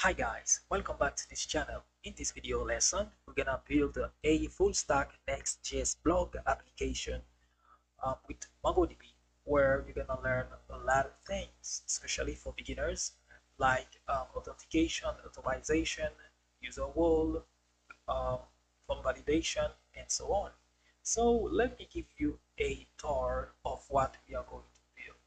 Hi guys, welcome back to this channel. In this video lesson, we're gonna build a full stack Next.js blog application with MongoDB, where you're gonna learn a lot of things, especially for beginners, like authentication, authorization, user role, form validation, and so on. So let me give you a tour of what we are going to build.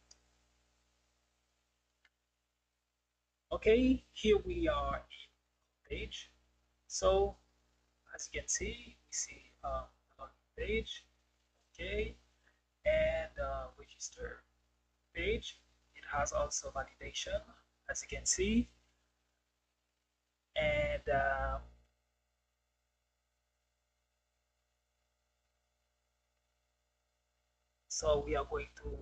Okay, here we are in page. So as you can see, we see the login page, okay, and register page. It has also validation, as you can see, and so we are going to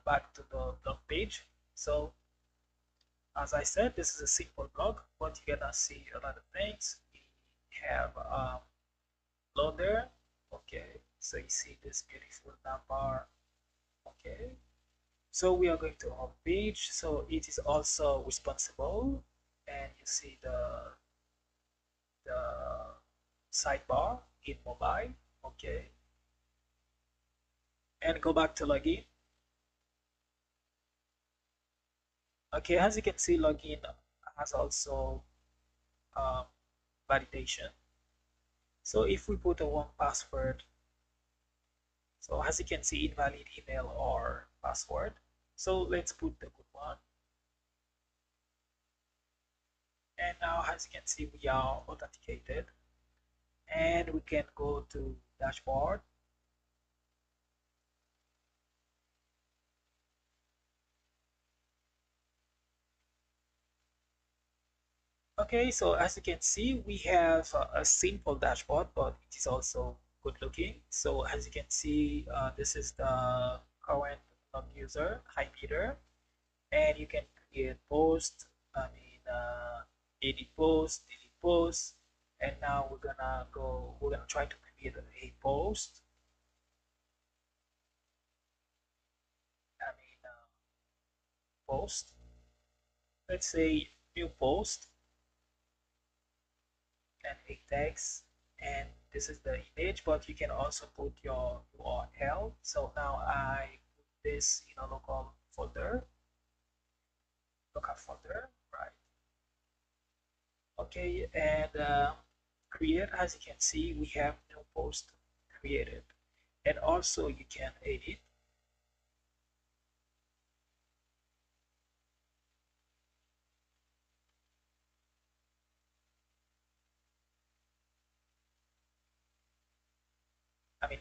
back to the blog page. So as I said, this is a simple blog, but you're gonna see a lot of things. We have loader, okay, so you see this beautiful Navbar, okay. So we are going to home page. So it is also responsible, and you see the sidebar in mobile, okay. And go back to login. Okay, as you can see, login has also um, validation. So if we put a wrong password, so as you can see, invalid email or password. So let's put the good one. And now as you can see, we are authenticated, and we can go to dashboard. Okay, so as you can see, we have a simple dashboard, but it is also good looking. So as you can see, this is the current user, hypermeter, and you can create post, edit post, delete post, and now we're gonna try to create a post. Post. Let's say new post and a text, and this is the image, but you can also put your URL. So now I put this in a local folder, right? Okay, and create. As you can see, we have new post created, and also you can edit.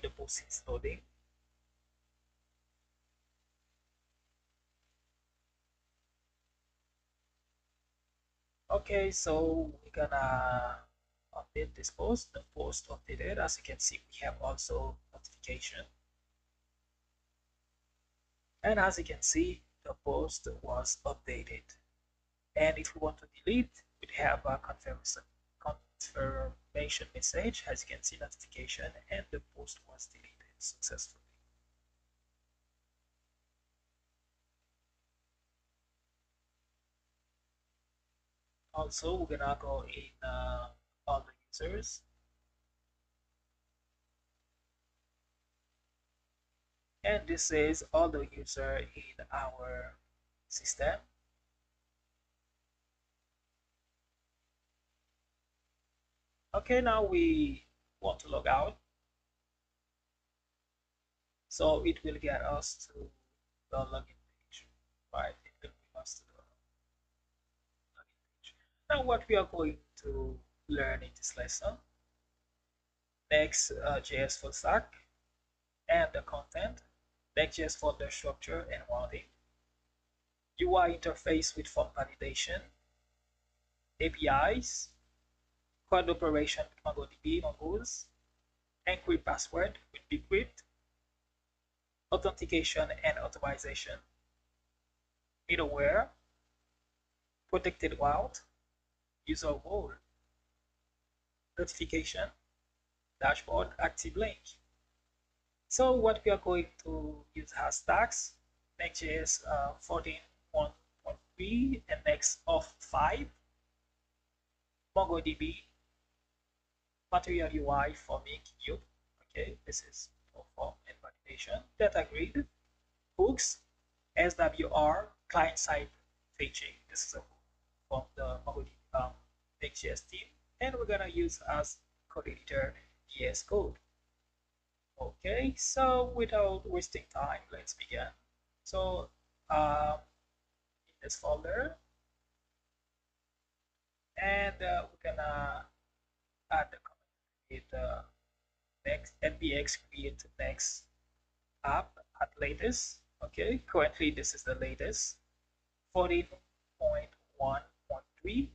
The post is loading. Okay, so we're gonna update this post. The post updated. As you can see, we have also notification. And as you can see, the post was updated. And if we want to delete, we have a confirmation message. As you can see, notification, and the post was deleted successfully. Also, we're gonna go in all the users. And this is all the user in our system. Okay, now we want to log out. So it will get us to the login page, right? It will bring us to the login page. Now what we are going to learn in this lesson, Next.js full stack, and the content, Next.js folder structure and routing, UI interface with form validation, APIs, CRUD operation with MongoDB, Mongoose, Encrypt password with Encrypt, authentication and authorization, middleware, protected route, user role, notification, dashboard, active link. So what we are going to use as tags, Next.js 14.1.3 and Next of 5. MongoDB, Material UI, Formik, Cube. Okay, this is for form and validation. Datagrid, hooks, SWR, client-side fetching. This is a hook from the MongoDB Nextjs team, and we're gonna use as code editor VS Code. Okay, so without wasting time, let's begin. So in this folder, and we're gonna add the command with next npx create next app at latest. Okay, currently this is the latest 14.1.3,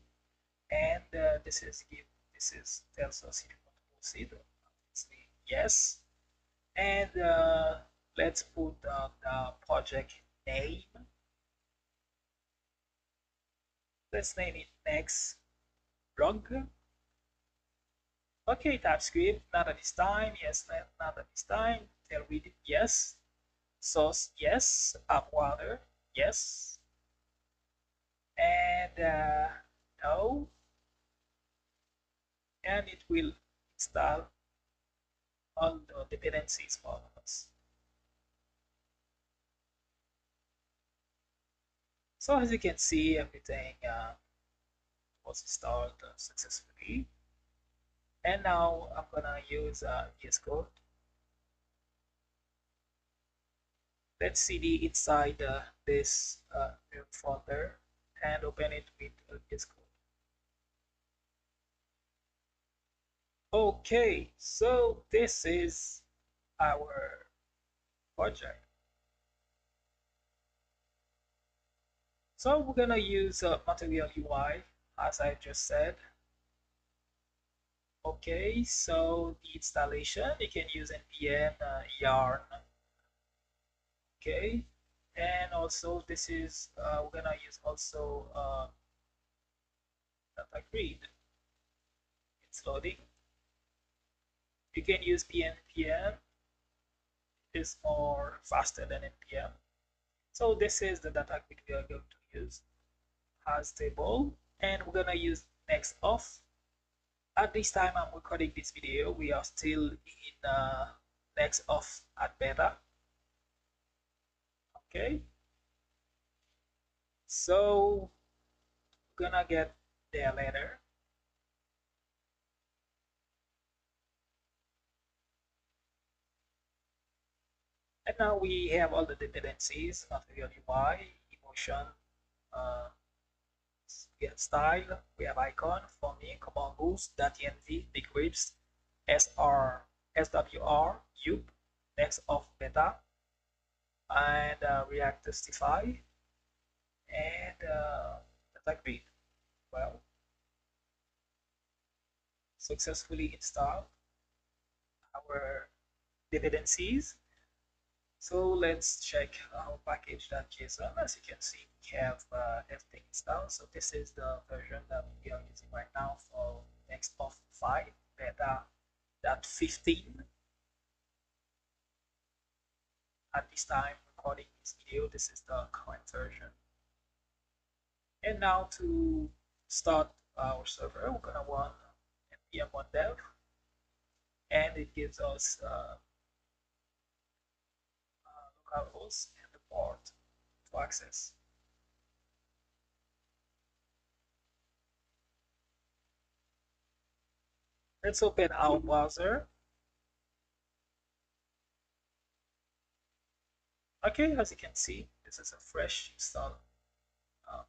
and this is tells us if you want to proceed. Obviously, yes. And let's put the project name. Let's name it Next Blog. Okay, TypeScript, not at this time. Yes, not at this time. Tell read it, yes. Source, yes. AppWorder, yes. And no. And it will install all the dependencies for us. So as you can see, everything was installed successfully. And now I'm gonna use VS Code. Let's cd inside this new folder and open it with VS Code. Okay, so this is our project. So we're gonna use Material UI, as I just said. Okay, so the installation, you can use npm yarn. Okay, and also this is we're gonna use also Datagrid. It's loading. You can use npm. It's more faster than npm. So this is the Datagrid we are going to use as table, and we're gonna use next off. At this time I'm recording this video, we are still in next off at beta. Okay, so we're gonna get there later. And now we have all the dependencies, Material UI, emotion, we have style, we have icon, Formik, Mongoose, .env, big grips, SR, SWR, Cube, next of beta, and React Testify, and Datagrid. Well, successfully installed our dependencies. So let's check our package.json. As you can see, we have everything installed. So this is the version that we are using right now for next of 5 beta.15. At this time recording this video, this is the current version. And now to start our server, we're gonna run npm dev, and it gives us localhost and the port to access. Let's open our browser. Okay, as you can see, this is a fresh install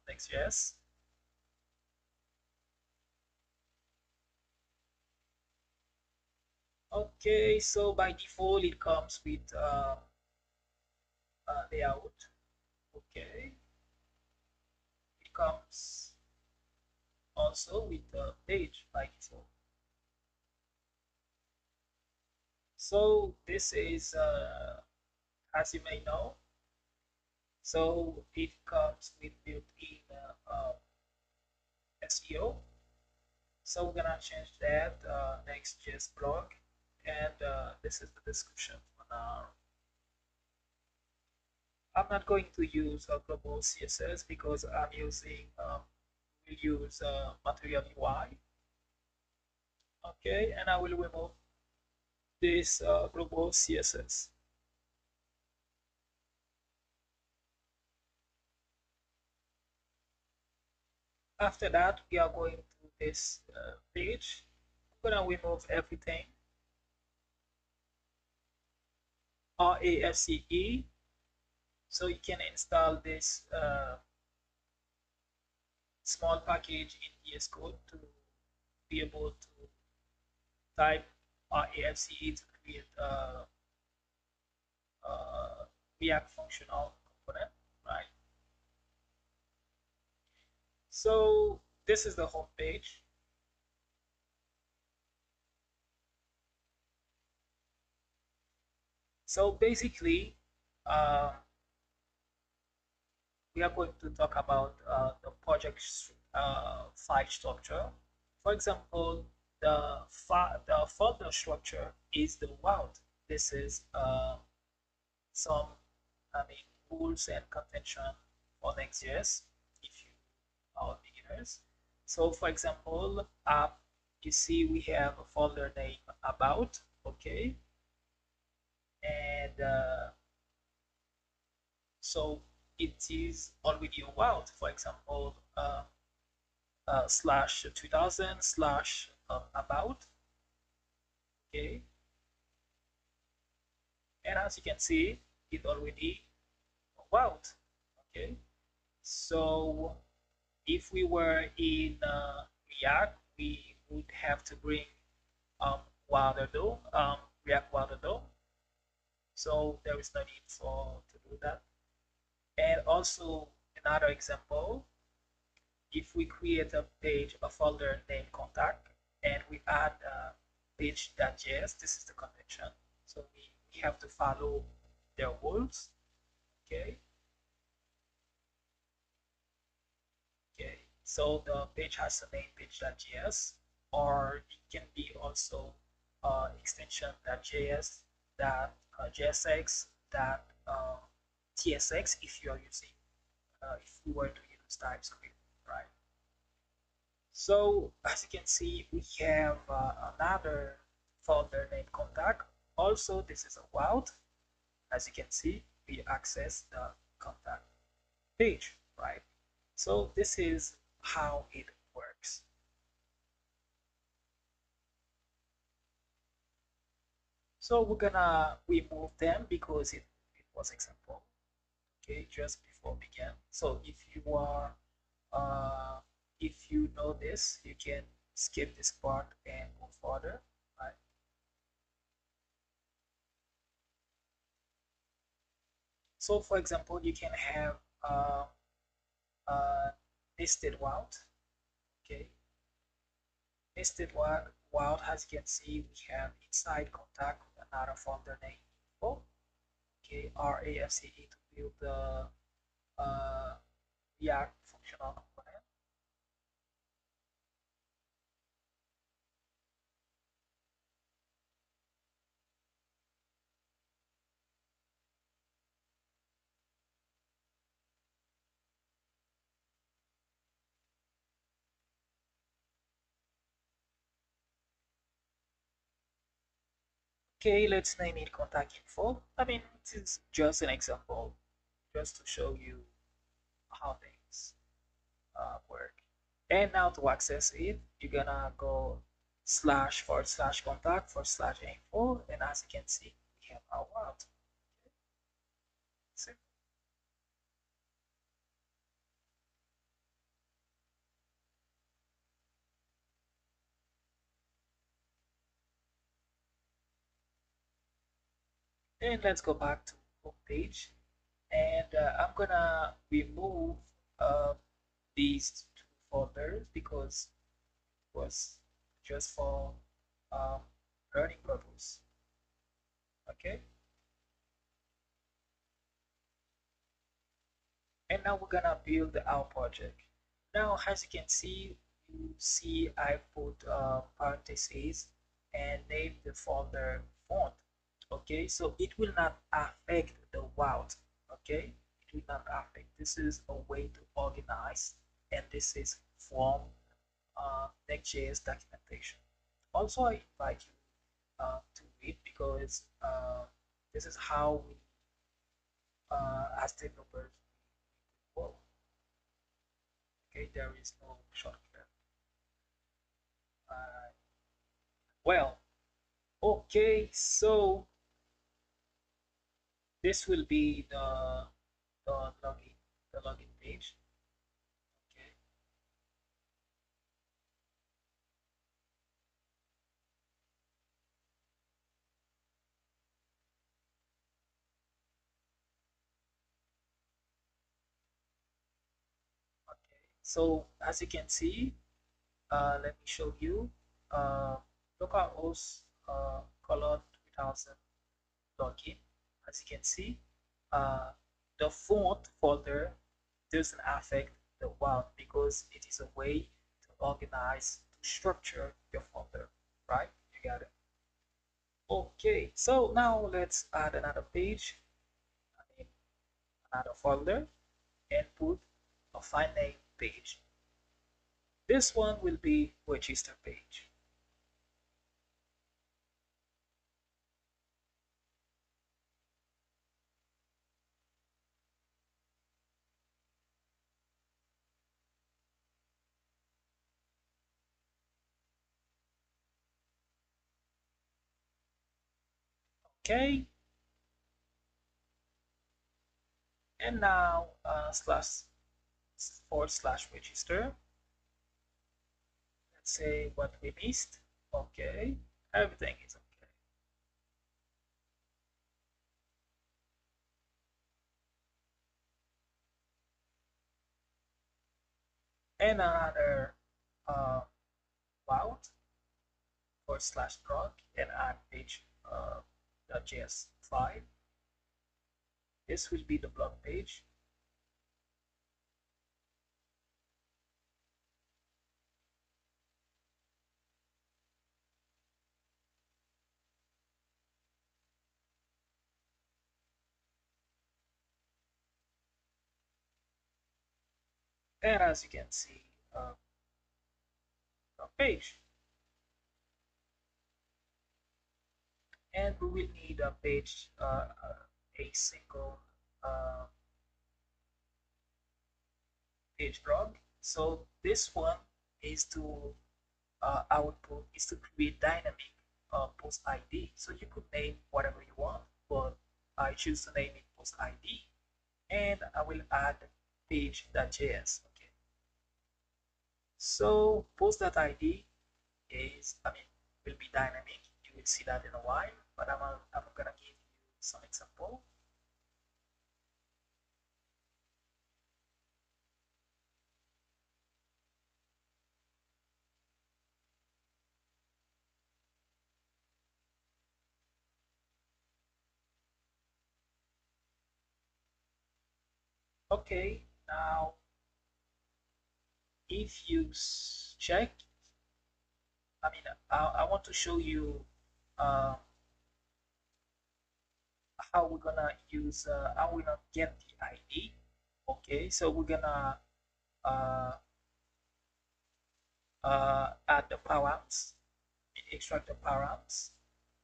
Nextjs. Okay, so by default it comes with layout. Okay, it comes also with the page by default. So this is as you may know, so it comes with built-in SEO. So we're gonna change that Next.js blog, and this is the description for now. I'm not going to use global CSS because I'm using we'll use Material UI. Okay, and I will remove this global CSS. After that, we are going to this page. I'm gonna remove everything. RAFCE, so you can install this small package in VS Code to be able to type RAFCE to create React functional component, right? So this is the home page. So basically, we are going to talk about the project file structure. For example, the folder structure is the route. This is some, I mean, rules and convention for Nextjs if you are beginners. So for example, you see we have a folder name about, okay, and so it is already a route. For example, slash 2000 slash about, okay, and as you can see, it already a route, okay. So if we were in React, we would have to bring Waterdo, React Waterdo. So there is no need for to do that. And also another example, if we create a page, a folder named contact, and we add page.js, this is the convention. So we have to follow their rules. Okay. Okay. So the page has a name page.js, or it can be also extension.js, that JSX, that TSX if you are using if we were to use TypeScript, right? So as you can see, we have another folder named contact. Also, this is a route. As you can see, we access the contact page, right? So this is how it works. So we're gonna remove them because it was example, okay, just before begin. So if you know this, you can skip this part and move further, right? So for example, you can have a nested route, okay? Nested route, as you can see, we have inside contact another folder name info, okay, RAFCE to build the React functional component. Okay, let's name it contact info. I mean, it is just an example, just to show you how things work. And now to access it, you're gonna go //contact/info, and as you can see, we have our route. Okay. And let's go back to home page, and I'm gonna remove uh, these two folders because it was just for um, learning purpose. Okay, and now we're gonna build our project. Now, as you can see, I put parentheses and name the folder font. Okay, so it will not affect the route. Okay, it will not affect. This is a way to organize, and this is from Next.js documentation. Also, I invite you to read because this is how we, as developers, work. Okay, there is no shortcut. Uh, well, okay, so this will be the login the login page. Okay, okay. So as you can see, let me show you. Uh, localhost colon 3000 login. As you can see, uh, the font folder doesn't affect the one because it is a way to organize, to structure your folder, right? You got it. Okay, so now let's add another page, I mean another folder, and put a file name page. This one will be register page. Okay, and now //register. Let's say what we missed. Okay, everything is okay. And another route /proc and add page .js file. This will be the blog page. And as you can see, the page. And we will need a page, a single page blog. So this one is to output is to create dynamic post ID. So you could name whatever you want, but I choose to name it post ID, and I will add page.js. Okay. So post.id is, I mean, will be dynamic. You will see that in a while, but I'm gonna give you some example. Okay, now if you check, I mean, I want to show you uh, how we're gonna use, how we're gonna get the ID. Okay, so we're gonna uh, add the params, extract the params,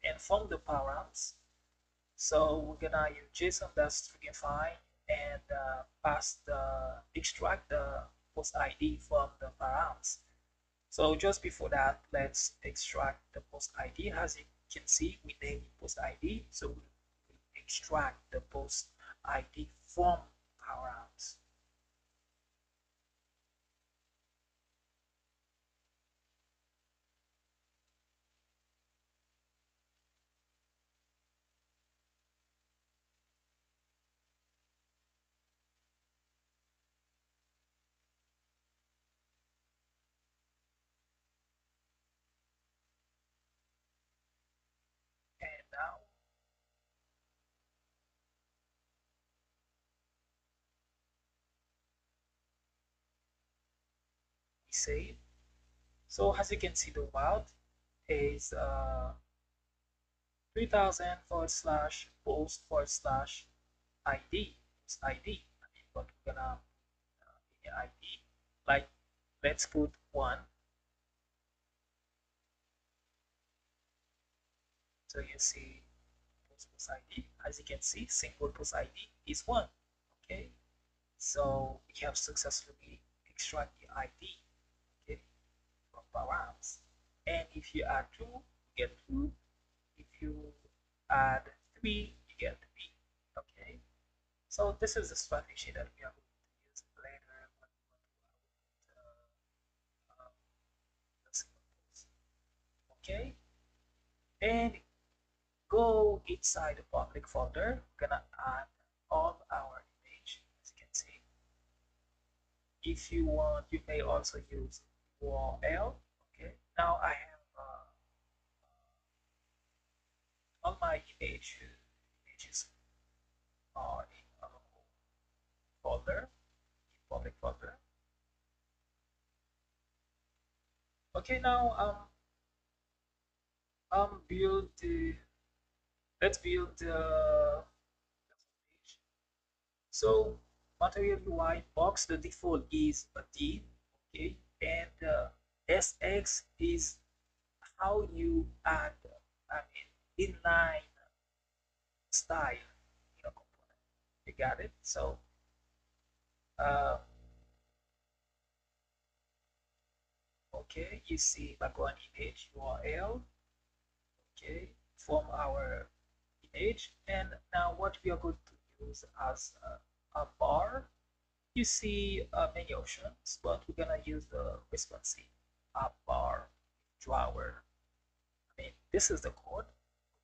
and from the params, so we're gonna use JSON.stringify and pass the extract the post ID from the params. So just before that, let's extract the post ID. As you can see, we name it post ID, so we extract the post ID from params. And now we save. So as you can see, the route is 3000 /post /ID. It's ID. I mean, but we're gonna ID. Like, let's put one. So you see post ID. As you can see, single post ID is 1. Okay, so we have successfully extract the ID, okay, from params. And if you add 2, you get 2. If you add 3, you get 3. Okay, so this is the strategy that we are going to use later when we want to the single post. Okay, and go inside the public folder. We're gonna add all our image, as you can see. If you want, you may also use URL. Okay, now I have all my images are in a local folder, in public folder. Okay, now build the let's build the page. So material UI box, the default is a D, okay, and SX is how you add, I mean, inline style in a component. You got it? So, uh, okay, you see background image URL, okay, from our image, and now what we are going to use as a bar. You see many options, but we're gonna use the responsive app bar drawer. I mean, this is the code,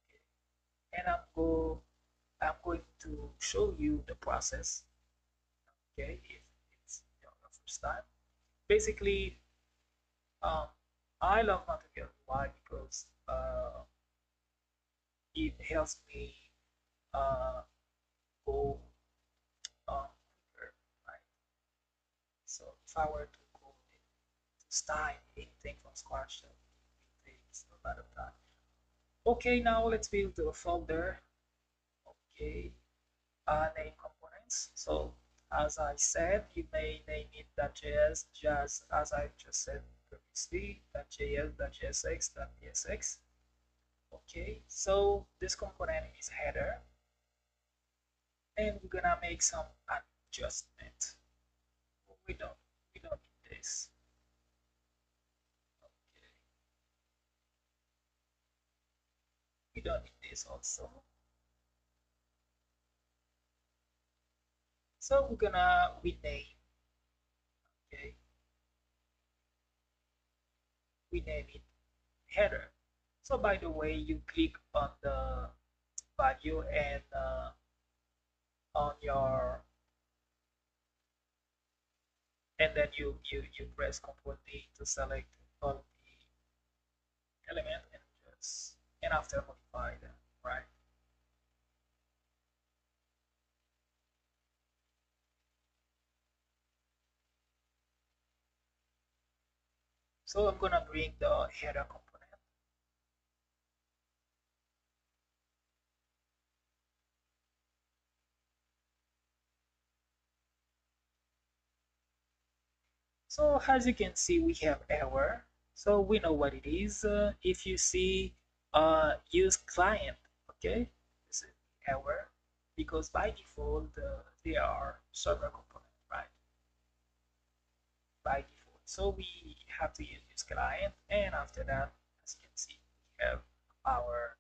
okay, and I'm going to show you the process, okay, if it's your first time. Basically, um, I love Material UI because it helps me uh, go quicker, right? So if I were to go to style anything from scratch, it takes a lot of time. Okay, now let's build the folder. Okay, name components. So as I said, you may name it .js, just as I just said previously, .js, .jsx, .psx. Okay, so this component is header, and we're gonna make some adjustment. We don't we don't need this. Okay, we don't need this also. So we're gonna rename. Okay, rename it header. So by the way, you click on the value and on your and then you press Ctrl D to select all the element and just and after modify them, right? So I'm gonna bring the header component. So as you can see, we have error. So we know what it is. If you see use client, okay, this is error because by default they are server component, right? By default. So we have to use client, and after that, as you can see, we have our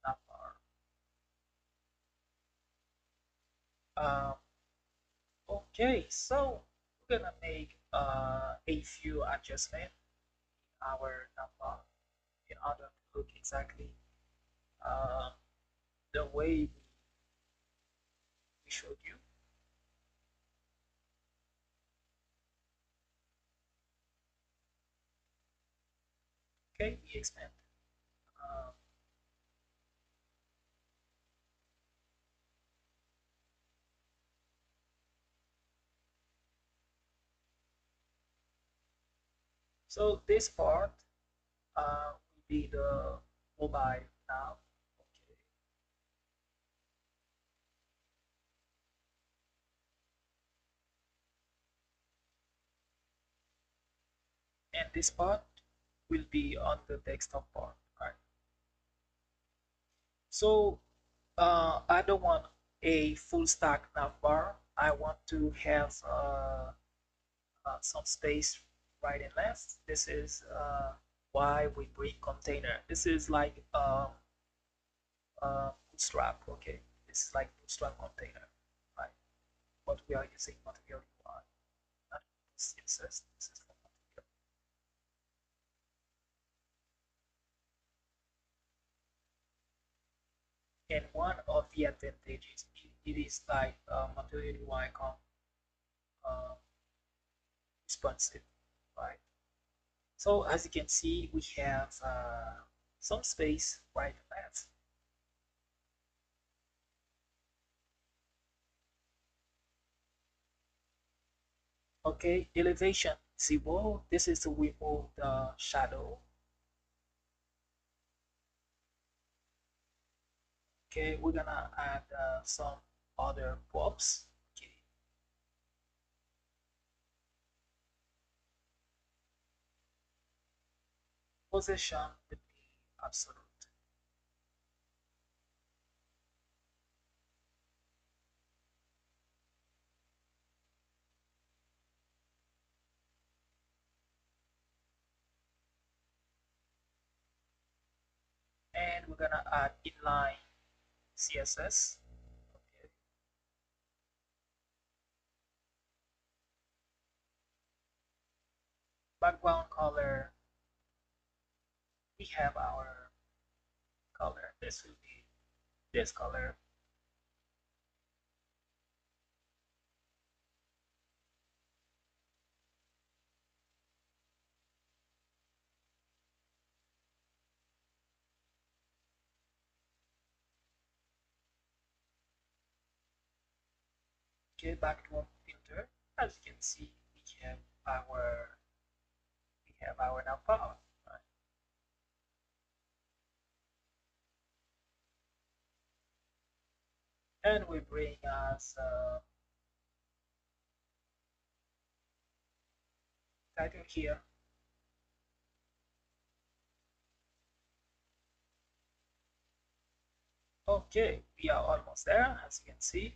Navbar. Um, okay, so we're gonna make a few adjustments in our Navbar in order to look exactly uh, the way we showed you. Okay, we expand. Um, so this part will be the mobile now. Okay, and this part will be on the desktop part, right? So I don't want a full stack navbar. I want to have some space right and left. This is why we bring container. This is like bootstrap. Okay, this is like bootstrap container, right? What we are using material UI, not CSS. This is for material. And one of the advantages, it is like material UI uh, responsive, right? So as you can see, we have some space right and left. Okay, elevation. See, well, this is to remove the shadow. Okay, we're gonna add some other props. Okay, position would be absolute. And we're gonna add inline CSS. Okay, background color. We have our color. This will be this color. Okay, back to our filter. As you can see, our we have our now power. Right? And we bring us title here. Okay, we are almost there. As you can see,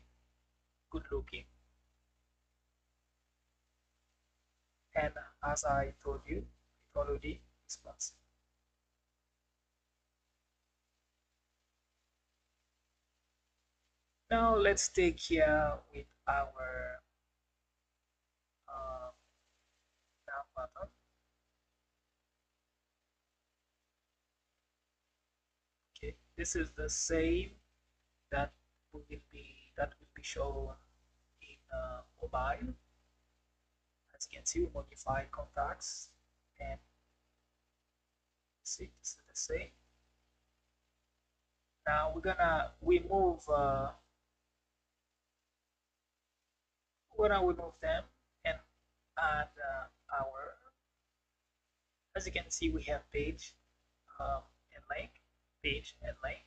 good looking. And as I told you, it already responds. Now let's take care with our uh, nav button. Okay, this is the same that will be shown in mobile. As you can see, we modify contacts and see this is the same. Now we're gonna remove them and add our. As you can see, we have page and link, page and link.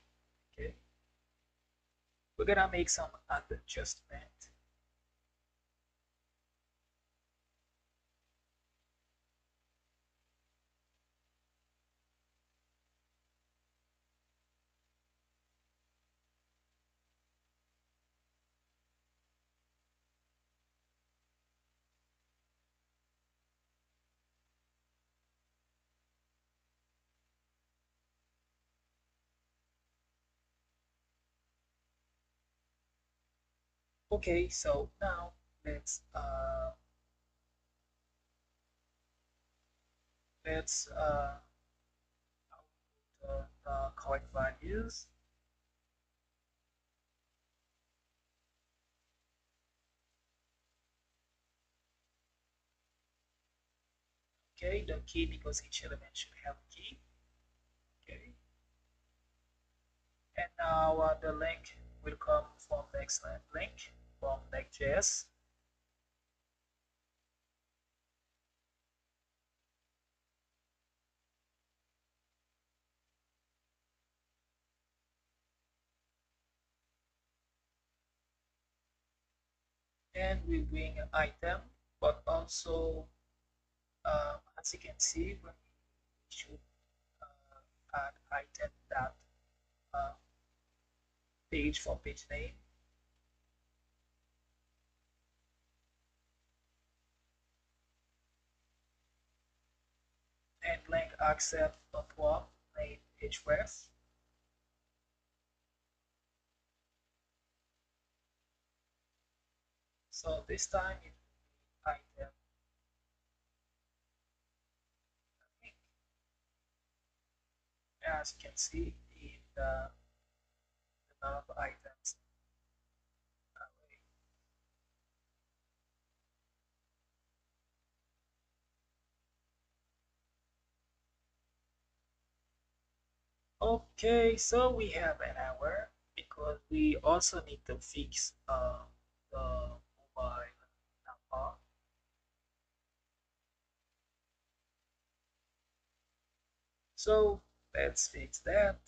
Okay, we're gonna make some adjustment. Okay, so now let's output the correct values. Okay, the key, because each element should have a key. Okay, and now the link will come from next link from Next.js. And we bring an item, but also as you can see, we should add item that uh, page for page name, and link accept swap name href. So this time it will be item link. As you can see in the number of items array. Okay, so we have an error because we also need to fix the mobile number. So let's fix that.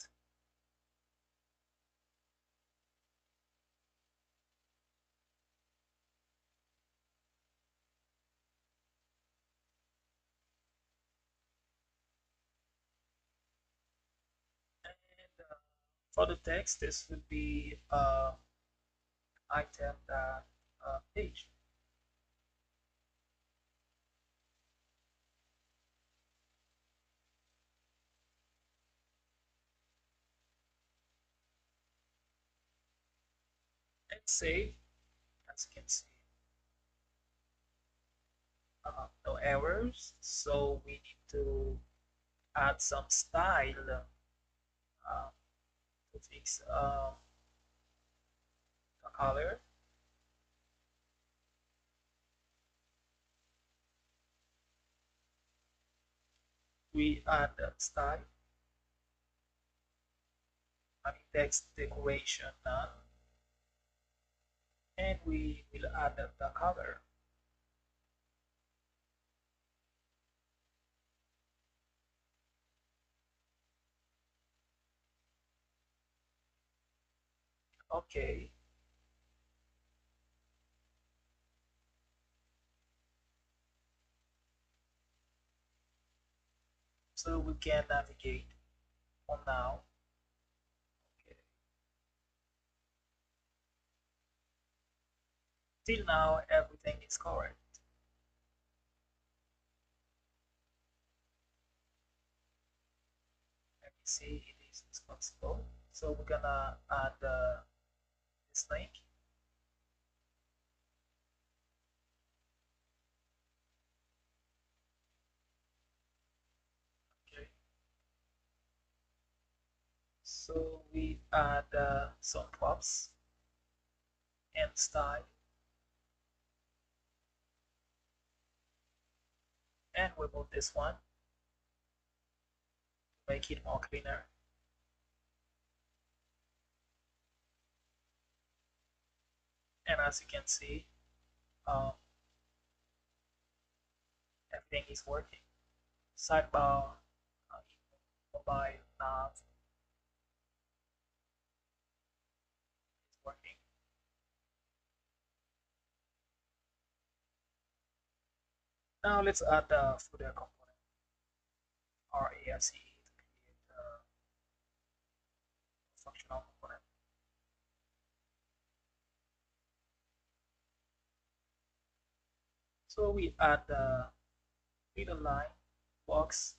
And for the text, this would be item that page. And save. As you can see, no errors. So we need to add some style to fix the color. We add the style, text decoration none, and we will add the color. Okay, so we can navigate on now. Okay. Till now, everything is correct. Let me see, it is responsible. So we're gonna add this link. Okay. So we add some props and style, and we move this one to make it more cleaner. And as you can see, um, everything is working. Sidebar, mobile nav is working. Now let's add the footer component, RASE, to create a functional component. So we add the middle line box.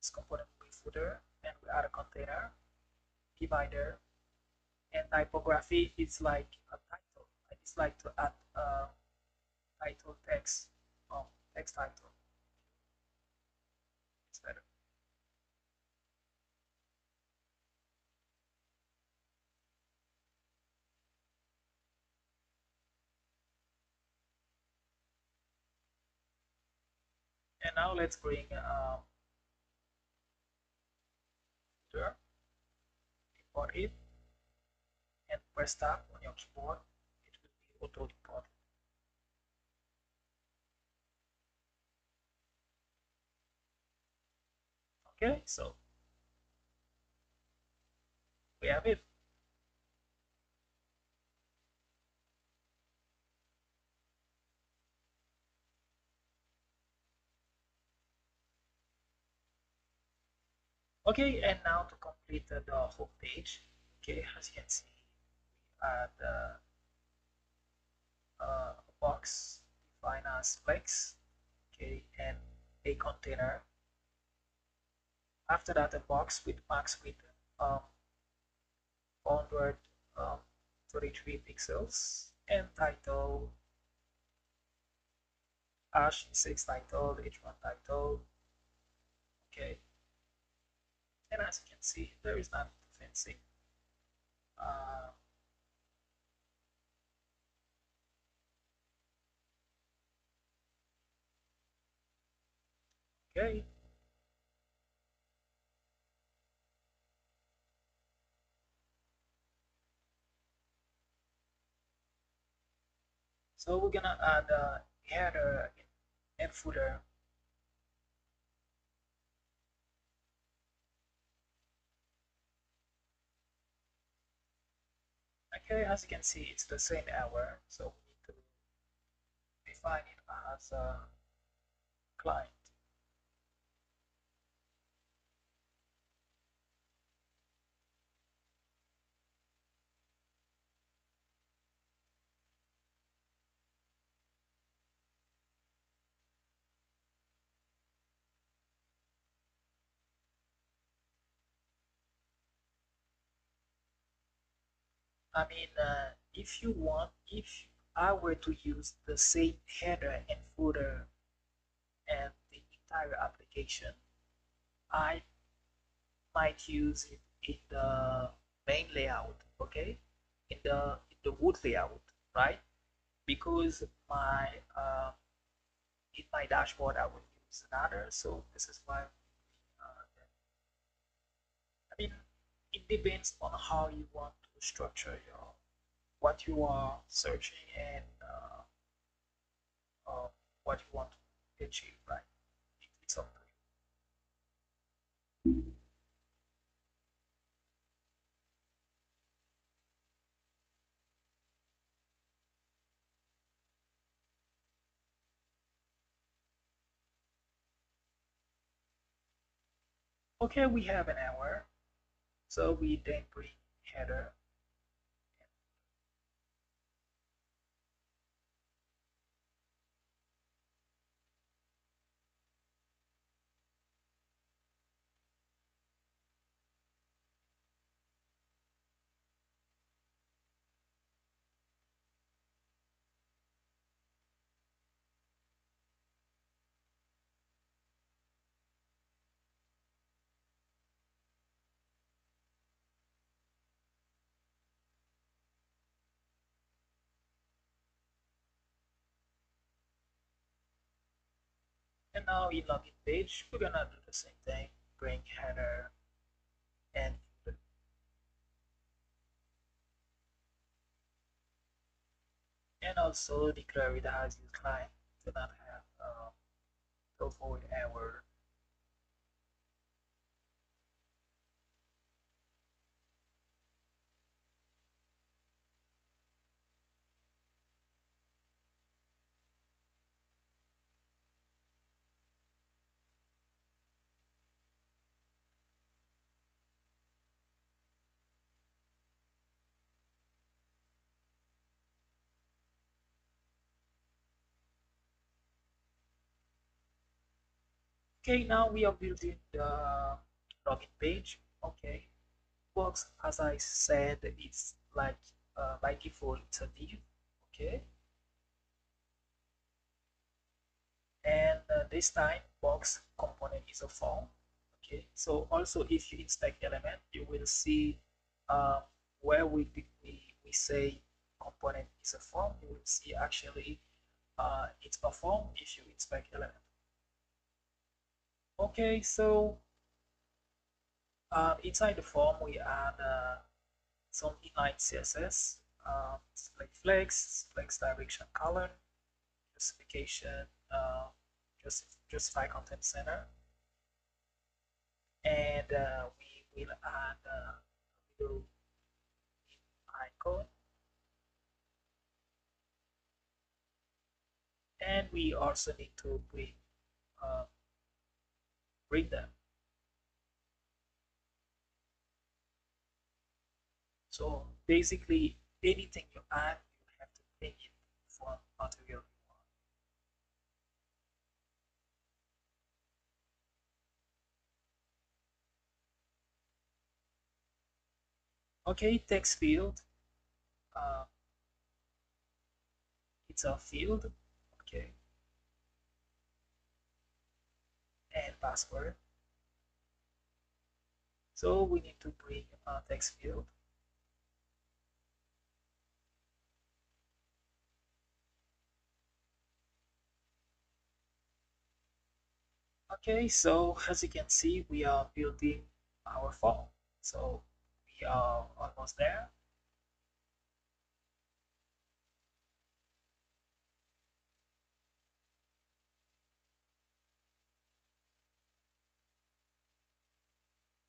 This component will be footer, and we add a container, divider, and typography is like a title. I just like to add title text, text title. It's better. And now let's bring footer, import it, and press tab on your keyboard. It will be auto imported. Okay, so we have it. Okay, and now to complete the whole page, Okay, as you can see, we add a box defined as flex, okay, and a container. After that, a box with max width 433 pixels, and title h6 title, h1 title. Okay, and as you can see, there is nothing fancy. Okay, so we're gonna add a header and footer. Okay, as you can see, it's the same error, so we need to define it as a client. I mean, if I were to use the same header and footer and the entire application, I might use it in the main layout, okay, in the wood layout, right? Because in my dashboard I will use another, so this is why. I mean, it depends on how you want to structure your what you are searching and what you want to achieve, right? It's up to you. Okay, we have an hour, so we then bring header. And now in login page, we're gonna do the same thing, bring header and footer. And also declare it as your client to not have to avoid error. Okay, now we are building the login page. Okay, box as I said it's like by default it's a div. Okay, and this time box component is a form. Okay, so also if you inspect element you will see uh, where we say component is a form, you will see actually it's a form if you inspect element. Okay, so inside the form we add some inline css, like flex direction color, justification, justify content center, and we will add a little icon, and we also need to uh, bring them. So basically, anything you add, you have to ping it from material you want. Okay, text field. Uh, it's a field. Okay, and password. So we need to bring a text field. Okay, so as you can see, we are building our form. So we are almost there.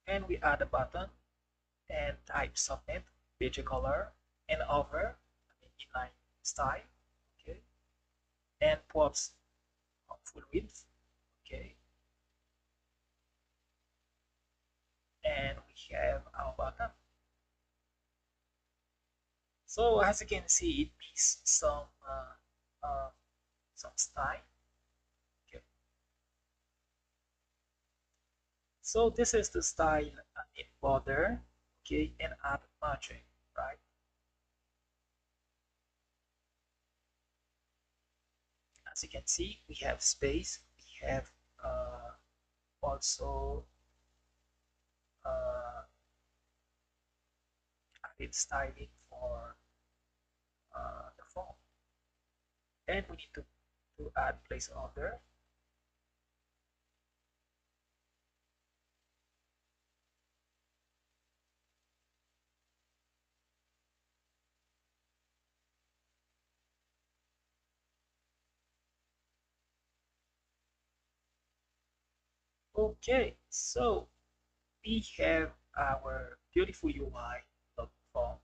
And we add a button and type submit, page color, and over, inline style, okay, and props full width, okay, and we have our button. So as you can see, it needs some style. Okay. So this is the style in border, okay, and add margin, right? As you can see, we have space, we have also uh, added styling for the form, and we need to add placeholder. Okay, so we have our beautiful UI of the form.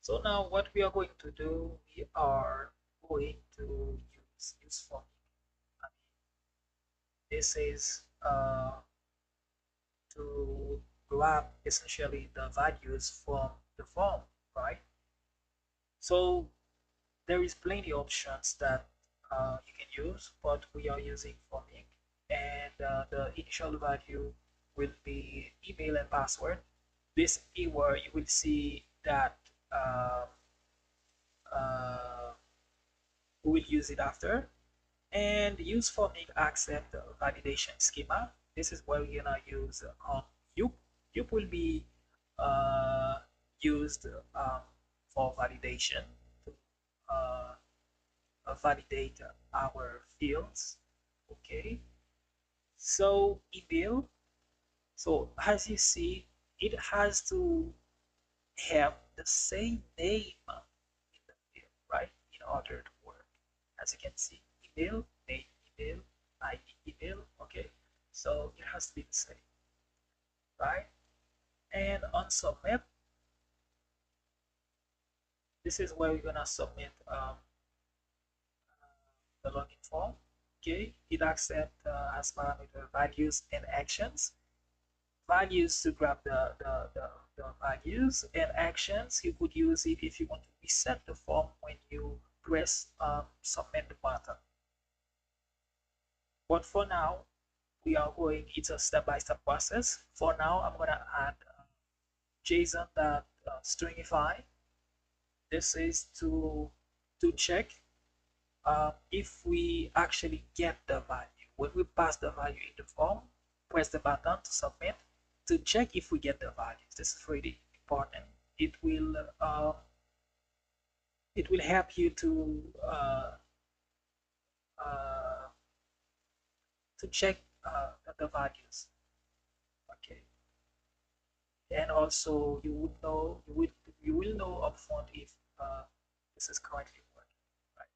So now what we are going to do, we are going to use Formik. I mean, this is to grab essentially the values from the form, right? So there is plenty of options that you can use, but we are using Formik, and the initial value will be email and password. This where you will see that uh, uh, we will use it after, and use Formik accept validation schema. This is where we're gonna use UP. UP will be uh, used for validation to uh, validate our fields. Okay, so email. So as you see, it has to have the same name in the field, right? In order to work. As you can see, email, name, email, ID, email. Okay, so it has to be the same, right? And on submit, this is where we're gonna submit the login form. Okay, it accepts as parameter values and actions. Values to grab the values, and actions you could use it if you want to reset the form when you press submit the button. But for now, we are going, it's a step-by-step process. For now, I'm gonna add JSON that stringify. This is to check if we actually get the value. When we pass the value in the form, press the button to submit to check if we get the values. This is really important. It will help you uh, to check the values. Okay, and also you will know upfront if this is correctly working. Right?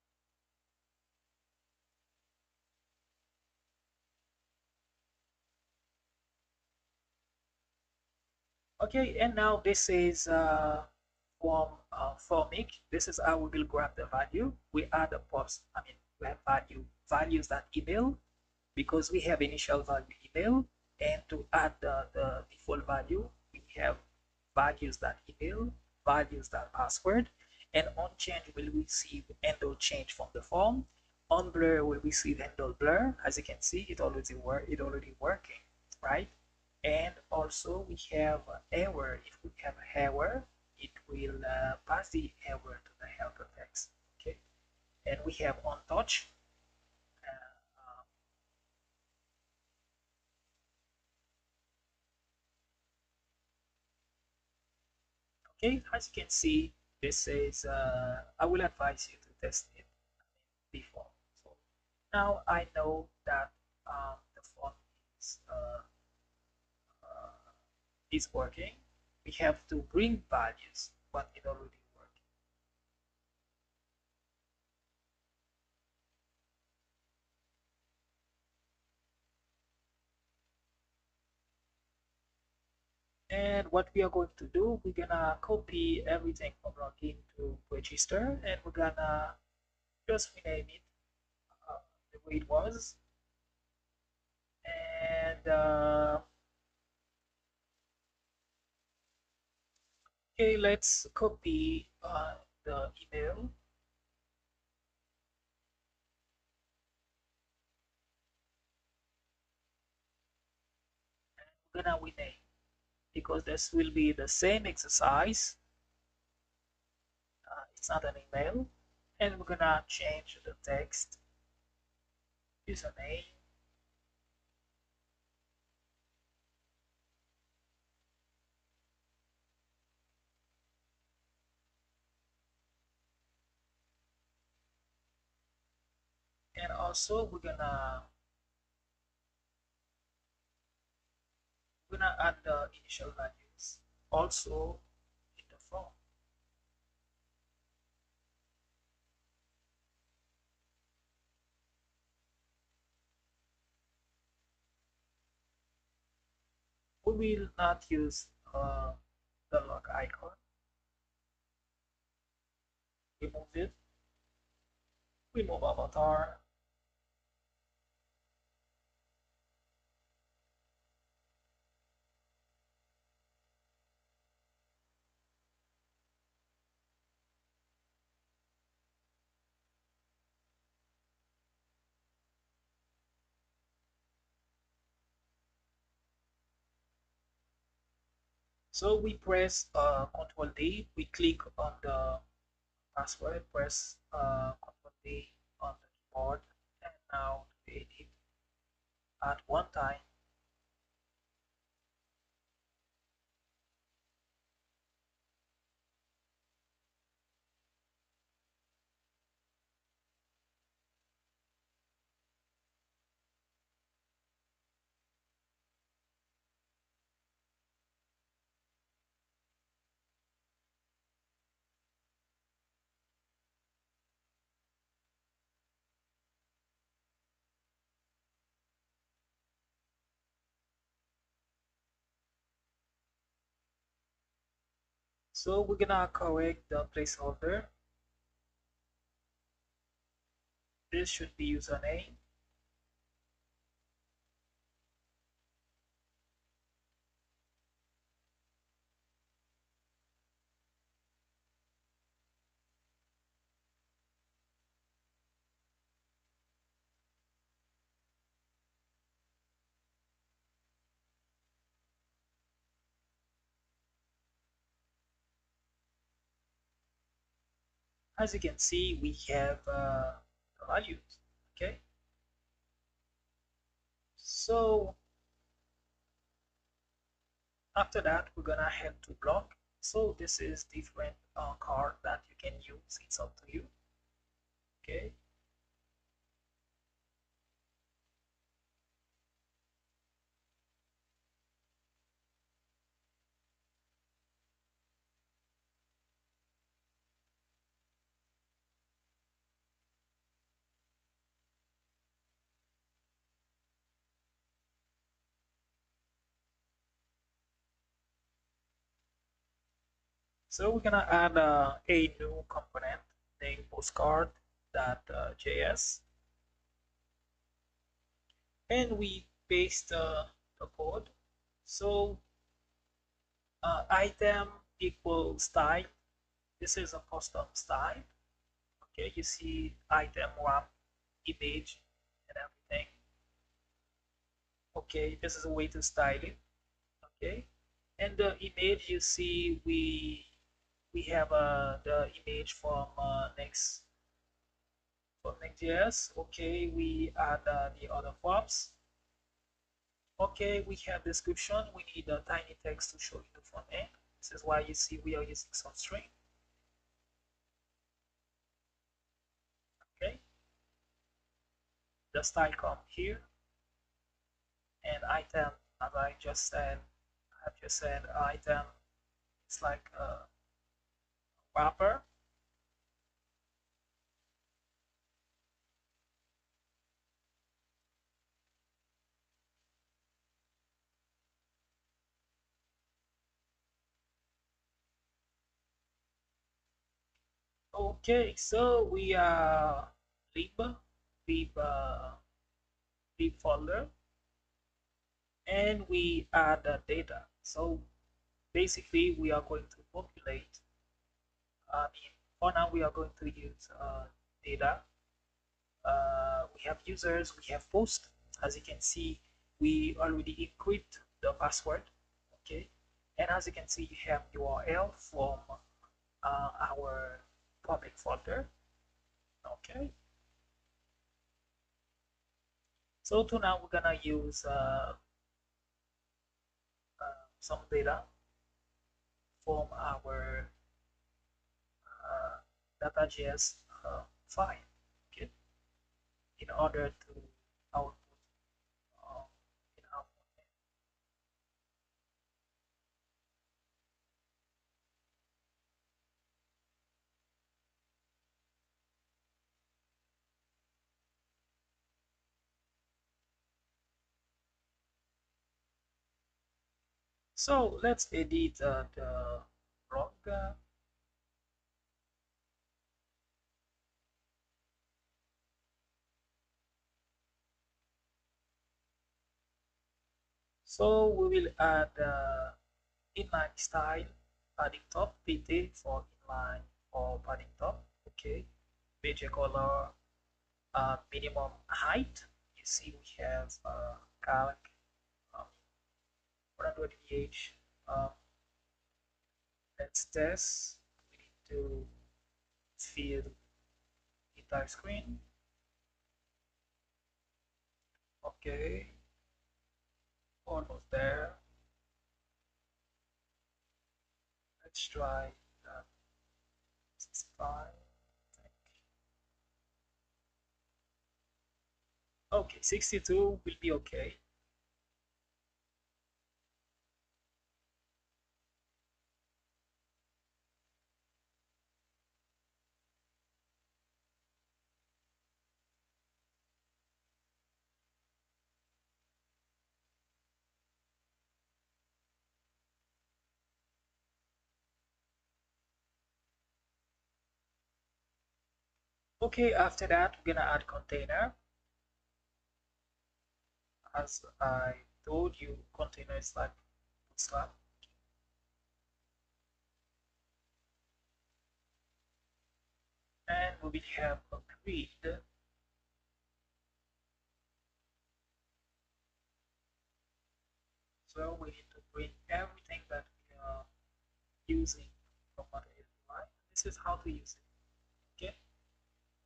Okay, and now this is Formik. This is how we will grab the value. We add a post. I mean, we have values that email, because we have initial value email, and to add the default value, we have values that email, values that password, and on change will receive handle change from the form. On blur will receive handle blur. As you can see, it already working, right? And also we have error. If we have error, it will pass the error to the helper text. Okay, and we have on touch. Okay, as you can see, this is I will advise you to test it before. So now I know that the form is is working. We have to bring values, but it already worked. And what we are going to do, we're gonna copy everything from login to register, and we're gonna just rename it the way it was. And okay, let's copy the email. We're gonna rename, because this will be the same exercise. It's not an email, and we're gonna change the text, username, and also we're gonna add the initial values also in the form. We will not use the log icon. Remove it. Remove avatar. So we press Control D. We click on the password. Press Control D on the keyboard, and now edit at one time. So we're gonna correct the placeholder. This should be username. As you can see, we have values. Okay, so after that, we're gonna head to block. So this is different card that you can use. It's up to you. Okay. So we're gonna add a new component named postcard.js. and we paste the code. So item equals type. This is a custom style. Okay, you see item one image and everything. Okay, this is a way to style it. Okay, and the image you see we have the image from Next.js. Okay, we add the other forms. Okay, we have description. We need a tiny text to show you the front end. This is why you see we are using some string. Okay, the style come here, and item, as I just said, item is like a wrapper. Okay, so we are lib lib lib folder, and we add the data. So basically, we are going to populate. For now, we are going to use data. We have users, we have post. As you can see, we already encrypt the password. Okay, and as you can see, you have URL from our public folder. Okay, so to now we're gonna use some data from our Datagrid file, okay, in order to output uh, in output. So let's edit the blog. So we will add inline style padding top pt for inline or padding top. Okay, page color, minimum height. You see we have calc 120h. Let's test. We need to fill entire screen. Okay, almost there. Let's try 65. Okay, 62 will be okay. Okay, after that, we're gonna add container. As I told you, container is like Bootstrap. And we will have a grid. So we need to bring everything that we are using from MongoDB. This is how to use it. Okay,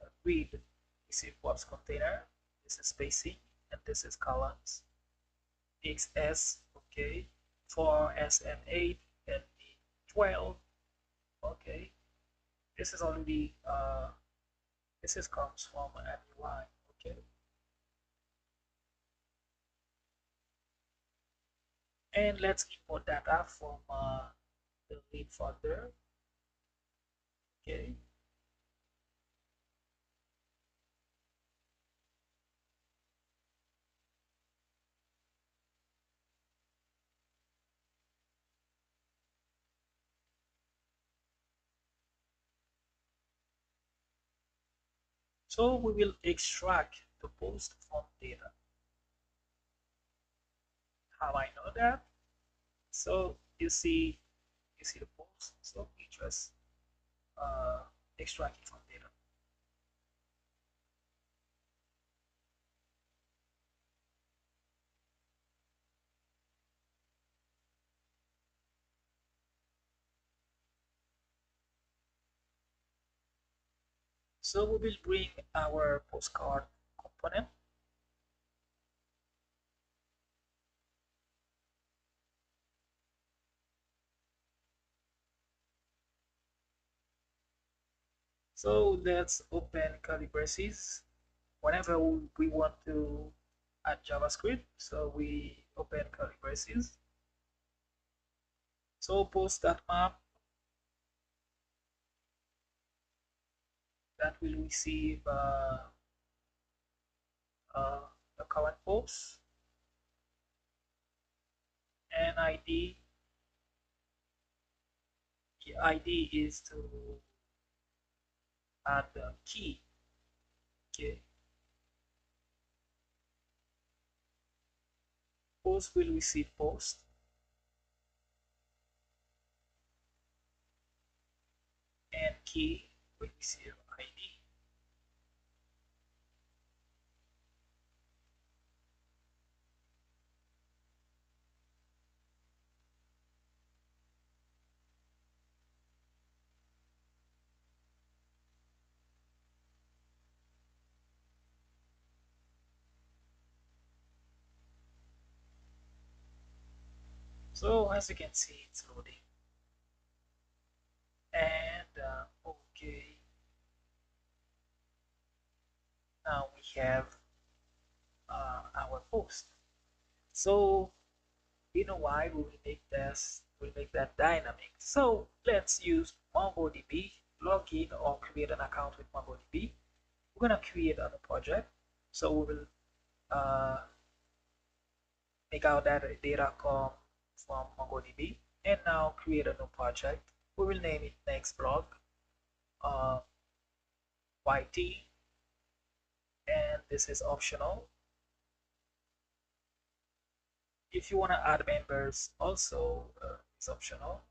a grid is equals container. This is spacing, and this is columns. XS, okay, for SM8 and 12. Okay, this is already this is comes from an UI. Okay, and let's import data from the lead folder. Okay, so we will extract the post from data. how I know that? So you see the post, so we just extract it from data. So we will bring our postcard component. So let's open curly braces. Whenever we want to add JavaScript, so we open curly braces. So post that map that will receive the current post and ID. The ID is to add the key. Okay. Post will receive post and key will receive ID. So as you can see, it's loading. And okay, now we have our post. So in a while we will make this, we'll make that dynamic. So let's use MongoDB, log in or create an account with MongoDB. We're gonna create a project. So we will make our data come from MongoDB and now create a new project. We will name it Next Blog YT, and this is optional. If you want to add members also, it's optional.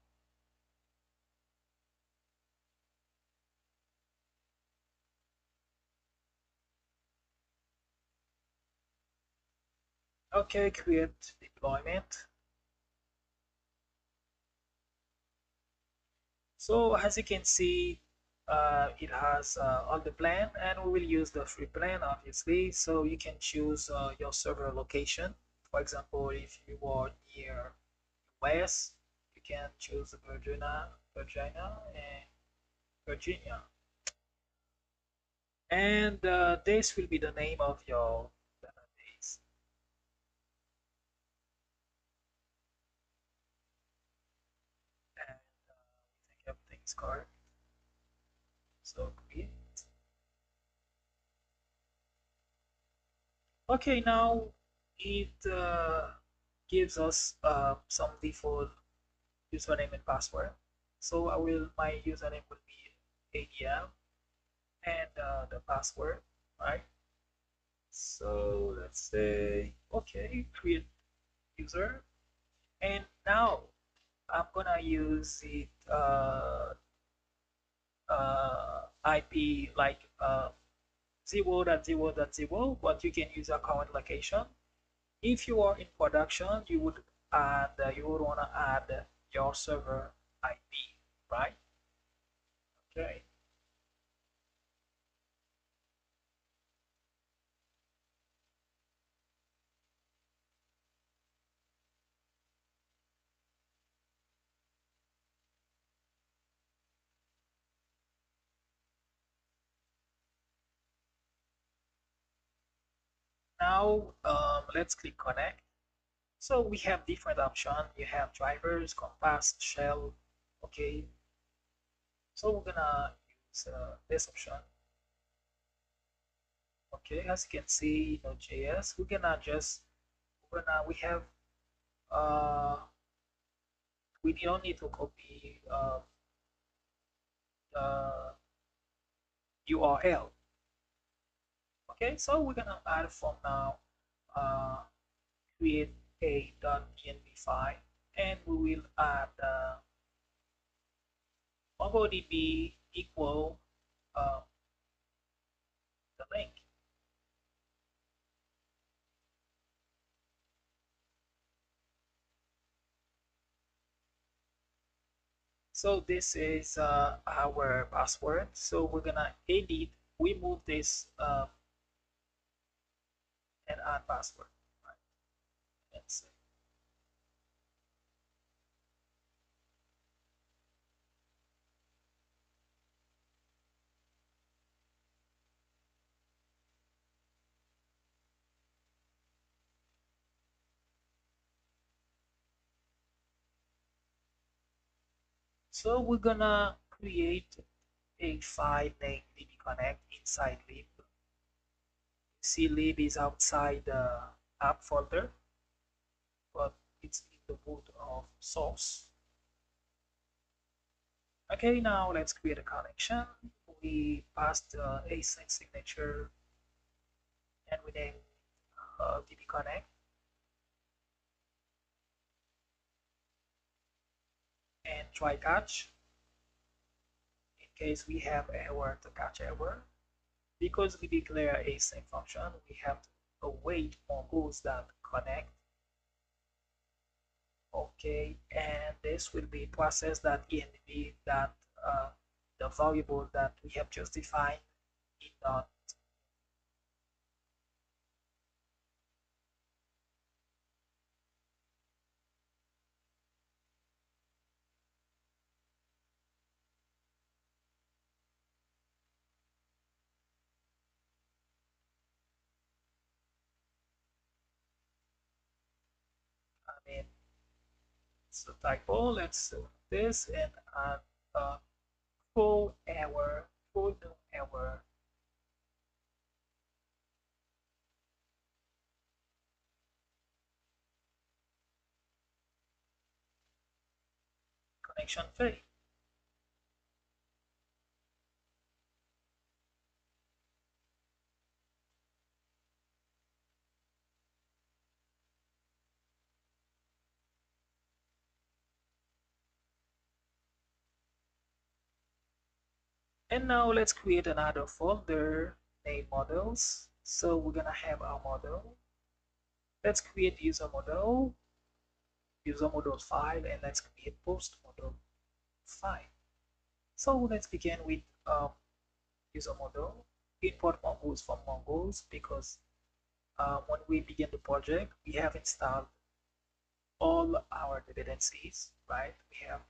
Okay, create deployment. So as you can see, it has all the plan, and we will use the free plan obviously. So you can choose your server location. For example, if you are near US, you can choose Virginia, and this will be the name of your database. And we think everything is correct. So create. Okay, now it gives us some default username and password. So my username will be ADM and the password, right? So let's say, okay, create user. And now I'm gonna use it IP like 0.0.0, but you can use your current location. If you are in production, you would want to add your server IP, right? Okay. Now let's click connect. So we have different options. You have drivers, compass, shell. Okay. So we're gonna use this option. Okay, as you can see, Node.js. We're gonna just we have uh we don't need to copy the URL. Okay, so we're gonna add from now create a.env file, and we will add MongoDB equal uh, the link. So this is our password. So we're gonna edit, remove this and add password. Right? And so we're gonna create a file named dbconnect inside lib. See, lib is outside the app folder, but it's in the root of source. Okay, now let's create a connection. We passed the async signature and we name dbconnect, and try catch in case we have error to catch error. Because we declare async function, we have to await Mongoose that connect. Okay, and this will be processed that env that the variable that we have just defined in dot. I mean, it's a typo. Let's do this and add a full error, full new error. Connection failed. And now let's create another folder named models. So we're gonna have our model. Let's create user model file, and let's create post model file. So let's begin with user model. Import Mongoose from Mongoose because when we begin the project, we have installed all our dependencies, right? We have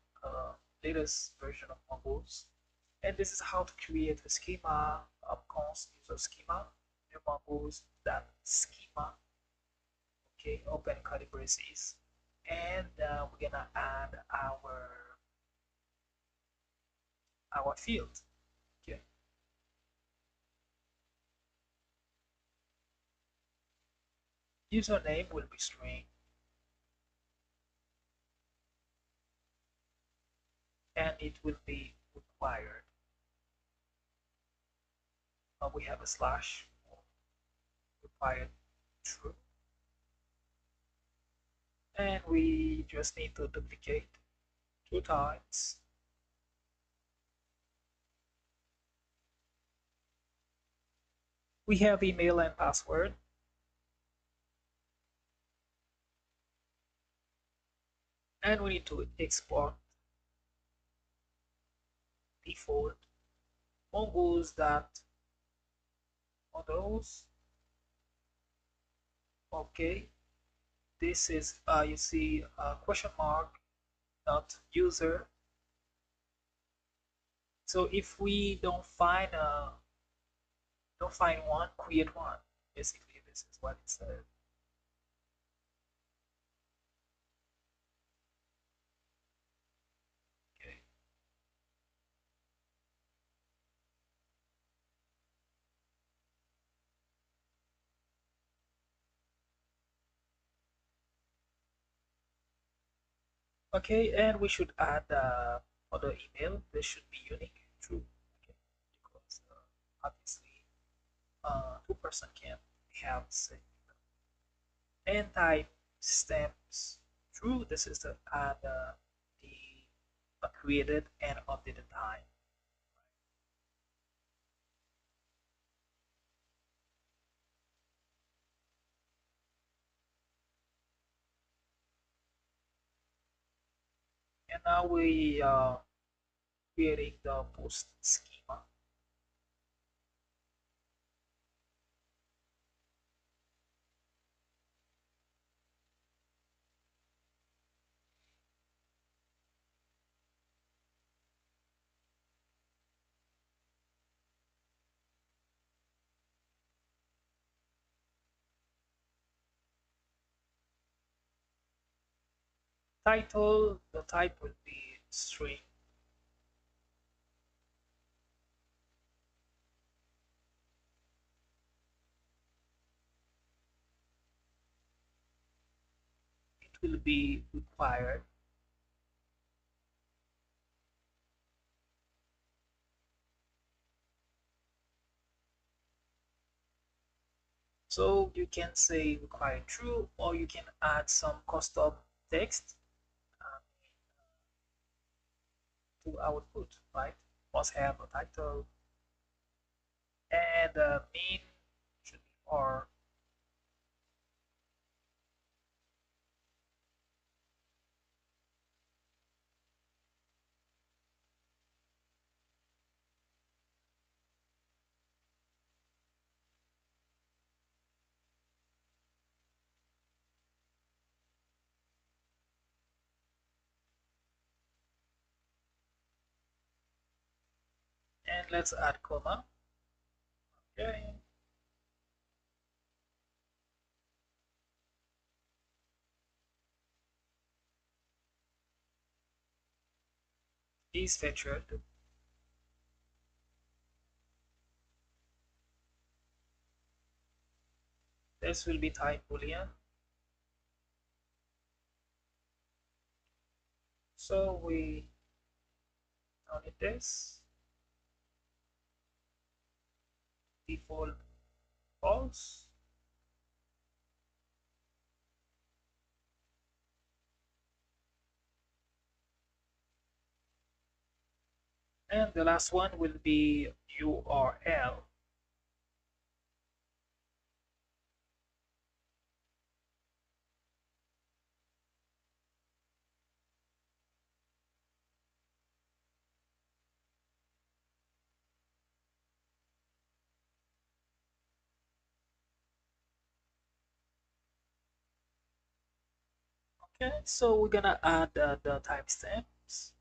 latest version of Mongoose, and this is how to create a schema, const user schema, new Mongoose that schema. Okay, open curly braces, and we're gonna add our field. Okay, username will be string, and it will be required. We have a slash required true, and we just need to duplicate 2 times. We have email and password, and we need to export default mongoose that models. Okay, this is you see question mark not user. So if we don't find one, create one. Basically, this is what it says. Okay. Okay, and we should add other email. This should be unique, true. Okay, because obviously 2 person can have the same email. And type stems through the system at the created and updated time. And now we are creating the post schema. Title, the type will be string. It will be required. So you can say required true, or you can add some custom text uh, to output, right? Must have a title, and the mean should be or. And let's add comma. Okay. Is featured. This will be type boolean. So we don't need this. Default false. And the last one will be URL. Okay, so we're gonna add the timestamps.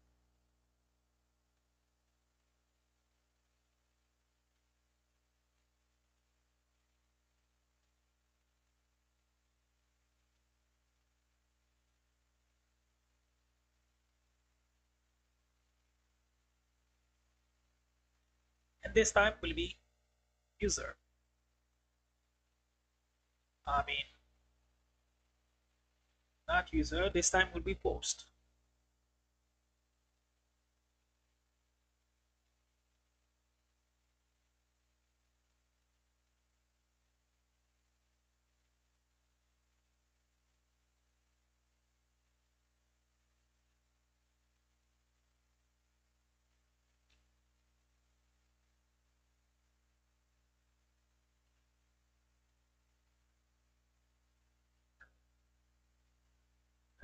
And this time will be user. I mean, not user, this time will be post.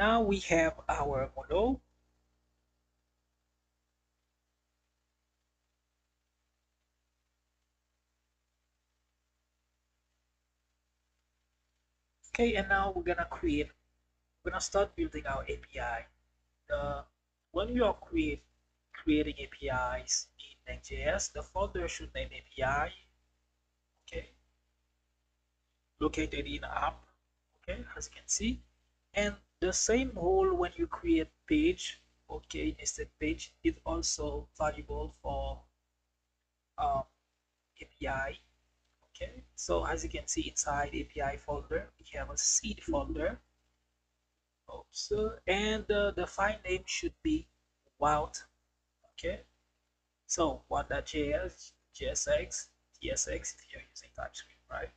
Now we have our model. Okay, and now we're gonna start building our API. When you are creating APIs in Next.js, the folder should name API, okay, located in app, okay, as you can see. And the same role when you create page, okay, instead page is also valuable for um, API. Okay, so as you can see inside API folder, we have a seed folder. And the file name should be Auth. Okay, so what.js, JSX, TSX if you're using TypeScript, right?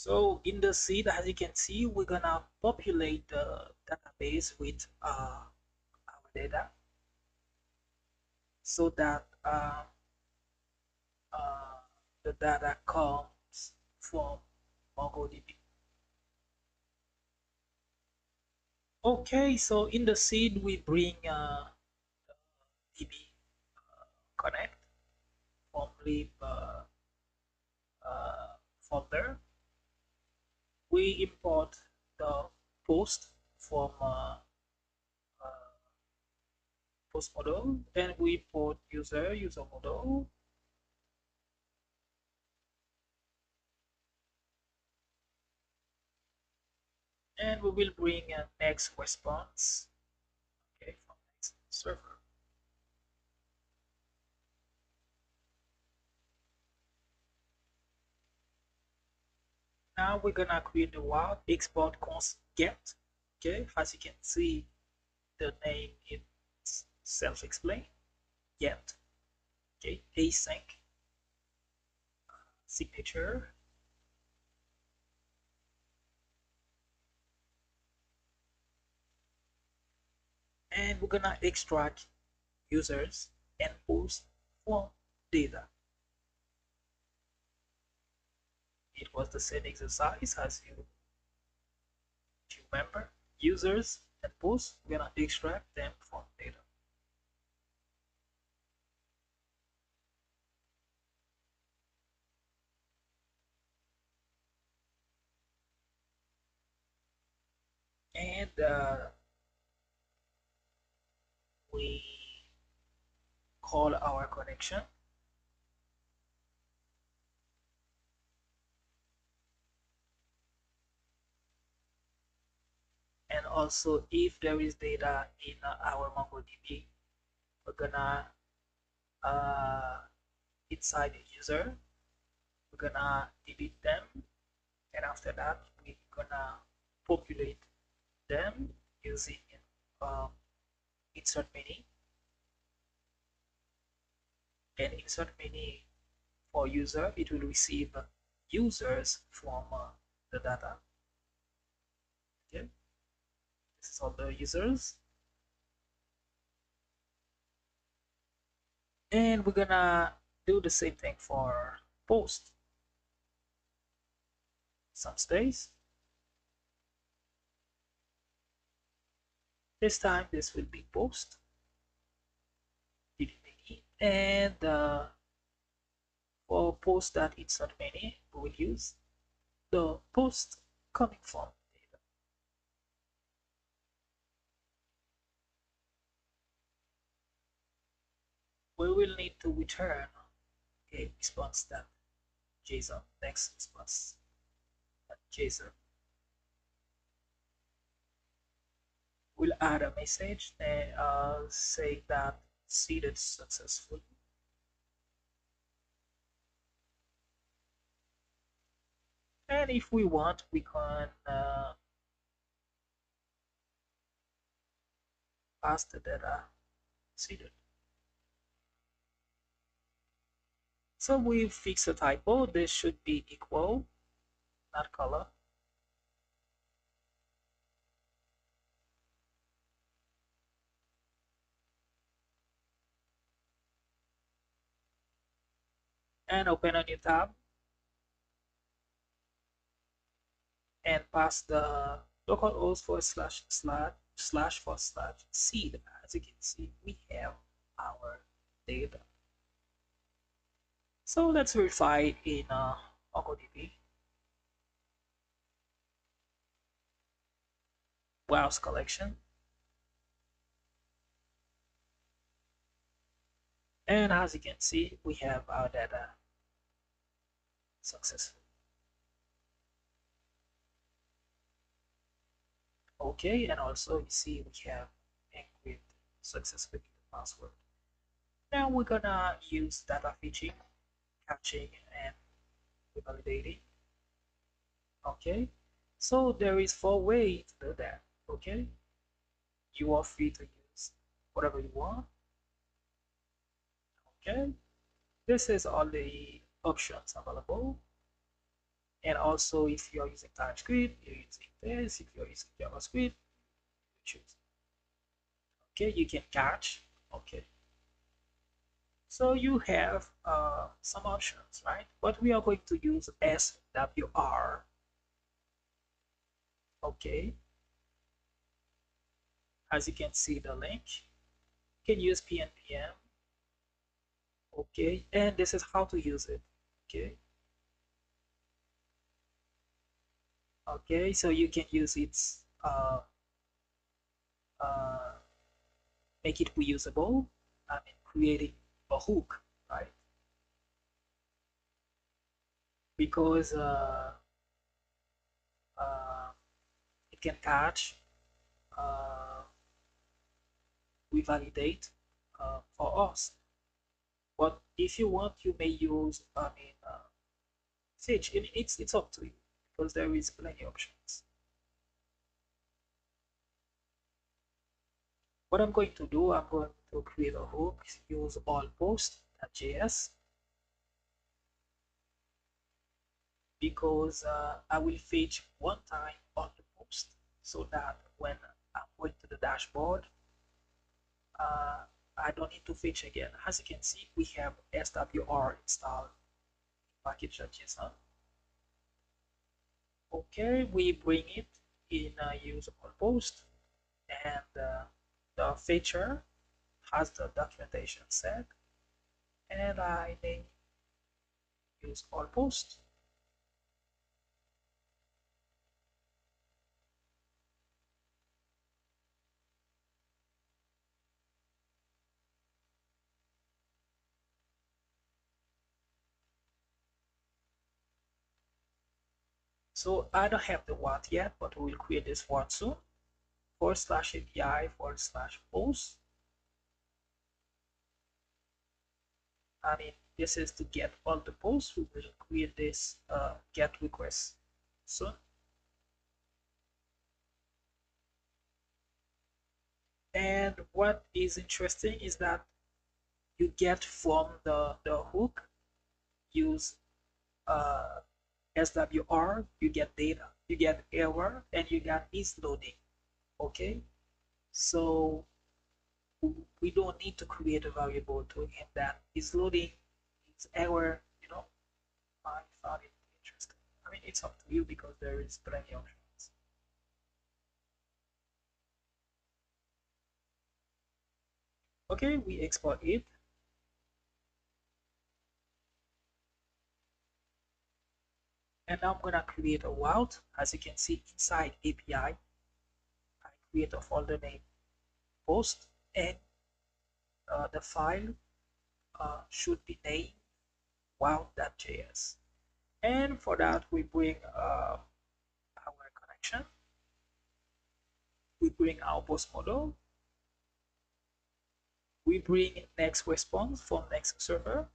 So in the seed, as you can see, we're gonna populate the database with our data so that uh, the data comes from MongoDB. Okay, so in the seed, we bring DB connect from lib folder. We import the post from post model, then we import user model, and we will bring a next response, okay, from next server. Now we're gonna create the wild export const get. Okay, as you can see, the name is self-explained. Get. Okay, async signature. And we're gonna extract users and post from data. It was the same exercise as you, if you remember. Users and posts, we're gonna extract them from data. And we call our connection. And also, if there is data in our MongoDB, we're gonna inside the user, we're gonna delete them, and after that, we're gonna populate them using um, insert many. And insert many for user, it will receive users from the data. Okay, this is all the users. And we're gonna do the same thing for post. Some space. This time this will be post. And for post that insert many, we will use the post coming from data. We will need to return a response that JSON, next response that JSON. We'll add a message saying that seeded successfully. And if we want, we can pass the data seeded. So we fix a typo. This should be equal, not color. And open a new tab and pass the localhost ////seed. As you can see, we have our data. So let's verify in MongoDB. Browse collection. And as you can see, we have our data successful. Okay, and also you see we have encrypt successfully the password. Now we're gonna use data fetching, catching, and validating. Okay, so there is 4 ways to do that. Okay, you are free to use whatever you want. Okay, this is all the options available. And also, if you're using TypeScript, you're using this. If you're using JavaScript, you choose. Okay, you can catch. Okay, so you have some options, right? But we are going to use SWR. Okay, as you can see the link, you can use PNPM. Okay, and this is how to use it. Okay, okay, so you can use it, uh, make it reusable. I mean, creating a hook, right? Because uh, it can catch, uh, we validate for us. But if you want, you may use, I mean, Sage. It's up to you because there is plenty options. What I'm going to do, I'm going to create a hook, use all post.js because I will fetch one time on the post so that when I'm going to the dashboard, uh, I don't need to fetch again. As you can see, we have SWR installed package.json. Okay, we bring it in a usable post, and the feature has the documentation set, and I name use all post. So I don't have the what yet, but we'll create this what soon. /API/post. I mean, this is to get all the posts. We will create this get request soon. And what is interesting is that you get from the hook, use SWR, you get data, you get error, and you get is loading. Okay, so we don't need to create a variable to him that is loading, it's error. I found it interesting. I mean, it's up to you because there is plenty of options. Okay, we export it. And now I'm gonna create a route. As you can see inside API, I create a folder name post, and the file should be named route.js. And for that, we bring our connection. We bring our post model. We bring next response from next server.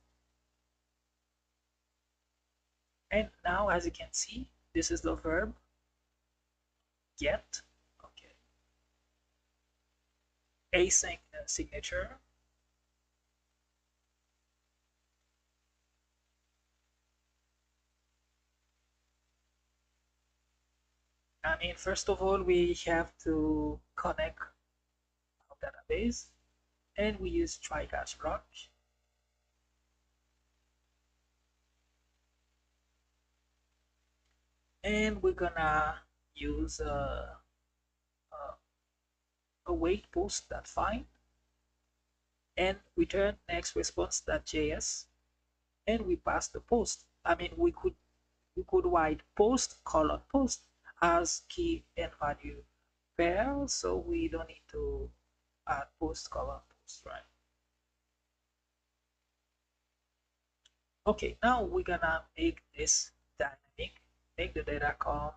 And now, as you can see, this is the verb get. Okay. Async signature. I mean, first of all, we have to connect our database, and we use try-catch block. And we're gonna use a wait post that find and return next response.js, and we pass the post. I mean, we could write post colon post as key and value pair, so we don't need to add post colon post, right? Okay, now we're gonna make this dynamic, make the data come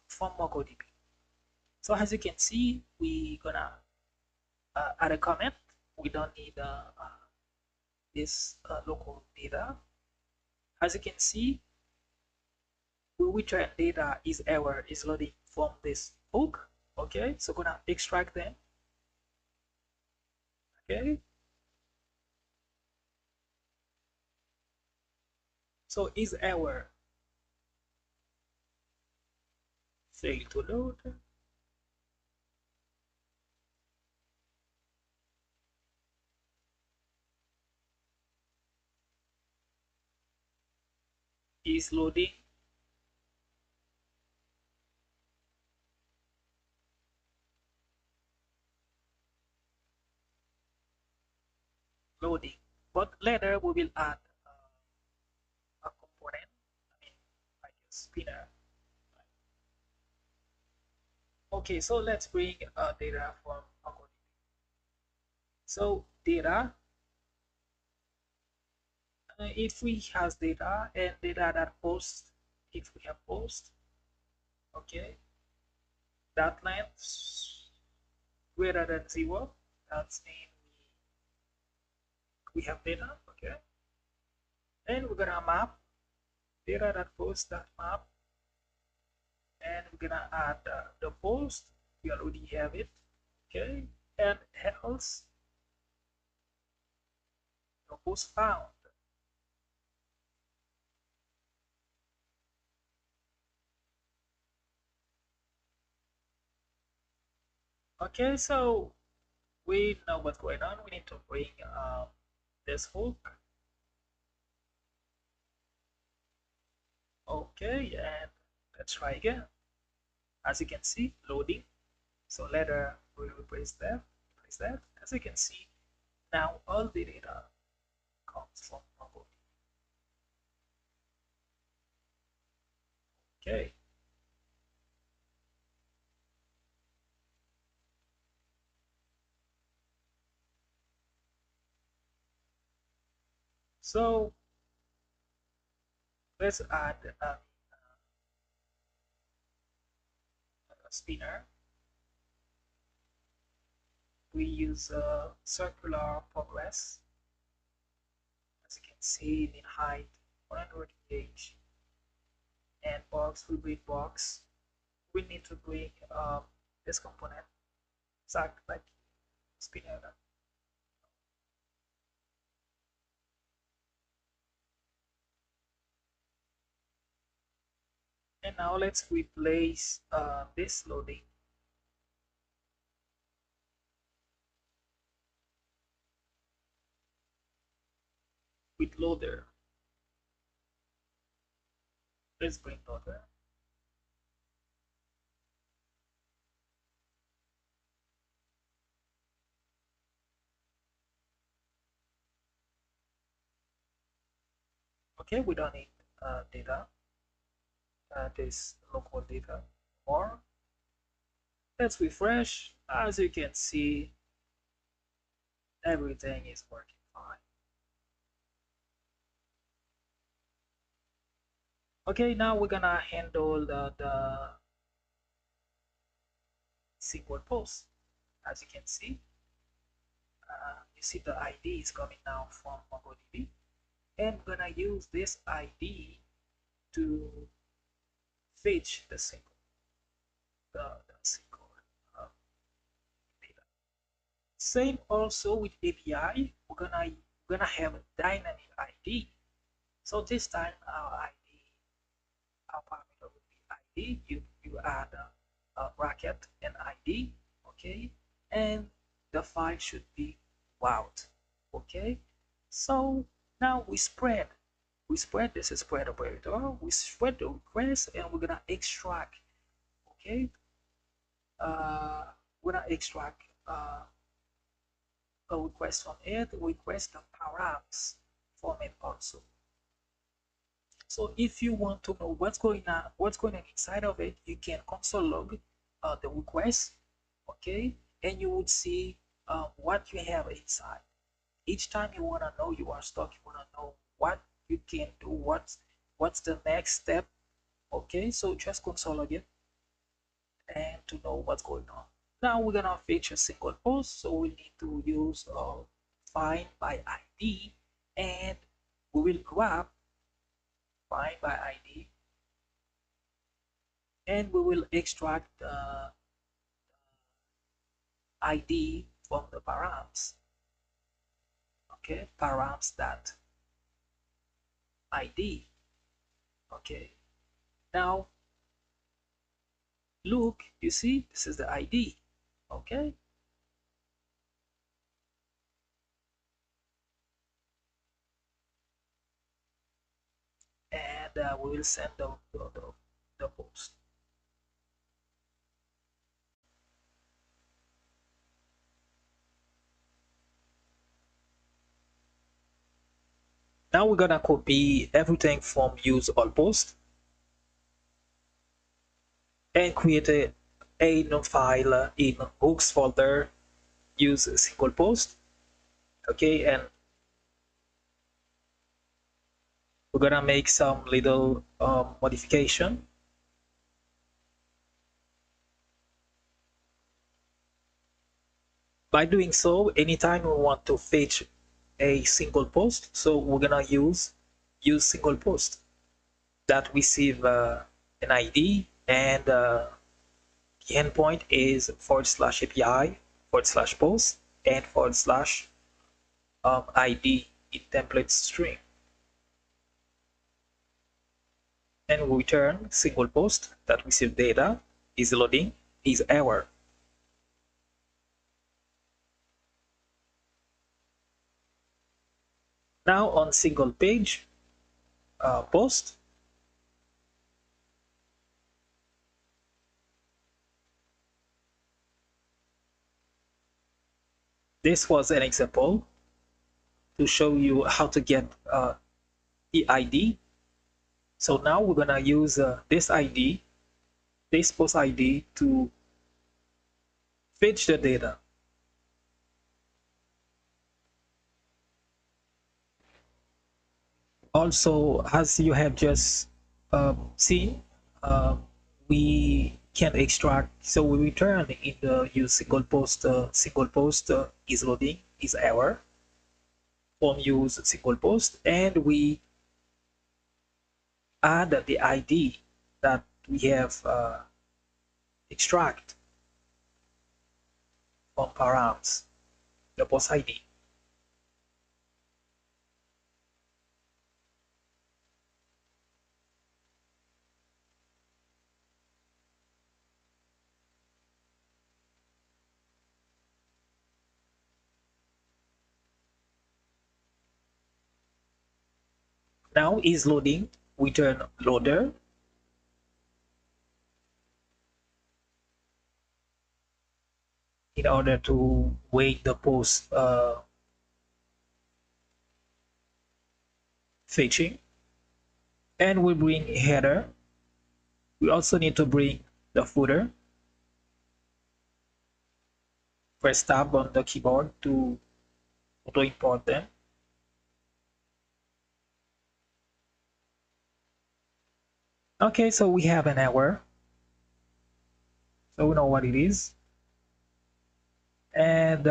from MongoDB. So as you can see, we're gonna add a comment. We don't need this local data. As you can see, we return data is error is loading from this hook. Okay, so gonna extract them. Okay, So is error fail to load? Is loading? Loading. But later we will add a component, I mean, like a spinner. Okay, so let's bring data from MongoDB. So data, if we has data and data that post, if we have post, okay, that length greater than 0, that's mean we have data, okay, and we're gonna map data that post that map, and we're gonna add the post. We already have it, okay, and else the post found. Okay, so we know what's going on. We need to bring this hook. Okay, and let's try again. As you can see, loading. So later we will replace that. As you can see, now all the data comes from Mongo. Okay. So let's add a spinner. We use circular progress. As you can see, in height 100 gauge and box will be box. We need to bring this component exact like spinner. And now let's replace this loading with loader. Let's bring loader. Okay, we don't need data, this local data more. Let's refresh. As you can see, everything is working fine. Okay, now we're gonna handle the SQL post. As you can see, you see the ID is coming now from MongoDB, and we're gonna use this ID to fetch the the SQL data. Same also with API, we're gonna have a dynamic ID. So this time our ID, our parameter will be ID. You add a bracket and ID, okay, and the file should be out, okay. So now we spread this is spread operator. We spread the request and we're gonna extract, okay. We're gonna extract a request from it, request the params from it also. So if you want to know what's going on inside of it, you can console log the request, okay, and you would see what you have inside. Each time you want to know you are stuck, you want to know what you can do, what's the next step, okay. So just console log it and to know what's going on. Now we're gonna fetch a single post, so we need to use find by ID, and we will grab find by ID, and we will extract the ID from the params. Okay, params that ID. Okay, now look, you see, this is the ID. Okay, and we will send the post. Now we're gonna copy everything from use all post and create a new file in hooks folder, use a single post. Okay, and we're gonna make some little modification. By doing so, anytime we want to fetch a single post, so we're gonna use single post that receive an ID, and the endpoint is /API /post and /ID in template string, and we return single post that receive data, is loading, is error. Now on single page post, this was an example to show you how to get the ID. So now we're gonna use this ID, this post ID, to fetch the data. Also, as you have just seen, we can extract, so we return in the use single post is loading, is error from use single post, and we add the ID that we have extract from params, the post ID. Now is loading, we turn loader, in order to wait the post fetching, and we bring a header. We also need to bring the footer. Press tab on the keyboard to auto import them. Okay, so we have an error, so we know what it is, and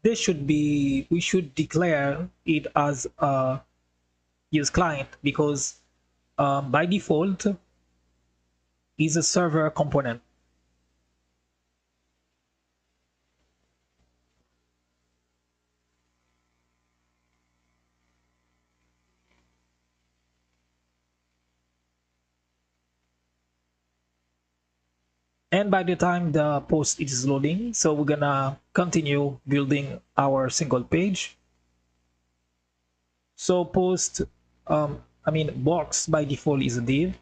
this should be, we should declare it as a use client, because by default is a server component. And by the time the post is loading, so we're gonna continue building our single page. So post, box by default is a div.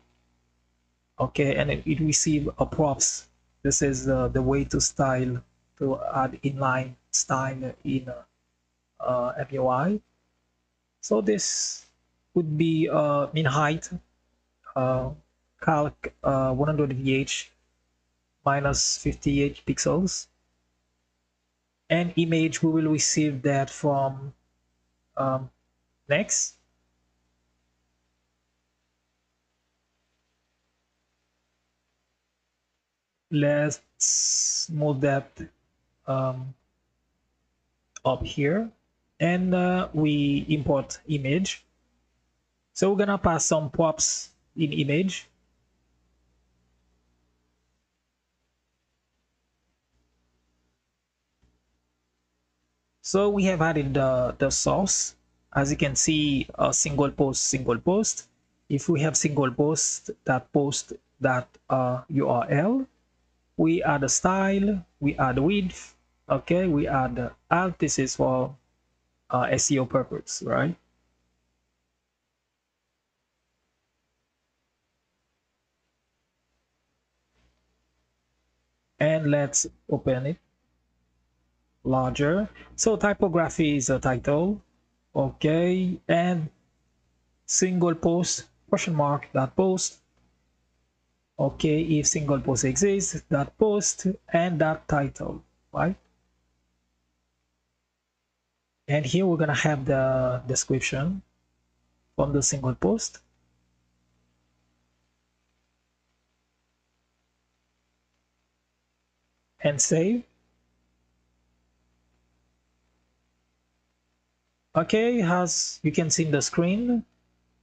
Okay, and it receive a props. This is the way to style, to add inline style in MUI. So this would be min height, calc 100 VH minus 58 pixels, and image we will receive that from Next. Let's move that up here, and we import image. So we're gonna pass some props in image. So we have added the source, As you can see, a single post, single post. If we have single post that URL, we add a style, we add width, okay, we add alt. This is for SEO purpose, right? And let's open it larger. So typography is a title, okay, and single post question mark that post, okay, if single post exists, that post and that title, right? And here we're gonna have the description from the single post. And save. Okay, as you can see in the screen,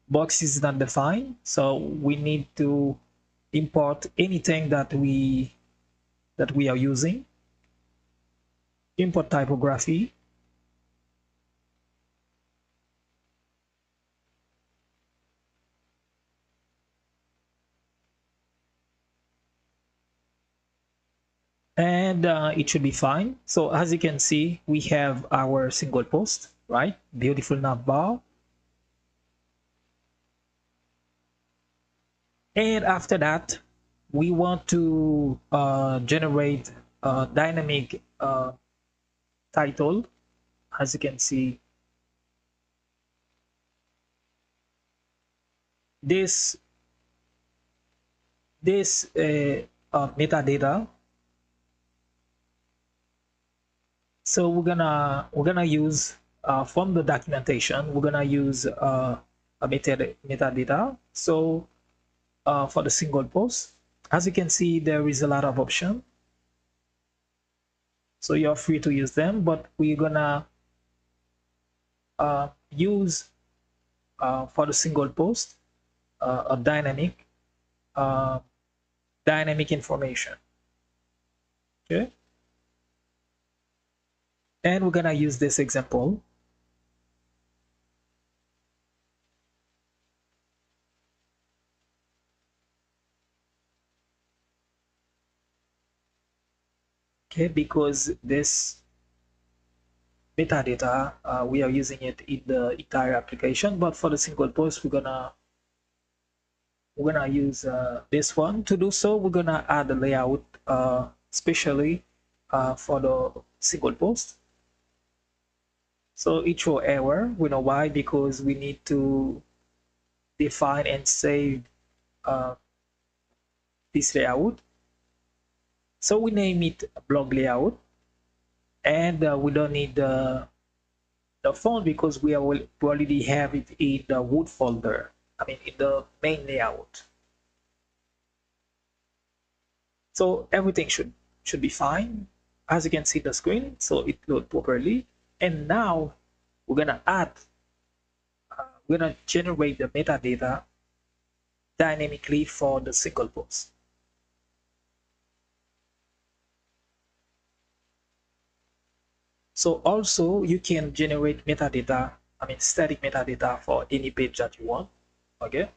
box is not defined, so we need to import anything that we are using. Import typography. And it should be fine. So as you can see, we have our single post, right? Beautiful navbar. And after that, we want to generate a dynamic title. As you can see, this metadata. So we're gonna use from the documentation, we're gonna use a metadata. So for the single post, as you can see, there is a lot of options. So you're free to use them, but we're gonna use for the single post a dynamic information. Okay, and we're gonna use this example. Okay, because this metadata, we are using it in the entire application, but for the single post, we're gonna use this one. To do so, we're gonna add a layout, especially for the single post. So it show error. We know why, because we need to define and save this layout. So we name it blog layout, and we don't need the font because we already have it in the root folder. I mean, in the main layout. So everything should be fine. As you can see the screen, so it load properly. And now we're gonna generate the metadata dynamically for the single post. So also you can generate metadata, I mean static metadata for any page that you want. Okay.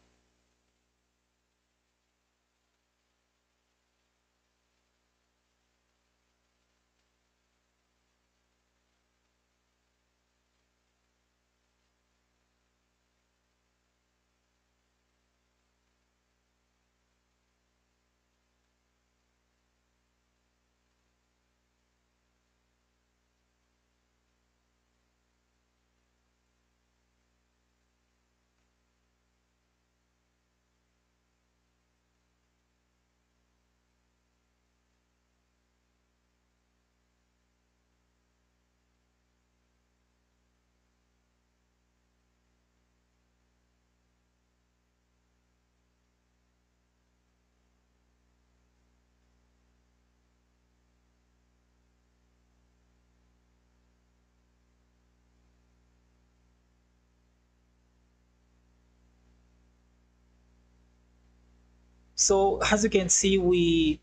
So as you can see, we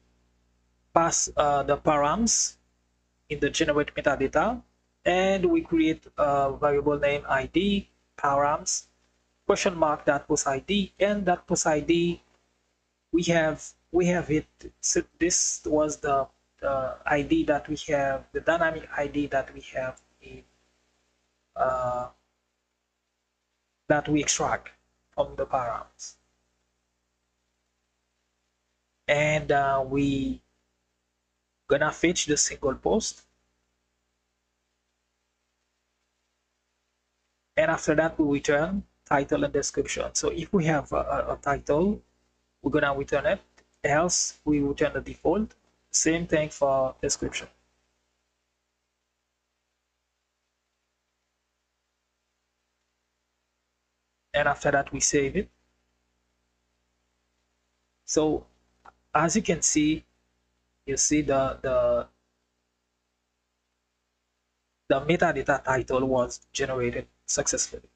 pass the params in the generate metadata, and we create a variable name ID, params question mark that post ID, and that post ID we have it. So this was the ID that we have, the dynamic ID that we have in that we extract from the params, and we gonna fetch the single post, and after that we return title and description. So if we have a title, we're gonna return it, else we return the default. Same thing for description. And after that we save it. So as you can see, you see the metadata title was generated successfully.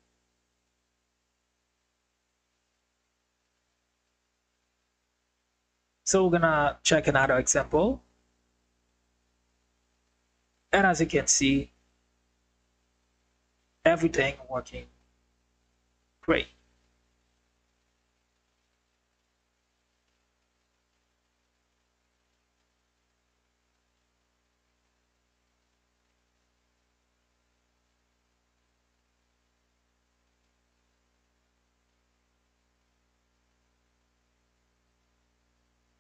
So we're gonna check another example, and as you can see, everything working great.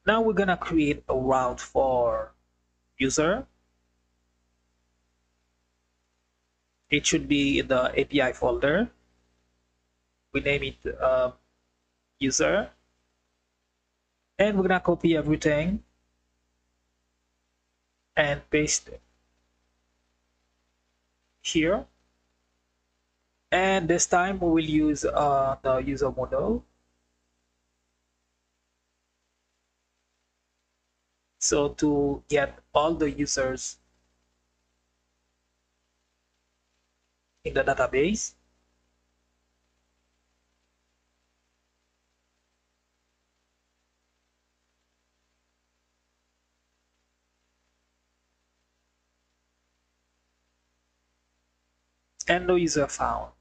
Now we're gonna create a route for user. It should be in the API folder. We name it user, and we're gonna copy everything and paste it here. And this time we will use the user model. So to get all the users in the database, and no user found.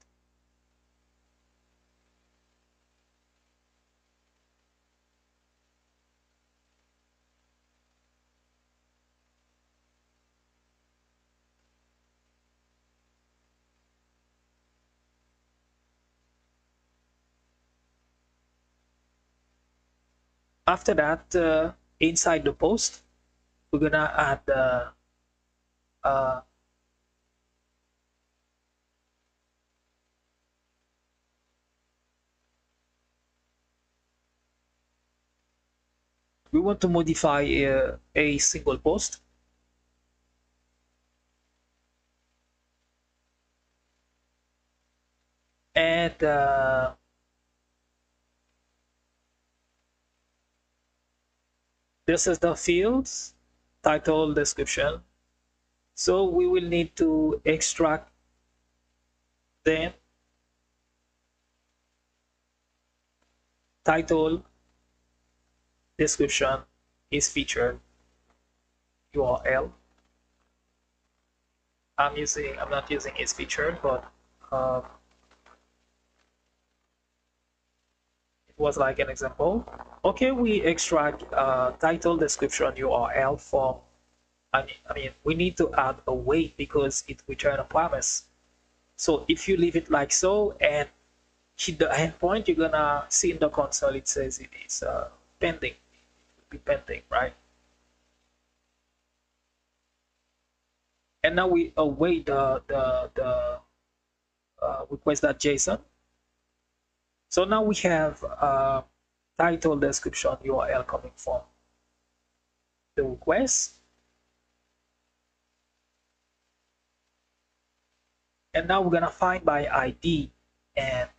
After that, inside the post, we're gonna add uh, we want to modify a single post. And this is the fields, title, description. So we will need to extract them, title, description is featured URL. I'm not using is featured, but it was like an example. Okay, we extract title, description, URL from. I mean, we need to add a wait because it returns a promise. So if you leave it like so and hit the endpoint, you're gonna see in the console it says it is pending. It will be pending, right? And now we await the request.json. So now we have title, description, URL coming from the request. And now we're gonna find by ID and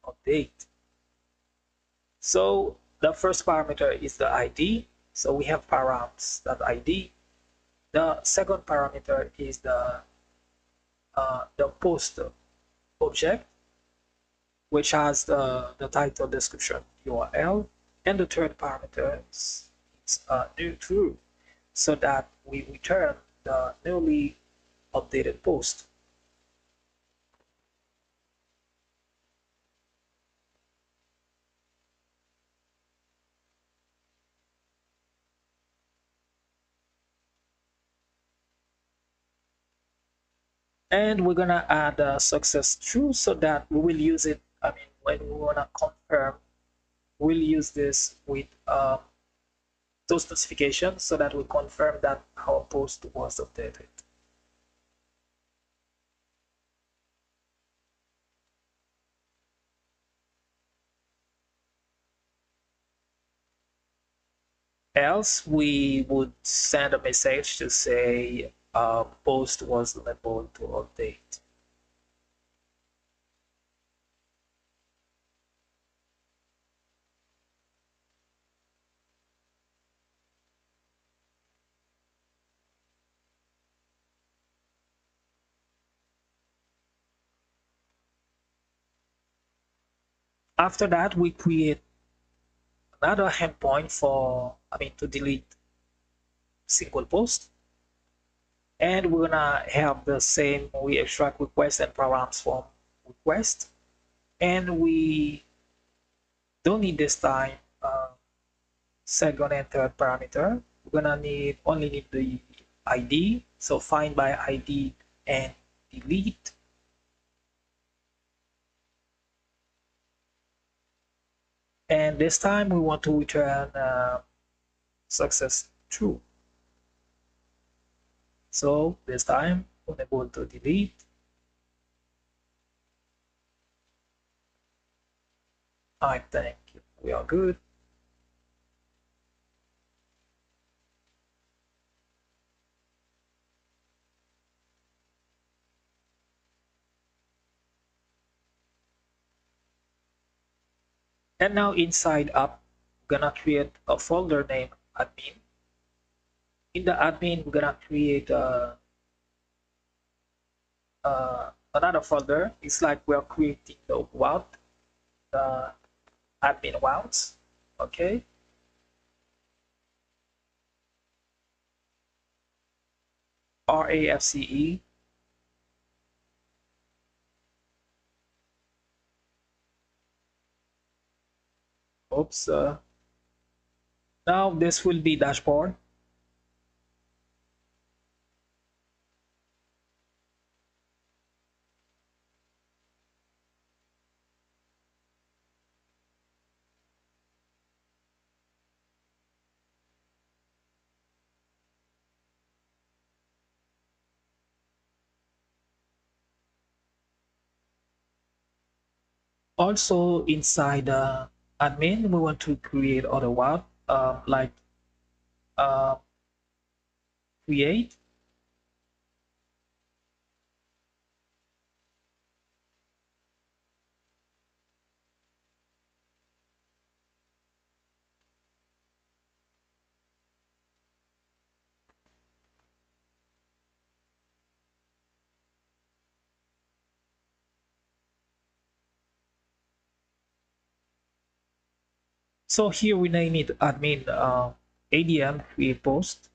update. So the first parameter is the ID. So we have params.id. The second parameter is the post object, which has the title, description, URL, and the third parameter is new true, so that we return the newly updated post. And we're gonna add a success true so that we will use it. I mean, when we wanna confirm, we'll use this with those specifications so that we confirm that our post was updated. Else, we would send a message to say post was unable to update. After that, we create another endpoint for, I mean, to delete single post. And we're gonna have the same, we extract request and params from request. And we don't need this time second and third parameter. We're gonna only need the ID. So find by ID and delete. And this time we want to return success true. So this time unable to delete. I think we are good. And now inside app, we're gonna create a folder named admin. In the admin, we're gonna create another folder. It's like we're creating the route, the admin routes. Okay. RAFCE. Oops. Now this will be dashboard. Also inside admin, we want to create other route like uh, create. So here we name it admin ADM create post.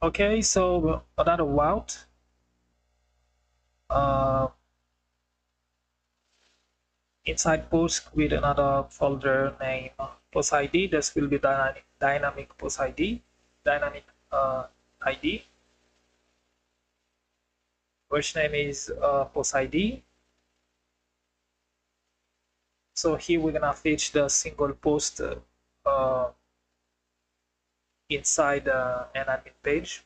Okay, so another route. Uh, Inside post, create another folder name post ID. This will be dynamic post ID, dynamic ID, which name is post ID. So here we're gonna fetch the single post inside an admin page.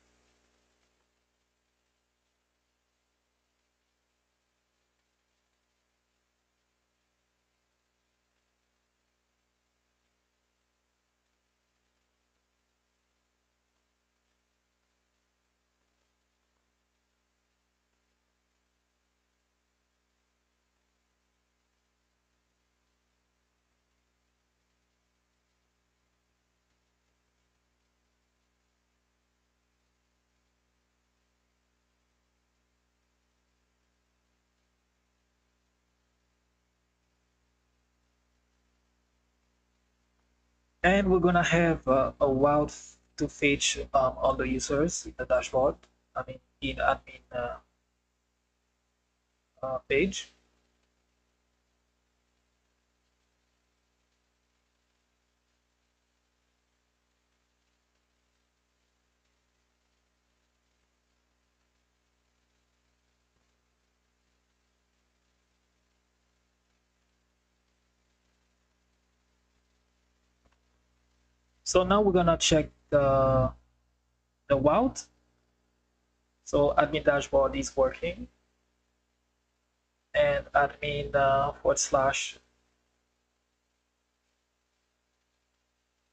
And we're gonna have a route to fetch all the users in the dashboard. I mean, in admin page. So now we're gonna check the route. So admin dashboard is working, and admin /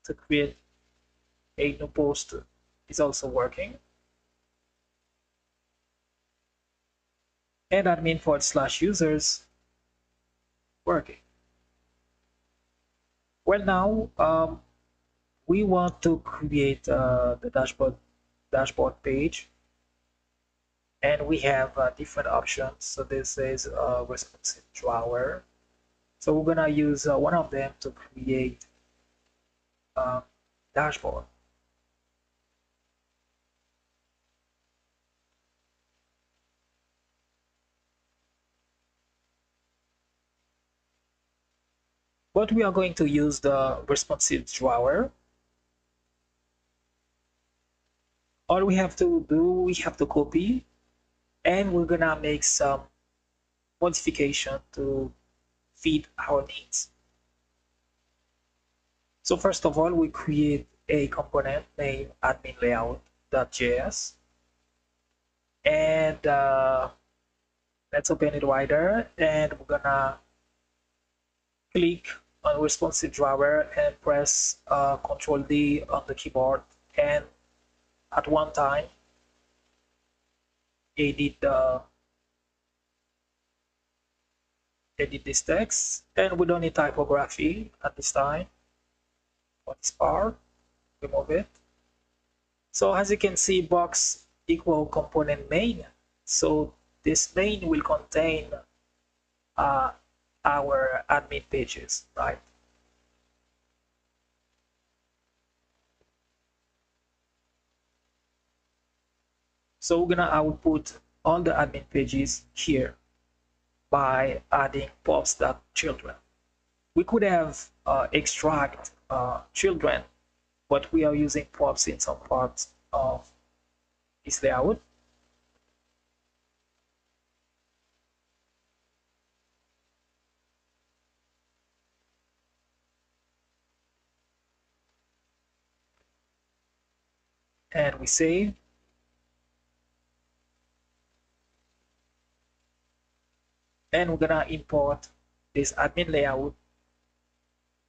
to create a new post is also working, and admin / users working. Well, now we want to create the dashboard page, and we have different options. So this is a responsive drawer. So we're gonna use one of them to create a dashboard. But we are going to use the responsive drawer. All we have to do, we have to copy, and we're gonna make some modification to fit our needs. So first of all, we create a component named admin layout.js, and let's open it wider, and we're gonna click on responsive drawer and press Control D on the keyboard, and at one time edit this text, and we don't need typography at this time for this part. Remove it. So as you can see, box equal component main. So this main will contain uh, our admin pages, right? So we're gonna output all the admin pages here by adding pops.children. We could have extract children, but we are using pops in some parts of this layout. And we save. And we're gonna import this admin layout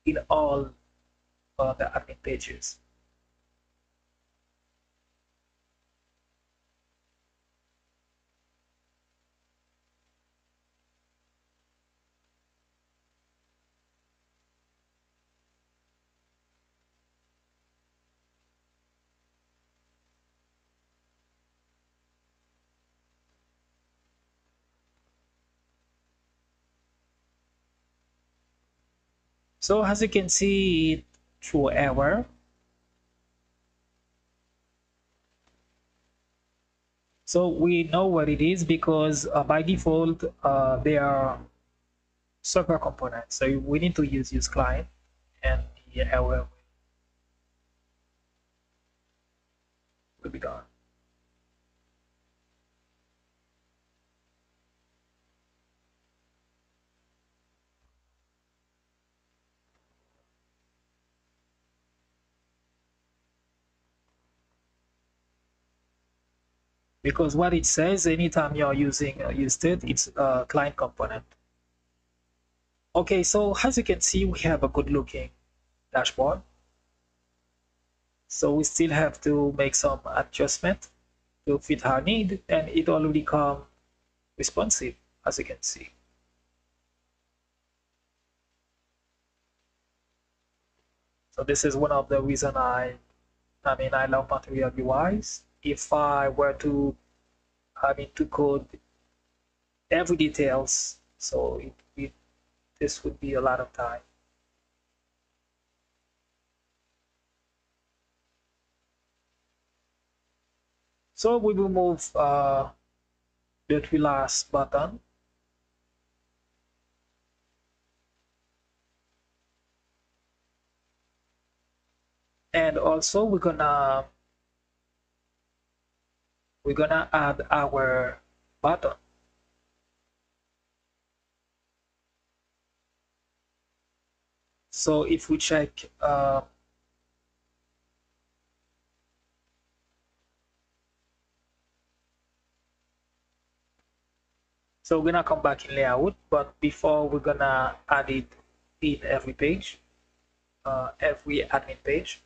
in all the admin pages. So as you can see, it through error. So we know what it is because by default they are server components. So we need to use client, and the error will be gone. Because what it says, anytime you're using state, it's a client component. Okay, so as you can see, we have a good looking dashboard. So we still have to make some adjustment to fit our need, and it already come responsive, as you can see. So this is one of the reason I love Material UIs. If I were to to code every details, so this would be a lot of time. So we will move the three last button. And also we're gonna add our button. So if we check so we're gonna come back in layout, but before we're gonna add it in every page, every admin page.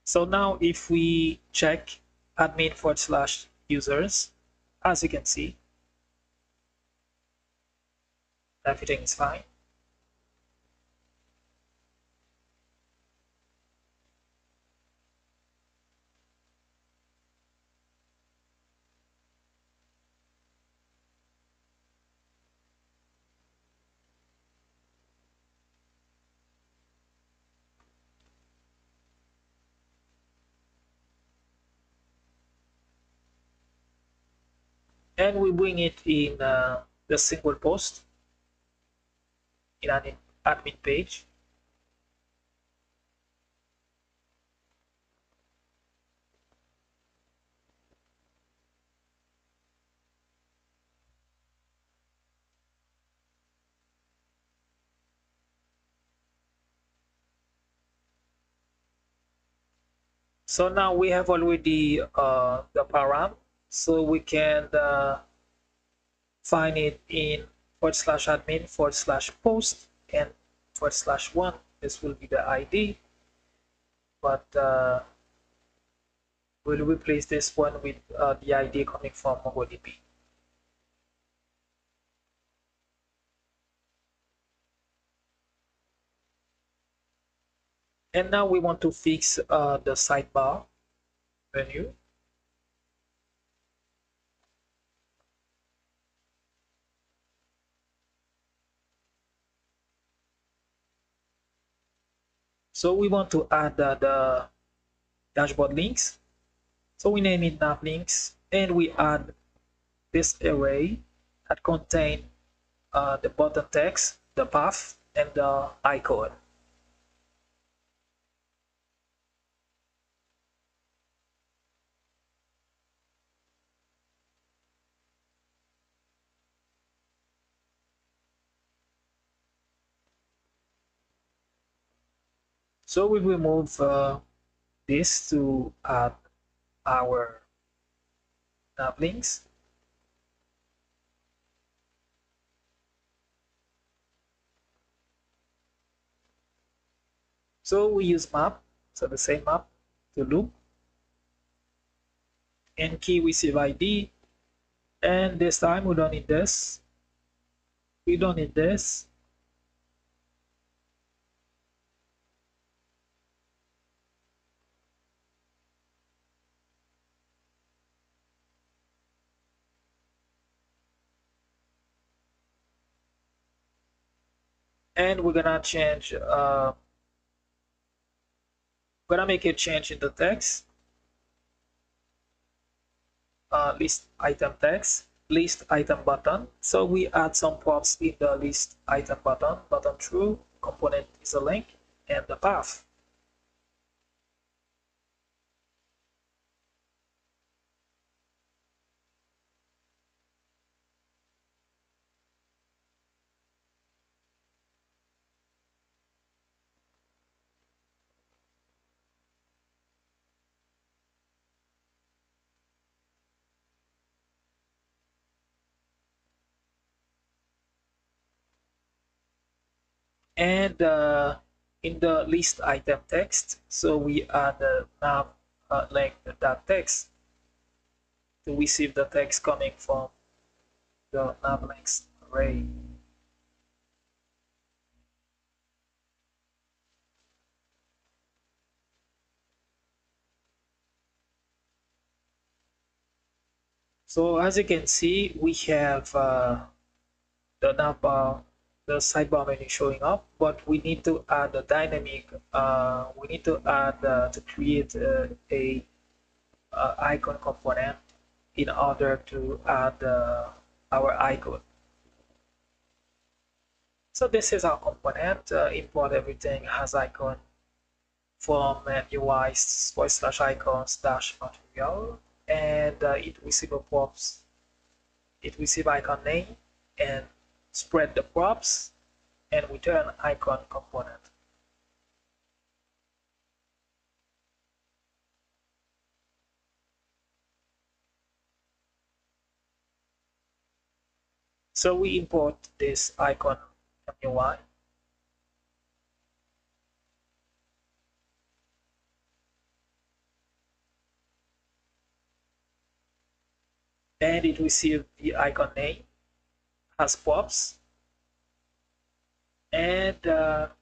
So now if we check admin/users, as you can see, everything is fine. And we bring it in the single post in an admin page. So now we have already the param, so we can find it in /admin/post and /1. This will be the ID, but we'll replace this one with the ID coming from MongoDB. And now we want to fix the sidebar menu. So we want to add the dashboard links. So we name it nav links, and we add this array that contain the button text, the path, and the icon. So we will move this to add our nav links. So we use map, so the same map to loop, and key receive ID, and this time we don't need this. We don't need this. And we're gonna change, gonna make a change in the text. List item text, list item button. So we add some props in the list item button true, component is a link, and the path. And in the list item text, so we add the nav link that text to receive the text coming from the navlinks array. So as you can see, we have the navbar, the sidebar menu showing up, but we need to add a dynamic. We need to add to create a icon component in order to add our icon. So this is our component. Import everything as icon from UI /icons -material, and it receive a props. It receive icon name and spread the props and return icon component. So we import this icon MUI. And it receives the icon name as props. And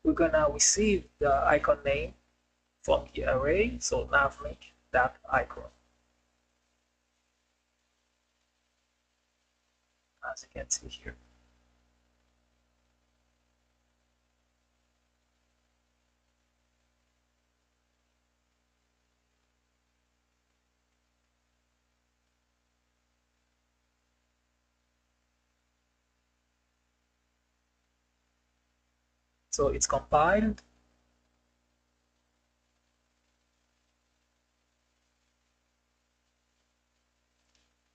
we're gonna receive the icon name from the array, so navlink that icon. As you can see here. So it's compiled.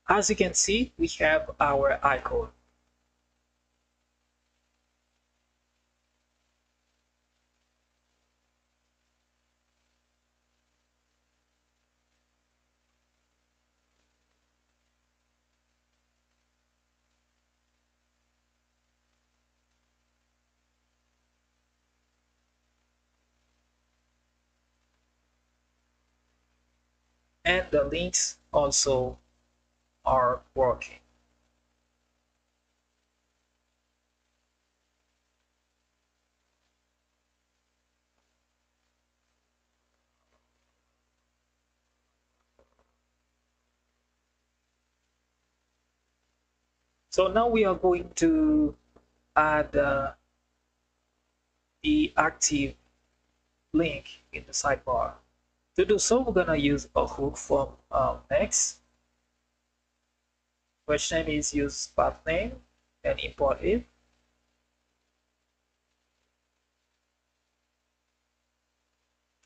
As you can see, we have our icon. And the links also are working. So now we are going to add the active link in the sidebar. To do so, we're gonna use a hook from Next, which name is use path name and import it.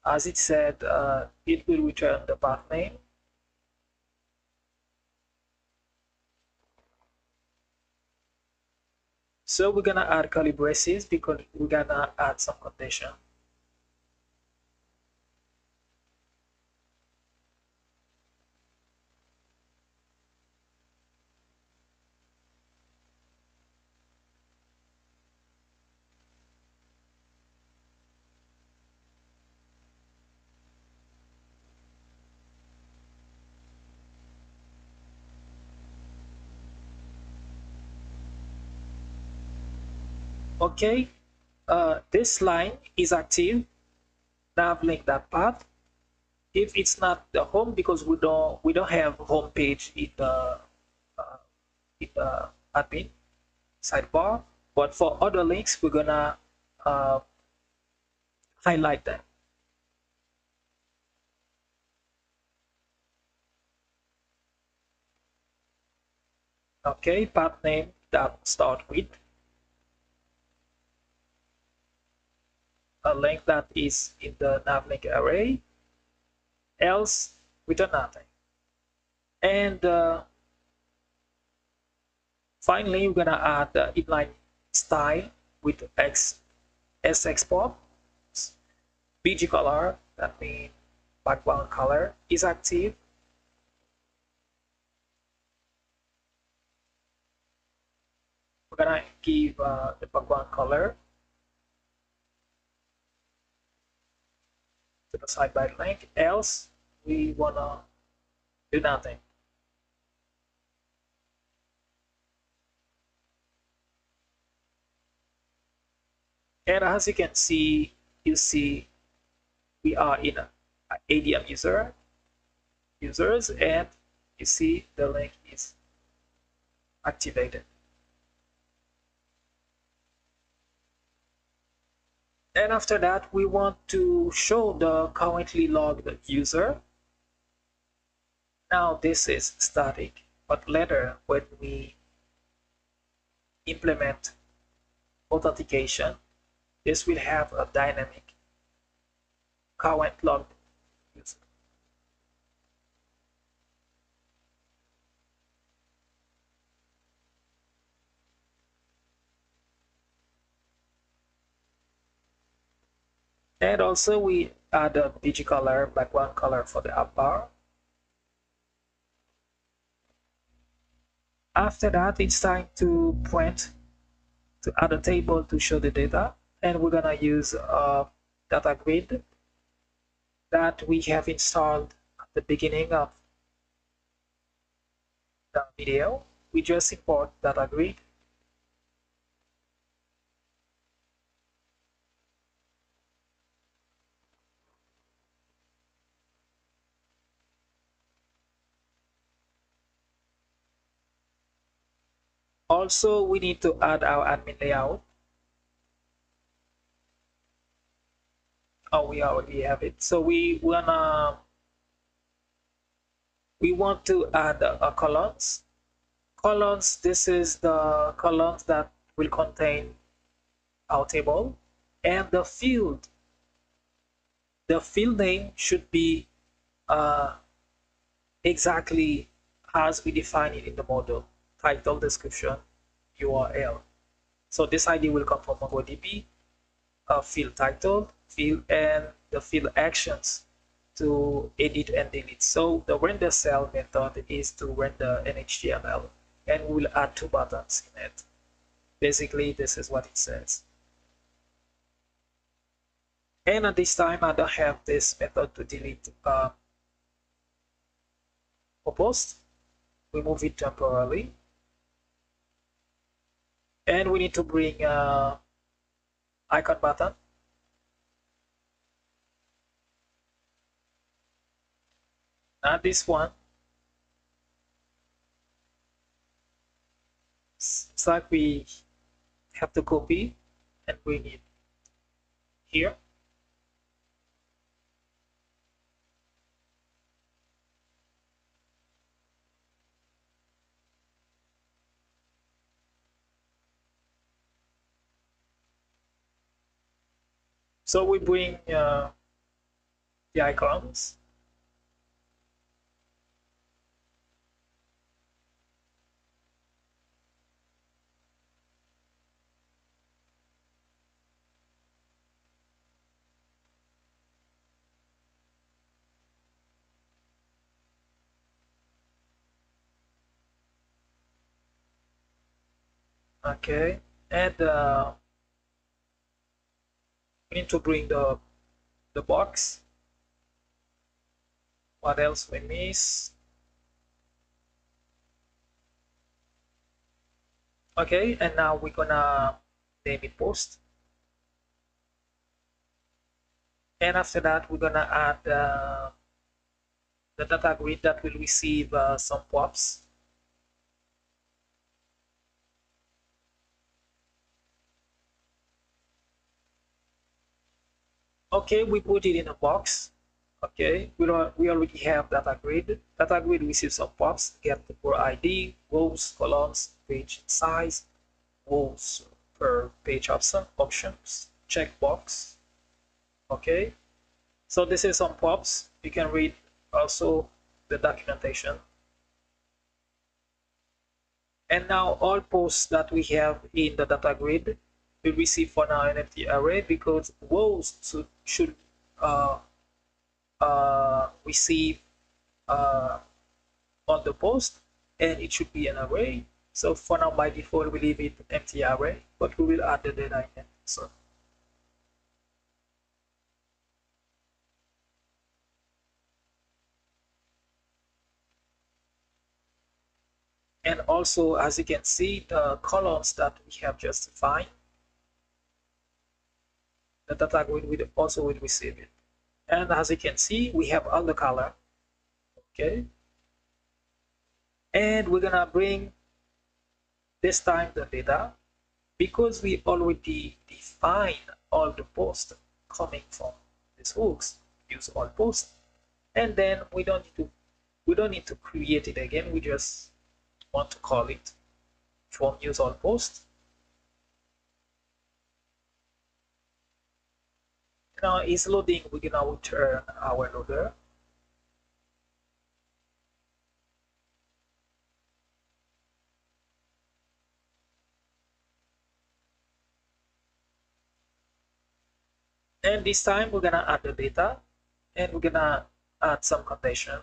As it said, it will return the path name. So we're gonna add curly braces because we're gonna add some condition. Okay, this line is active. Navlink that path. If it's not the home, because we don't have home page in the admin sidebar, but for other links we're gonna highlight them. Okay, path name that start with a link that is in the navlink array, else return nothing. And finally, we're gonna add the inline style with S export, BG color, that means background color is active. We're gonna give the background color to the sidebar link, else we wanna do nothing. And as you can see, we are in a ADM users, and you see the link is activated. And after that, we want to show the currently logged user. Now this is static, but later when we implement authentication, this will have a dynamic current logged user. And also we add a BG color, background color for the app bar. After that, it's time to add a table to show the data, and we're gonna use a Datagrid that we have installed at the beginning of the video. We just import Datagrid. Also, we need to add our admin layout. Oh, we already have it. So we want to add a columns. Columns, this is the columns that will contain our table, and the field name should be exactly as we define it in the model: title, description, URL. So this ID will come from MongoDB, field title, field, and the field actions to edit and delete. So the render cell method is to render an HTML, and we will add 2 buttons in it. Basically, this is what it says. And at this time, I don't have this method to delete a post. Remove it temporarily. And we need to bring icon button. Now this one, it's like we have to copy and bring it here. So we bring the icons. Okay, and we need to bring the box. What else we miss? Okay, and now we're gonna name it post. And after that, we're gonna add the data grid that will receive some pops. Okay, we put it in a box. Okay, we already have data grid. Data grid receives some pops, get the per ID, rows, columns, page size, rows per page options, checkbox. Okay, so this is some pops. You can read also the documentation. And now all posts that we have in the data grid will receive for now an empty array, because rows should receive on the post, and it should be an array. So for now, by default, we leave it empty array, but we will add the data in it. So And also, as you can see, the columns that we have just defined, the data grid will also will receive it. And as you can see, we have all the color. Okay. And we're gonna bring this time the data because we already define all the posts coming from these hooks. Use all posts, and then we don't need to create it again. We just want to call it from use all posts. Now it's loading. We're gonna return our loader. And this time we're gonna add the data and we're gonna add some condition.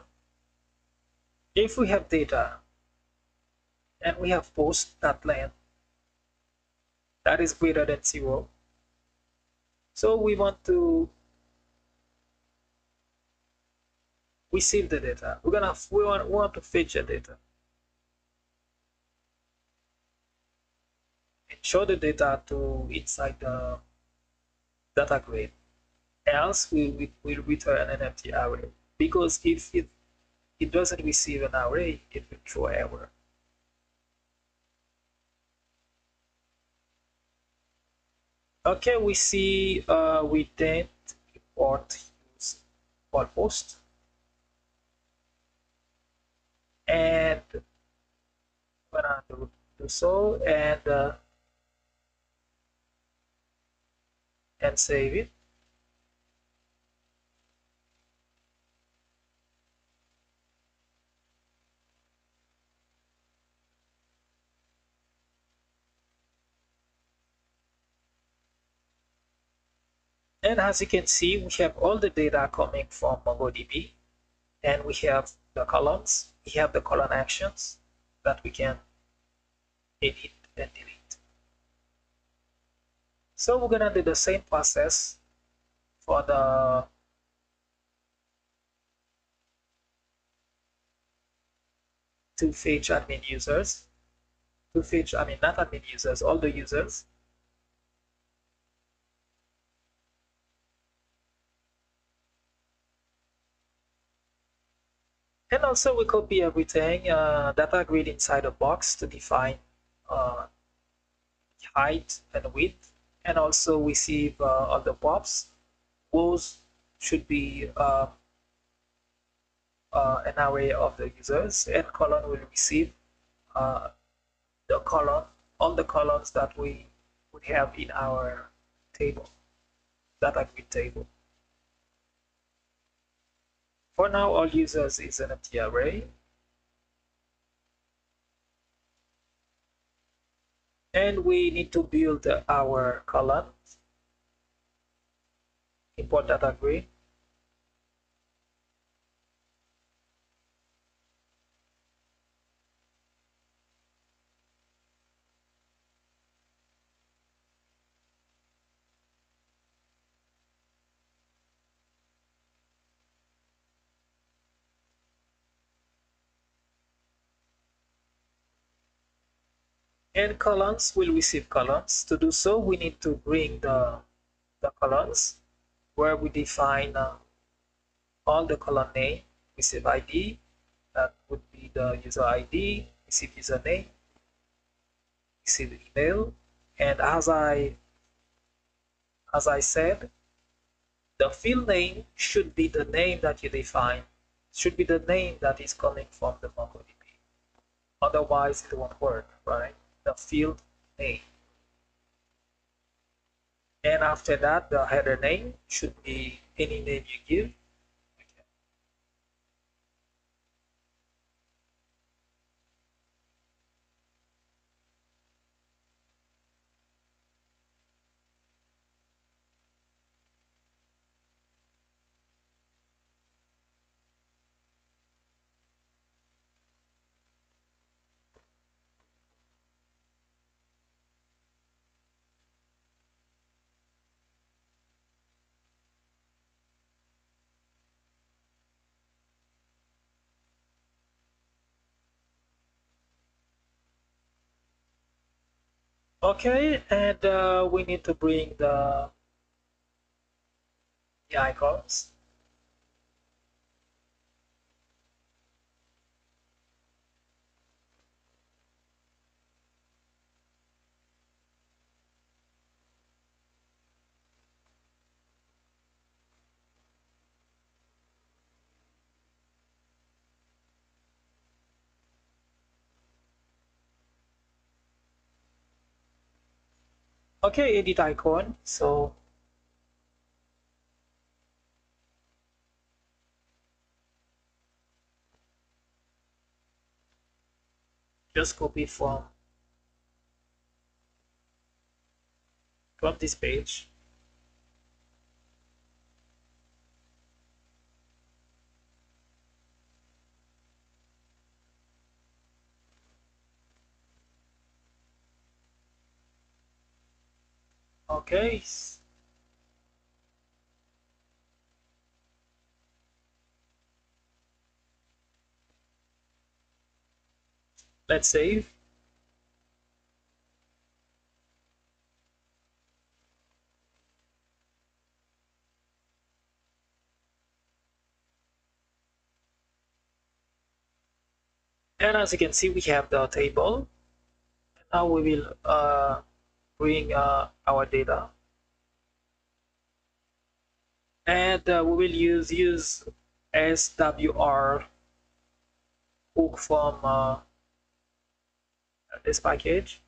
If we have data and we have post that length that is greater than 0, so we want to receive the data. We want to fetch the data and show the data to inside the data grid. Else we will return an empty array, because if it doesn't receive an array, it will throw error. Okay, we see we didn't import use all post, and I'm gonna do so and save it. And as you can see, we have all the data coming from MongoDB, and we have the columns, we have the column actions that we can edit and delete. So we're gonna do the same process for the to fetch admin users, to fetch, I mean, not admin users, all the users. And also we copy everything, data grid inside a box to define uh, height and width, and also receive all the pops. Rows should be an array of the users, and column will receive uh, the column, all the columns that we would have in our table, data grid table. For now, all users is an empty array. And we need to build our column, import data grid. And columns will receive columns. To do so, we need to bring the columns where we define all the column name, receive ID, that would be the user ID, receive username, receive email, and as I said, the field name should be the name that you define, should be the name that is coming from the MongoDB. Otherwise, it won't work, right? The field name. And after that, the header name should be any name you give. Okay, and we need to bring the icons. Okay, edit icon. So just copy from this page. Okay, let's save. And as you can see, we have the table. Now we will bring our data, and we will use SWR hook from this package,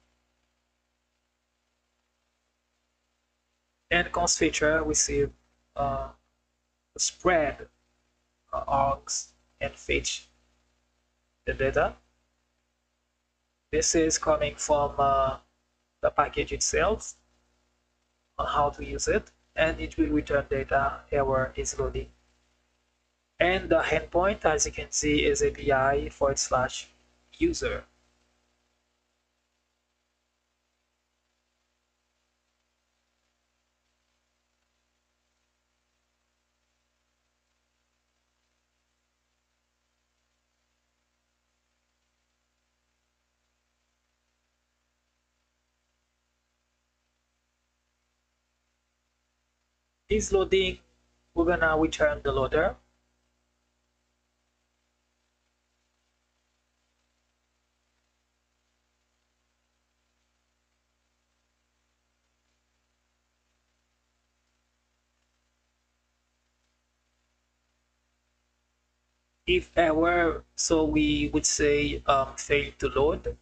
and const feature receive spread args and fetch the data. This is coming from the package itself on how to use it, and it will return data error is loading. And the endpoint, as you can see, is API/user. Is loading, we're gonna return the loader. If error, so we would say fail to load.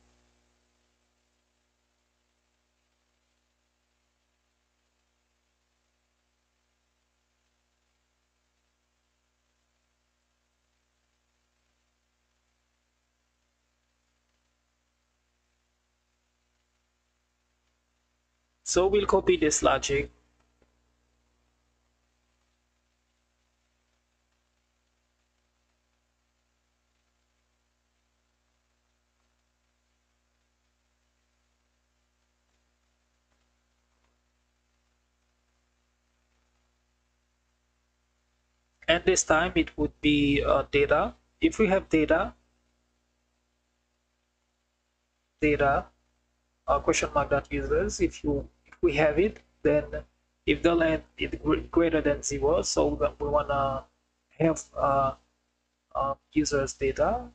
So we'll copy this logic and this time it would be data. If we have data question mark dot users, if we have it, then if the length is greater than 0, so we wanna have users data,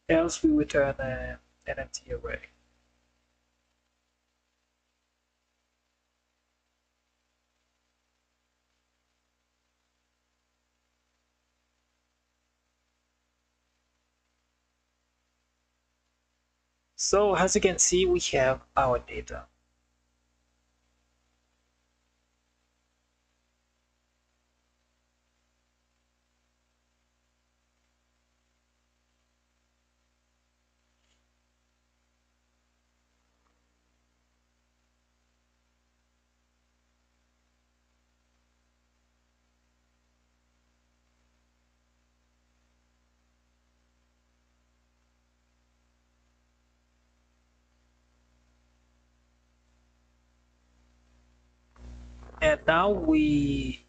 else we return an empty array. So as you can see, we have our data. And now we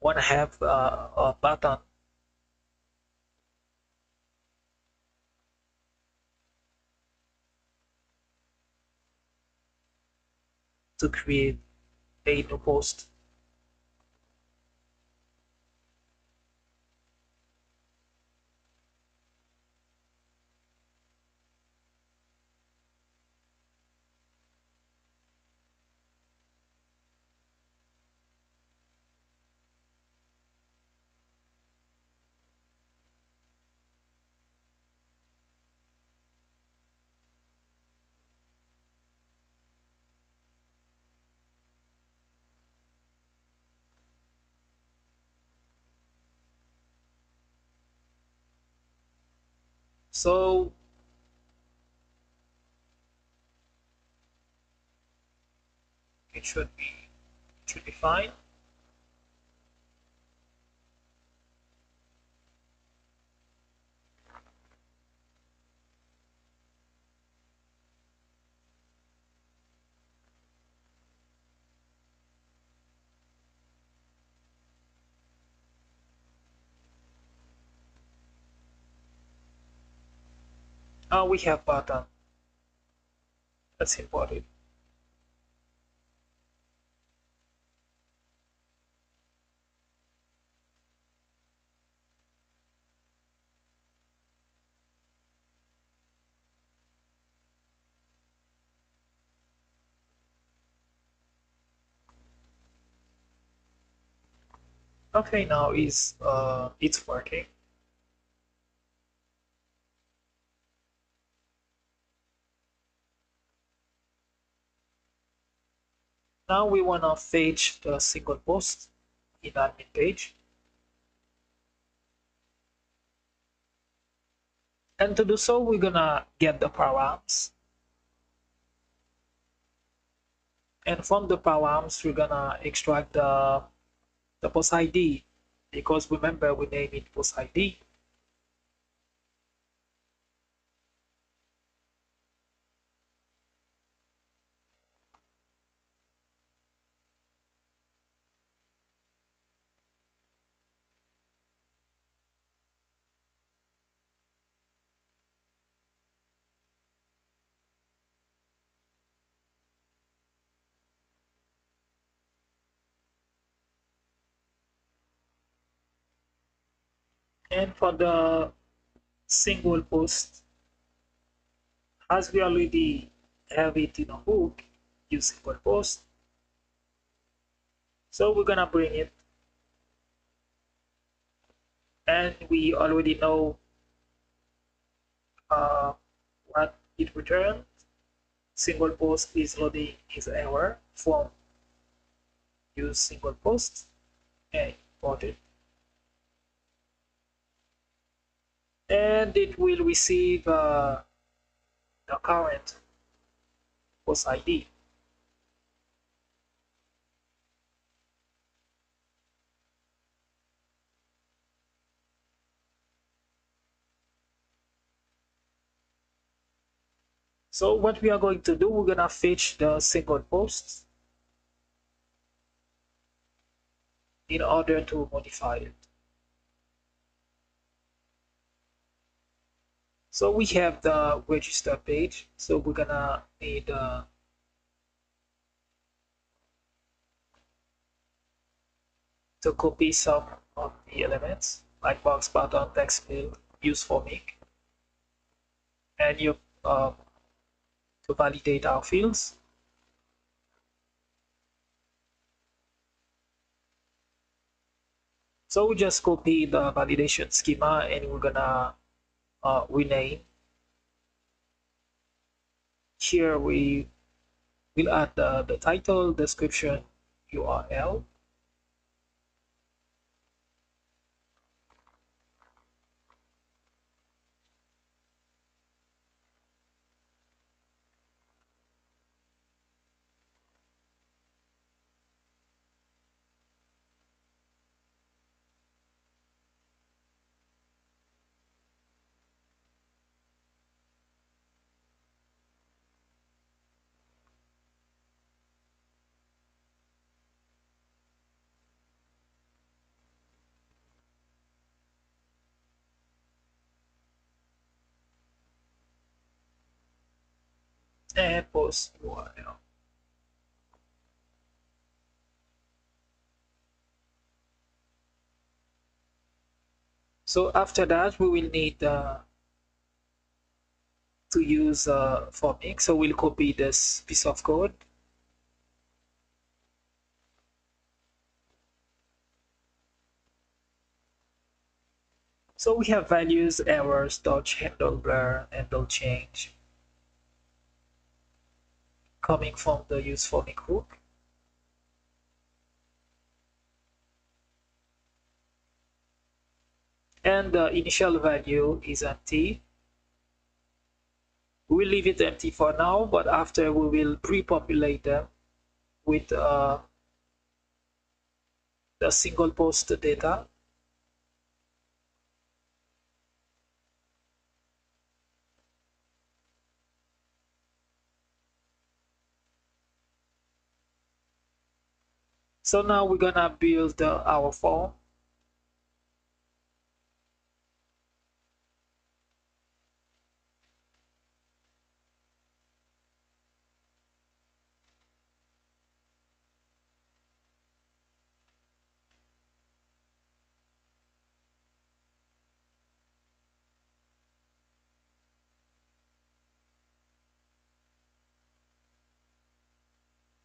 want to have a button. to create a new post. So it should be fine. We have button. Let's import it. Okay, now it's working. Now we wanna fetch the single post in admin page. And to do so, we're gonna get the params. And from the params, we're gonna extract the post ID, because remember we name it post ID. And for the single post, as we already have it in a hook, use single post. So we're gonna bring it, and we already know what it returned. Single post is loading is error from use single post and import it. And it will receive the current post ID. So what we are going to do, we're gonna fetch the single post in order to modify it. So we have the register page, so we're gonna need to copy some of the elements like box, button, text field, use Formik, and you to validate our fields. So we just copy the validation schema, and we're gonna rename. Here we will add the title, description, URL. And post URL. So after that, we will need to use Formik. So we'll copy this piece of code. So we have values, errors, dodge, handle, blur, handle change coming from the use Formik hook. And the initial value is empty. We'll leave it empty for now, but after we will pre-populate them with the single post data. So now we're gonna build our form.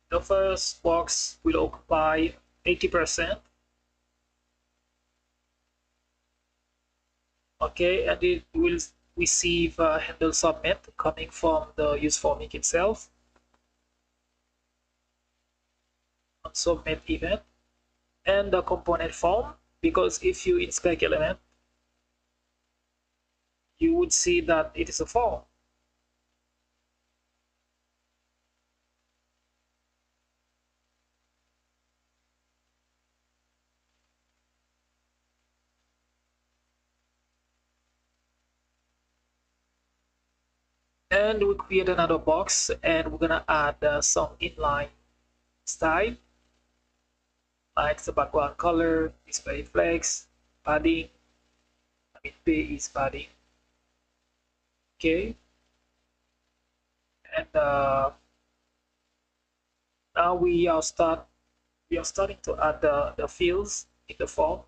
The first box will occupy 80%. Okay, and it will receive handle submit coming from the use Formik itself on submit event, and the component form, because if you inspect element, you would see that it is a form. And we create another box, and we're gonna add some inline style, like the background color, display flex, padding. I mean, P is padding. Okay, and now we are starting to add the fields in the form,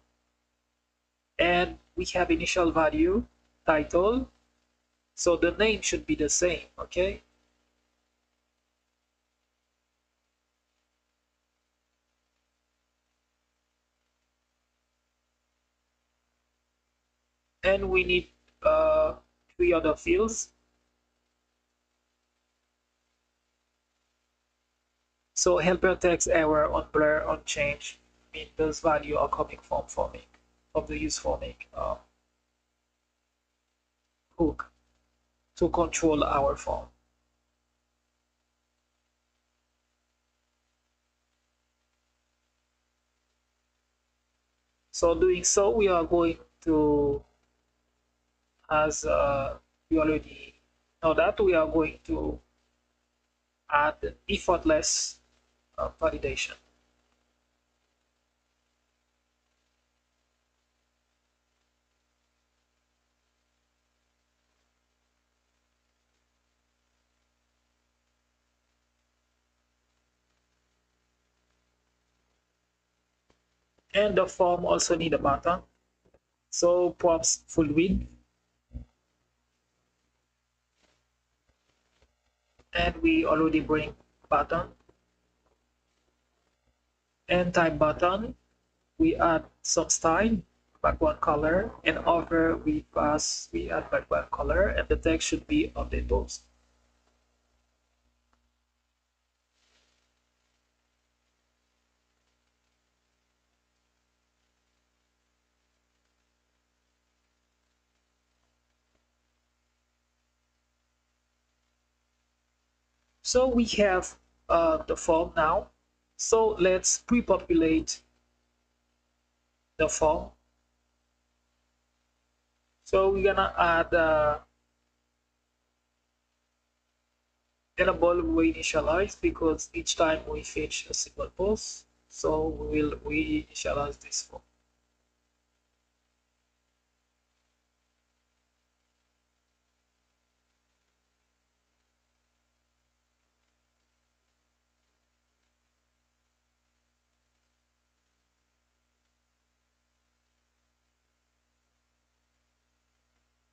and we have initial value, title, so the name should be the same. Okay, and we need uh, three other fields. So helper text, error, on blur, on change, mean those value are coming from Formik, from the use Formik hook to control our form. So doing so, we are going to, as you already know that, we are going to add effortless validation. And the form also need a button. So props full width, and we already bring button and type button. We add some style, background color, and over we add background color, and the text should be update post. So we have the form now. So let's pre-populate the form. So we're gonna add enable reinitialize, because each time we fetch a single post, so we will reinitialize this form.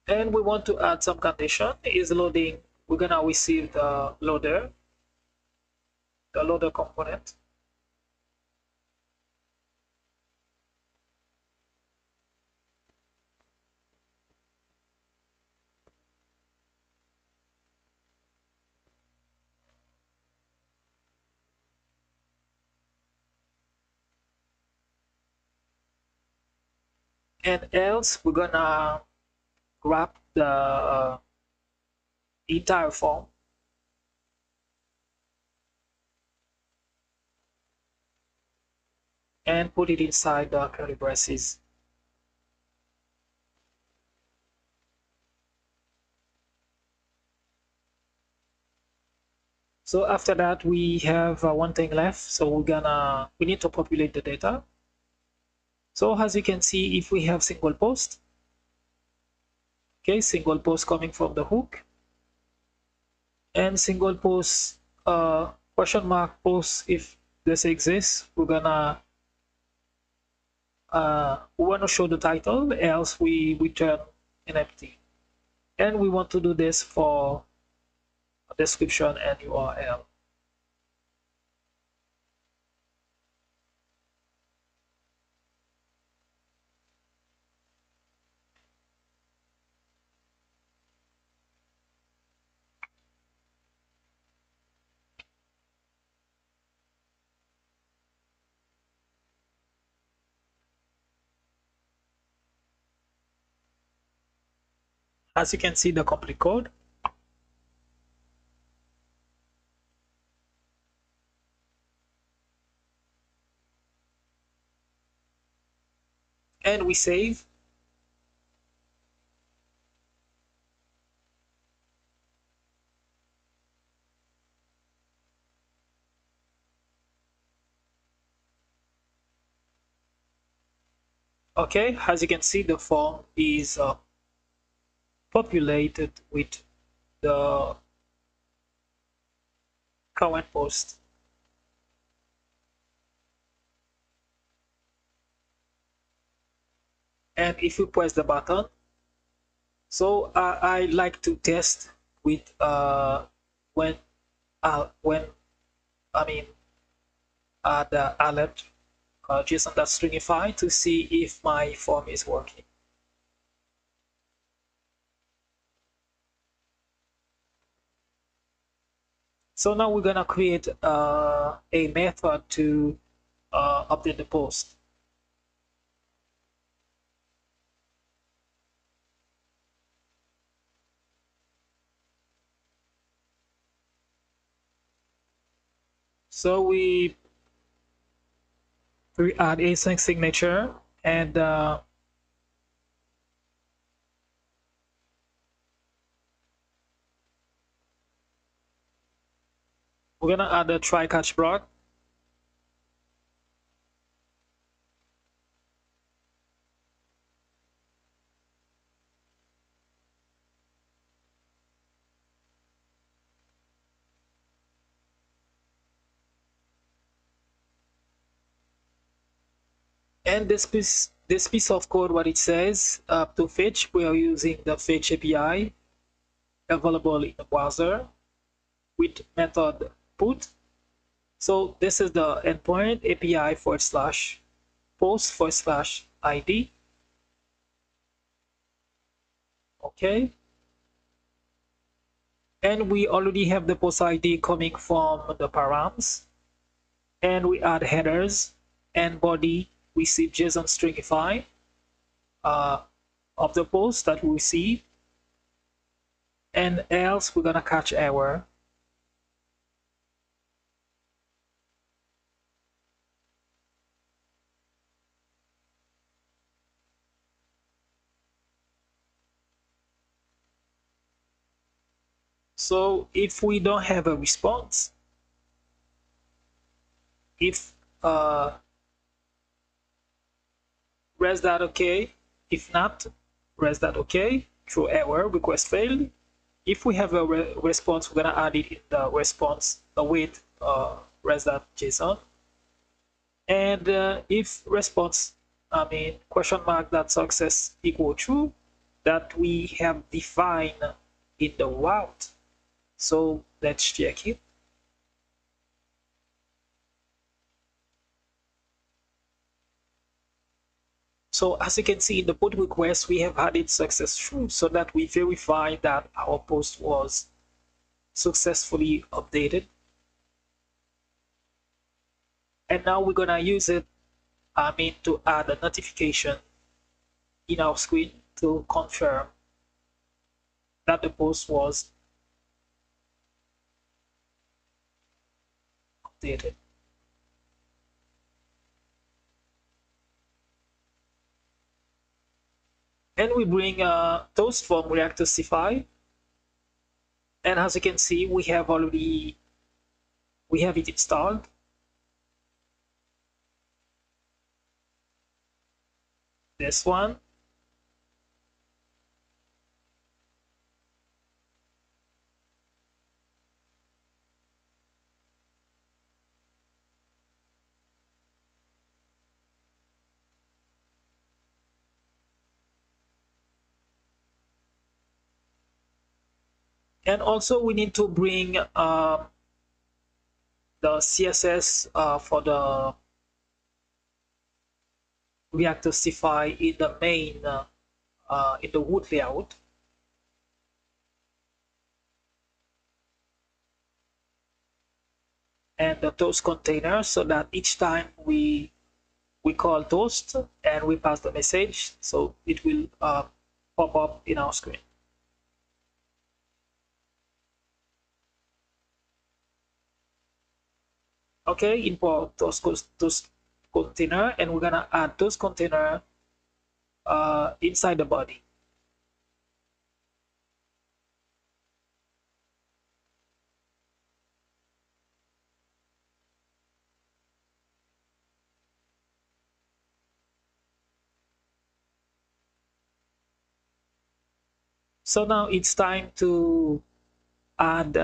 And we want to add some condition. Is loading, we're gonna receive the loader component. And else we're gonna grab the entire form and put it inside the curly braces. So after that, we have one thing left. So we need to populate the data. So as you can see, if we have single post, okay, single post coming from the hook, and single post question mark post if this exists, we want to show the title, else we return an empty. And we want to do this for a description and URL. As you can see, the complete code. And we save. Okay, as you can see, the form is populated with the current post. And if you press the button, so I like to test with when I mean the alert JSON.stringify to see if my form is working. So now we're gonna create a method to update the post. So we add async signature, and we're gonna add a try catch block. And this piece of code, what it says, to fetch, we are using the fetch API available in the browser with method put. So this is the endpoint API /post/ID. Okay. And we already have the post ID coming from the params. And we add headers and body receive JSON stringify of the post that we receive, and else we're gonna catch error. So if we don't have a response, if res.okay, if not res.okay, through error, request failed. If we have a response, we're gonna add it in the response await res.json. And if response, question mark that success equal true, that we have defined in the route. So let's check it. So as you can see in the pull request, we have had it successful so that we verify that our post was successfully updated. And now we're gonna use it, to add a notification in our screen to confirm that the post was updated. And we bring a toast from React-Tosify. And as you can see, we have it installed. This one. And also we need to bring the CSS for the React-Tosify in the main, in the root layout. And the toast container, so that each time we call toast and we pass the message, so it will pop up in our screen. Okay, import toast container, and we're gonna add toast container inside the body. So now it's time to add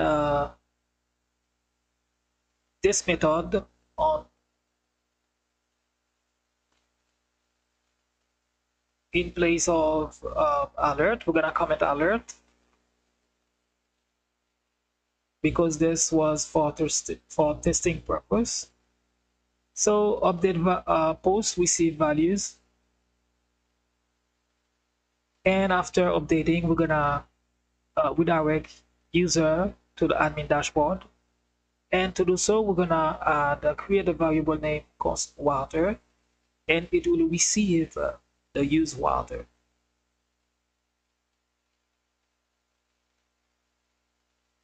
this method on in place of alert. We're gonna comment alert because this was for testing purpose. So update post receive values, and after updating, we're gonna redirect user to the admin dashboard. And to do so, we're gonna create a variable name const router, and it will receive the use router.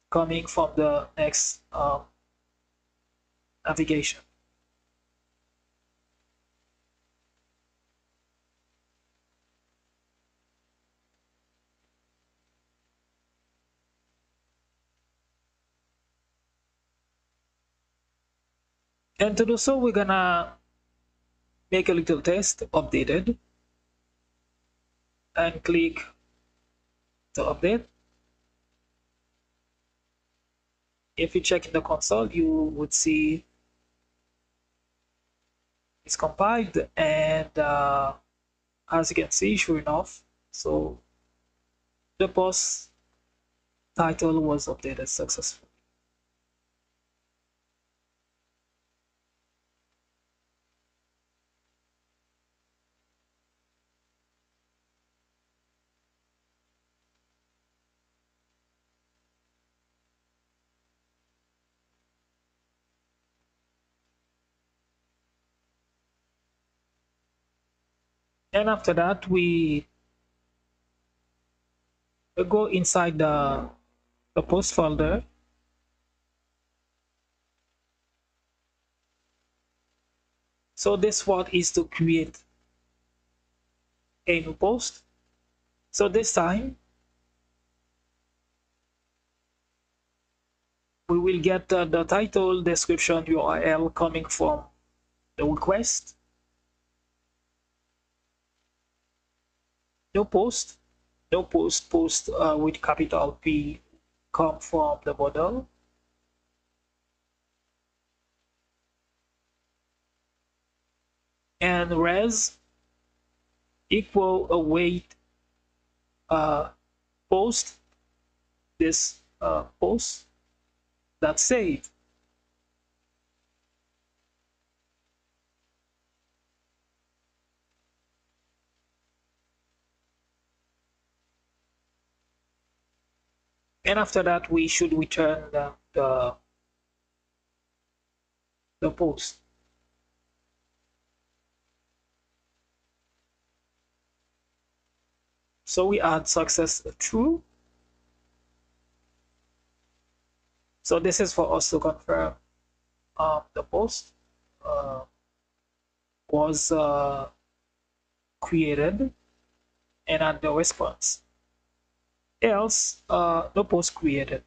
Coming from the next navigation. And to do so, we're gonna make a little test updated and click to update. If you check in the console, you would see it's compiled, and as you can see, sure enough, so the post title was updated successfully. And after that, we go inside the post folder. So this one is to create a new post. So this time we will get the title, description, URL coming from the request. No post with capital P come from the model. And res equal await post, this post that save. And after that, we should return the post. So we add success true. So this is for us to confirm the post was created and add the response. Else, no post created.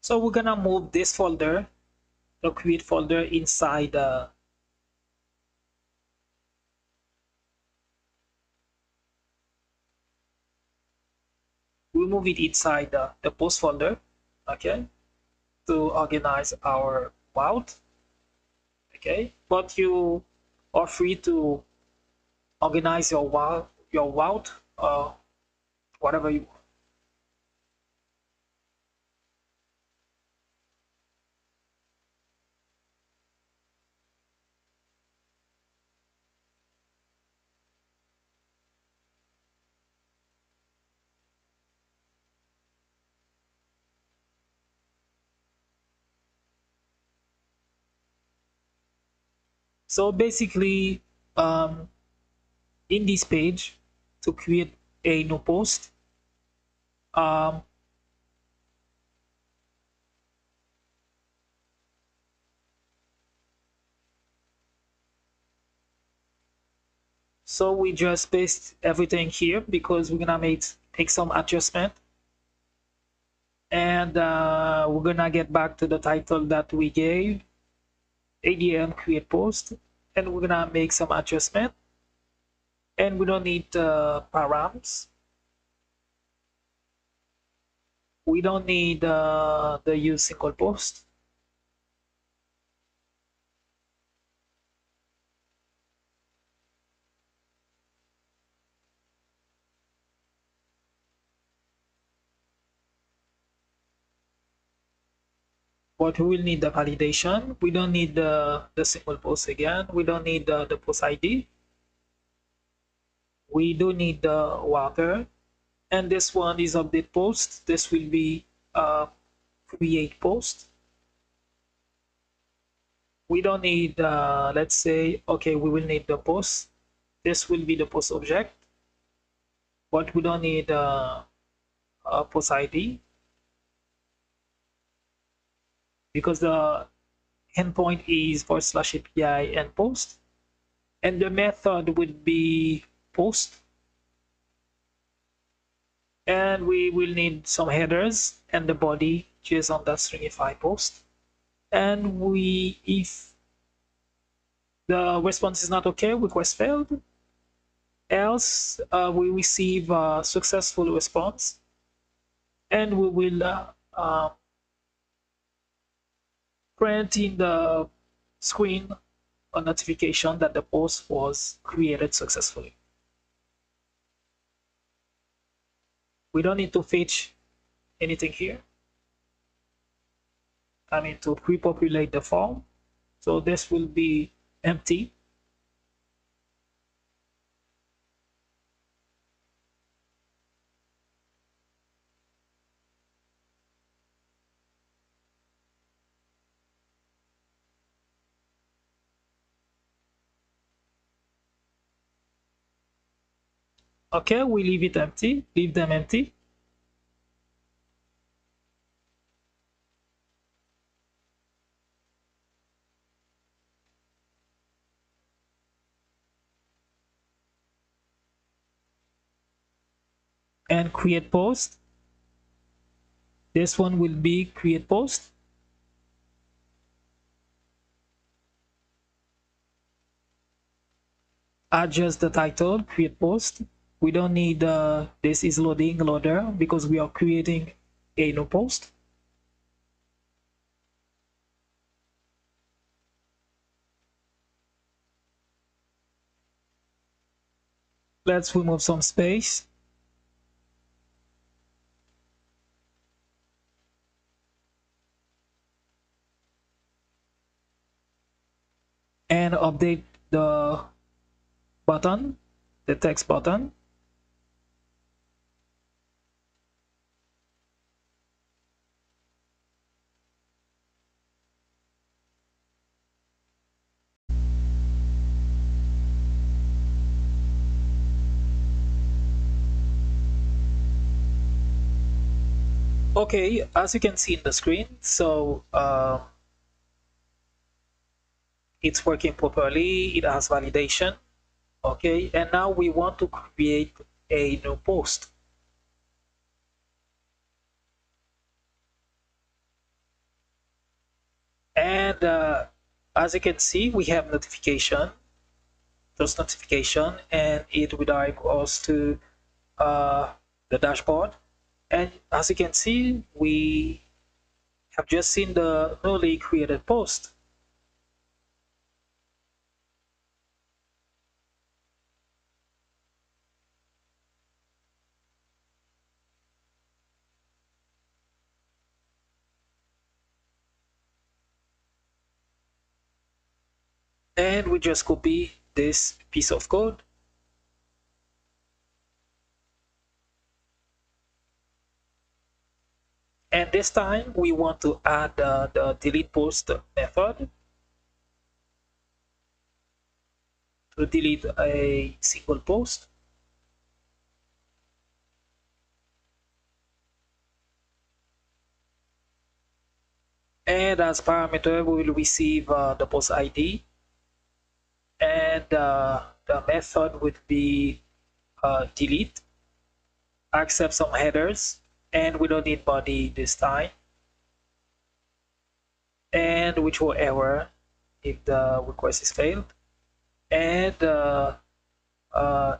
So we're gonna move this folder, the create folder, inside we move it inside the post folder, okay, to organize our route, okay. But you are free to organize your route, whatever you want. So basically, in this page, to create a new post, so we just paste everything here because we're gonna make some adjustment, and we're gonna get back to the title that we gave, ADM create post, and we're gonna make some adjustment, and we don't need params. We don't need the use single post. But we will need the validation. We don't need the single post again. We don't need the post ID. We do need the water. And this one is update post. This will be create post. We don't need, let's say, okay, we will need the post. This will be the post object, but we don't need a post ID because the endpoint is /API and post, and the method would be post, and we will need some headers and the body JSON.stringify post. And if the response is not okay, request failed. Else, we receive a successful response, and we will print in the screen a notification that the post was created successfully. We don't need to fetch anything here. I mean, to pre-populate the form. So this will be empty. Okay, we leave it empty, leave them empty. And create post. This one will be create post. adjust the title, create post. We don't need this is loading loader because we are creating a new post. Let's remove some space. And update the button, the text button. Okay, as you can see in the screen, so it's working properly, it has validation. Okay, and now we want to create a new post. And as you can see, we have notification, those notification, and it redirect us to the dashboard. And as you can see, we have just seen the newly created post. And we just copy this piece of code. And this time we want to add the delete post method to delete a single post. And as parameter, we will receive the post ID, and the method would be delete, accept some headers, and we don't need body this time, and which will error if the request is failed, and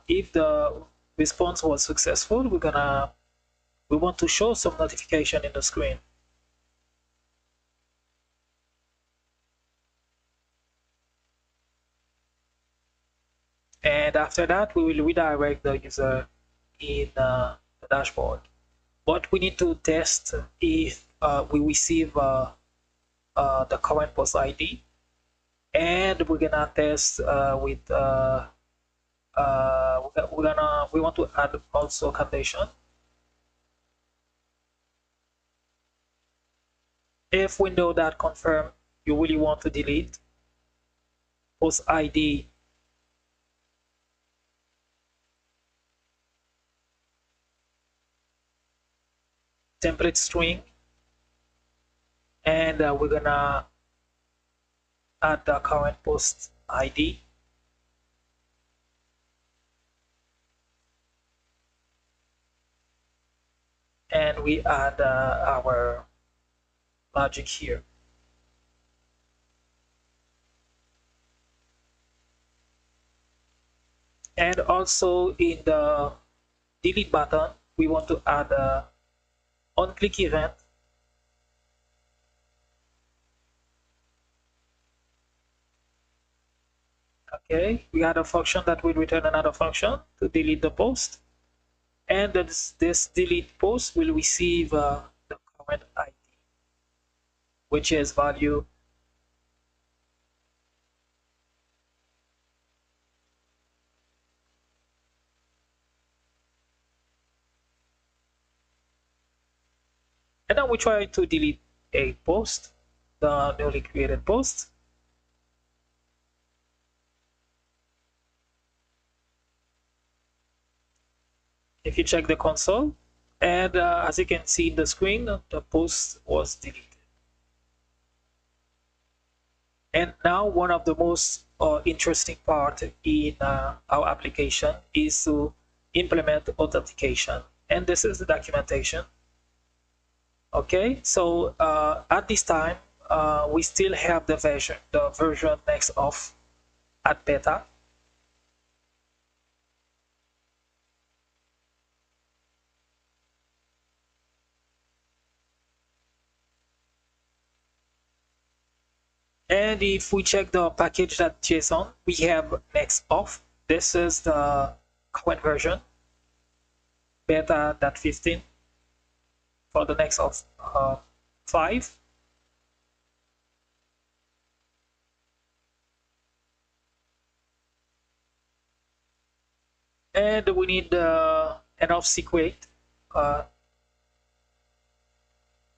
if the response was successful, we want to show some notification in the screen. And after that, we will redirect the user in the dashboard. But we need to test if we receive the current post ID, and we're gonna test with we want to add also condition. If we know that confirm you really want to delete post ID template string, and we're gonna add the current post ID, and we add our logic here. And also in the delete button, we want to add a on-click event. Okay, we add a function that will return another function to delete the post. And this delete post will receive the current ID, which is value. And then we try to delete a post, the newly created post. If you check the console, and as you can see in the screen, the post was deleted. And now one of the most interesting part in our application is to implement authentication. And this is the documentation. Okay, so at this time, we still have the version next of at beta. And if we check the package.json, we have Next.off. This is the current version, beta.15 for the Next.off 5. And we need an off secret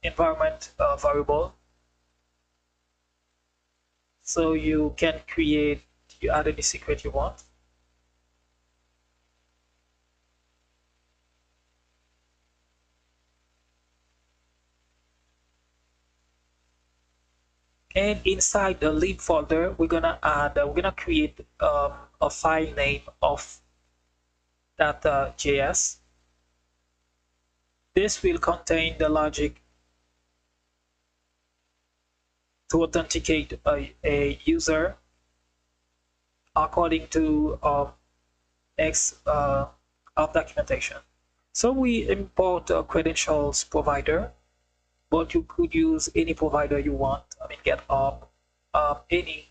environment variable, so you can add any secret you want. And inside the lib folder, we're gonna create a file name of Data.js. This will contain the logic to authenticate a user according to X Auth documentation. So we import a credentials provider, but you could use any provider you want. I mean, GitHub, any,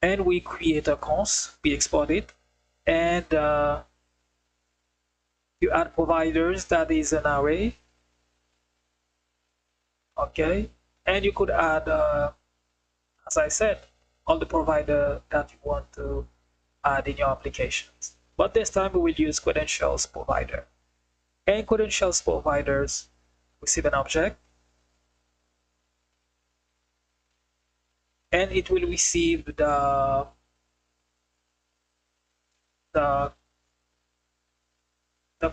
and we create a cons, we export it, and you add providers, that is an array. Okay, and you could add, as I said, all the provider that you want to add in your applications. But this time we will use credentials provider. And credentials providers receive an object, and it will receive the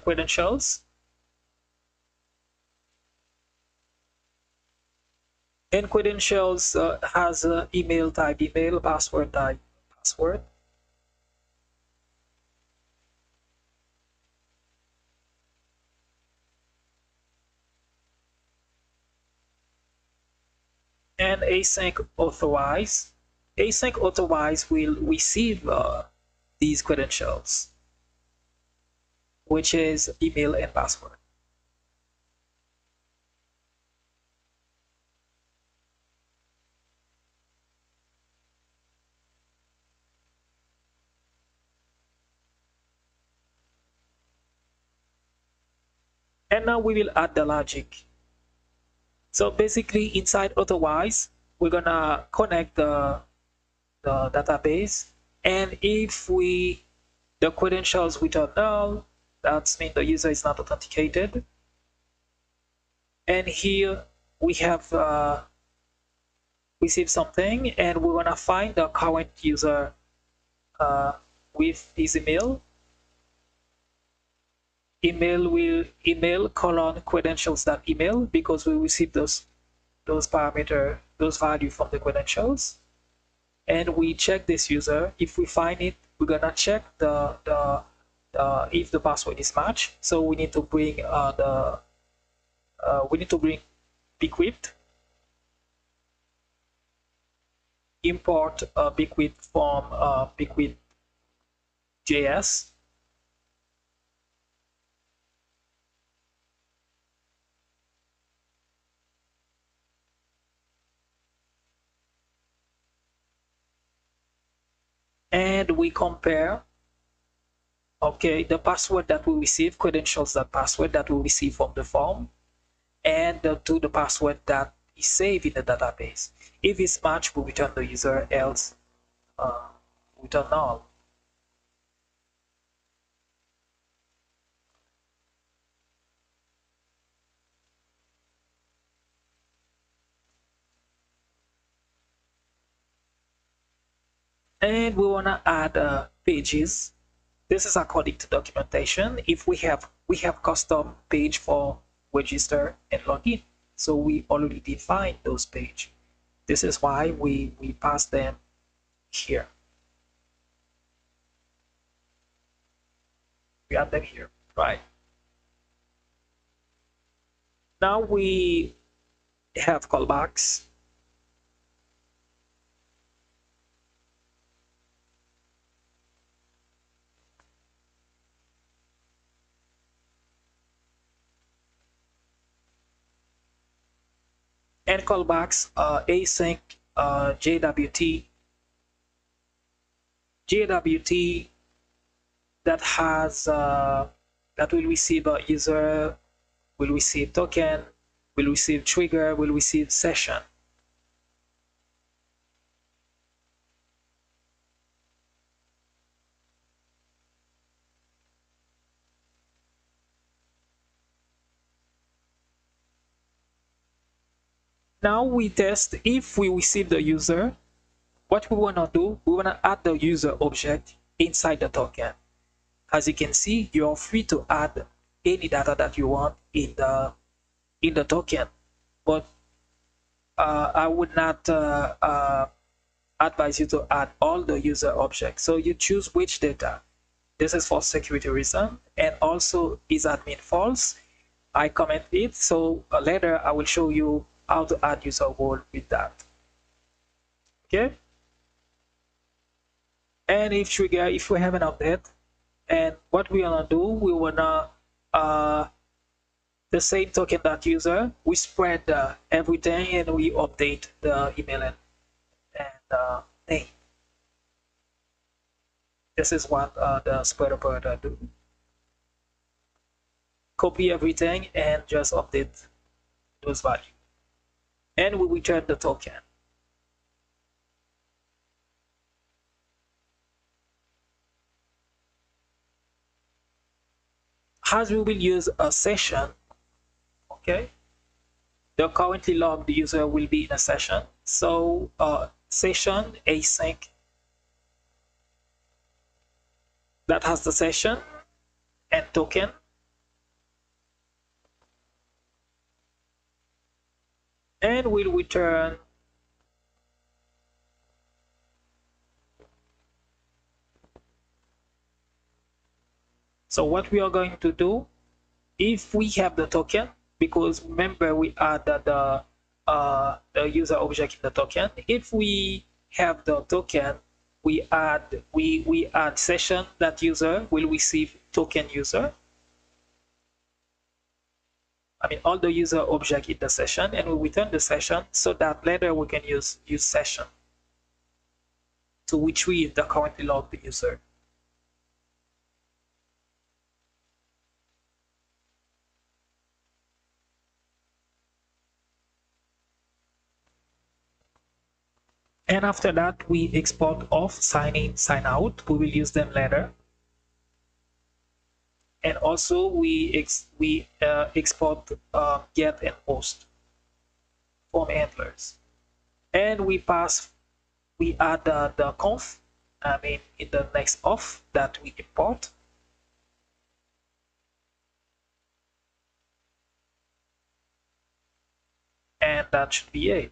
credentials. And credentials has email type email, password type password. And async authorize. Async authorize will receive these credentials, which is email and password. And now we will add the logic. So basically inside otherwise, we're gonna connect the database, and if the credentials return null, that means the user is not authenticated. And here we have received something, and we want to find the current user with his email colon credentials that email, because we receive those parameter, those value from the credentials. And we check this user. If we find it, we're gonna check if the password is matched. So we need to bring Bcrypt, import Bcrypt from Bcrypt.js. And we compare, okay, the password that we receive, credentials, that password that we receive from the form, and to the password that is saved in the database. If it's matched, we return the user, else return null. And we want to add pages. This is according to documentation. If we have custom page for register and login, so we already defined those page. This is why we pass them here. We add them here, right? Now we have callbacks. and callbacks async JWT that has that will receive a user, will receive token, will receive trigger, will receive session. Now we test if we receive the user. What we want to do, we want to add the user object inside the token. As you can see, you're free to add any data that you want in the token, but I would not advise you to add all the user objects. So you choose which data. This is for security reason, and also is admin false. I comment it, so later I will show you how to add user role with that. Okay. And if we have an update, and what we wanna do, we wanna the same token that user, we spread everything and we update the email and name. This is what the spread operator do. Copy everything and just update those values. And we return the token. As we will use a session, okay, the currently logged user will be in a session. So session async that has the session and token. And we'll return so what we are going to do, if we have the token, because remember we added the user object in the token. If we have the token, we add session that user will receive token user. I mean all the user object in the session, and we return the session so that later we can use session to retrieve the currently logged user. And after that, we export Auth, SignIn, SignOut. We will use them later. And also we export get and post form handlers. And we add the conf, I mean in the next auth that we import. And that should be it.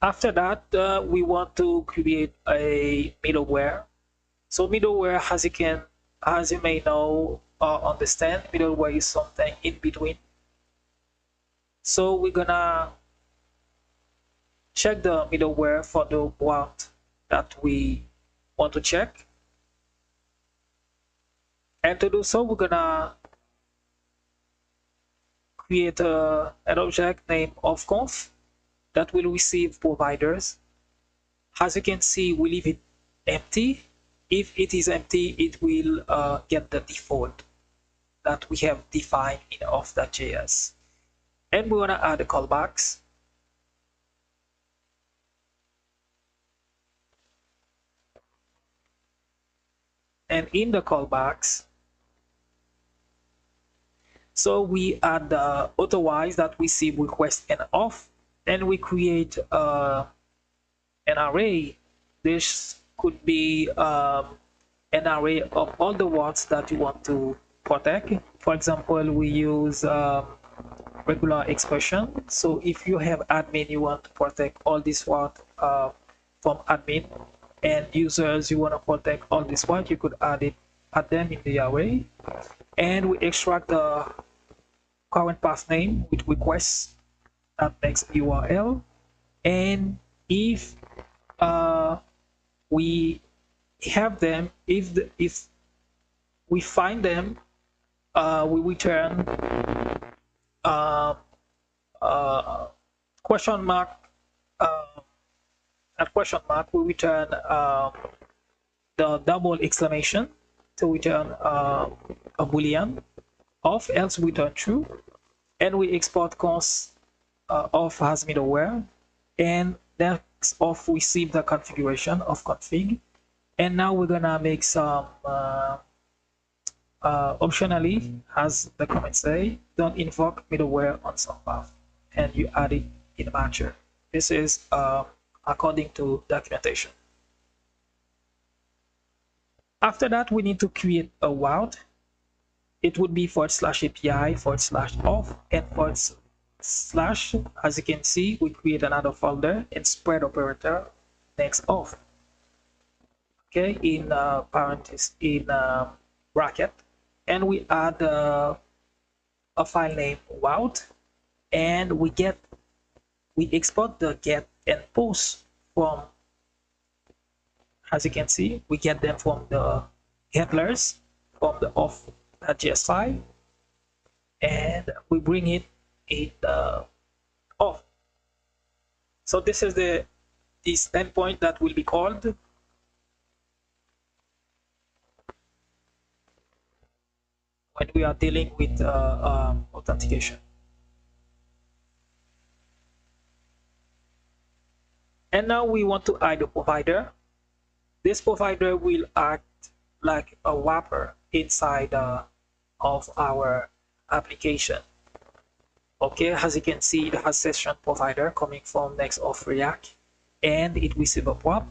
After that, we want to create a middleware. So middleware, as you may know or understand, middleware is something in between. So we're gonna check the middleware for the part that we want to check. And to do so, we're gonna create an object named ofconf that will receive providers. As you can see, we leave it empty. If it is empty, it will get the default that we have defined in Auth.js. And we want to add the callbacks. And in the callbacks, so we add the authorize that we see request and auth. Then we create an array. This could be an array of all the words that you want to protect. For example, we use regular expression. So if you have admin, you want to protect all these words from admin, and users, you want to protect all these words, you could add them in the array. And we extract the current path name with requests that makes URL. And if we have them, if we find them, we return question mark. At question mark, we return the double exclamation to return a boolean of, else we return true, and we export const of as middleware, and next of receive the configuration of config. And now we're gonna make some optionally, as the comments say, don't invoke middleware on some path, and you add it in matcher. This is according to documentation. After that, we need to create a route. It would be /API /auth and /, as you can see, we create another folder and spread operator next auth. Okay, in parentheses, in bracket, and we add a file name route, and we export the get and post from, as you can see, we get them from the handlers from the auth.js file, and we bring it in the auth. So this is this endpoint that will be called when we are dealing with authentication. And now we want to add a provider. This provider will act like a wrapper inside of our application. Okay, as you can see, it has session provider coming from Next of React, and it receives a prop.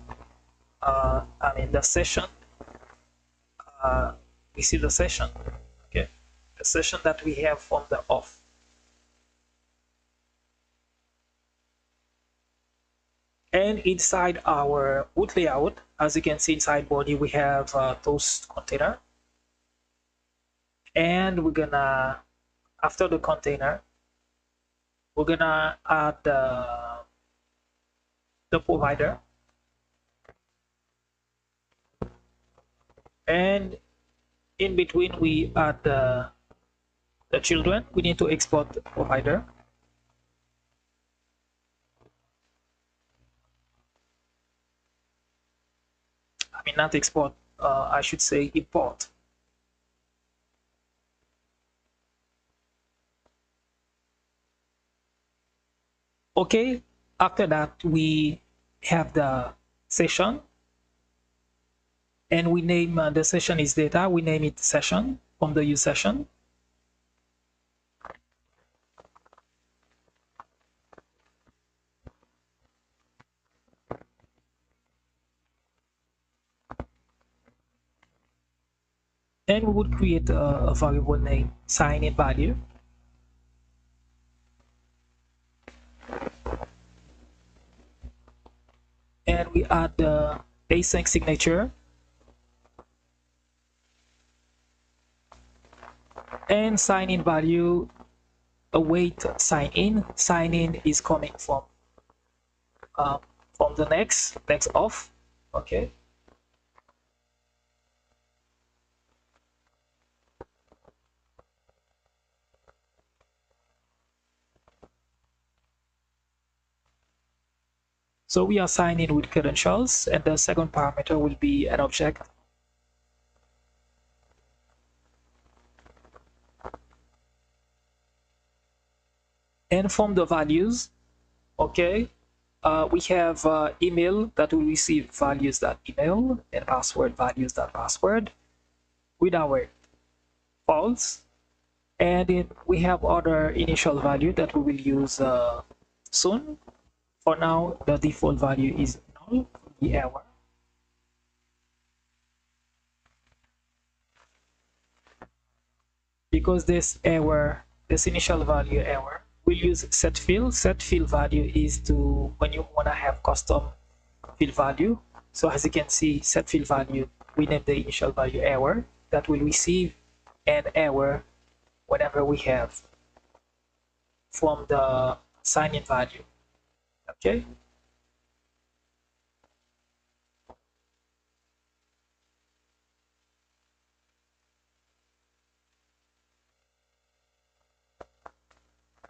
The session receive the session. Okay, the session that we have from the auth. And inside our root layout, as you can see inside body, we have toast container. And we're gonna, after the container, we're gonna add the provider. And in between, we add the children. We need to export the provider. Not export, I should say import. Okay, after that, we have the session, and we name the session is data. We name it session from the use session. And we would create a variable name SignIn value. And we add the async signature. And sign-in value, await sign-in. Sign-in is coming from the next auth. Okay. So we are signed in with credentials, and the second parameter will be an object. And from the values, okay, we have email that will receive values.email and password values.password with our false. And we have other initial value that we will use soon. For now, the default value is null, the error. Because this initial value error, we'll use set field. Set field value is to when you want to have custom field value. So as you can see, set field value, we name the initial value error that will receive an error whenever we have from the sign-in value. Okay.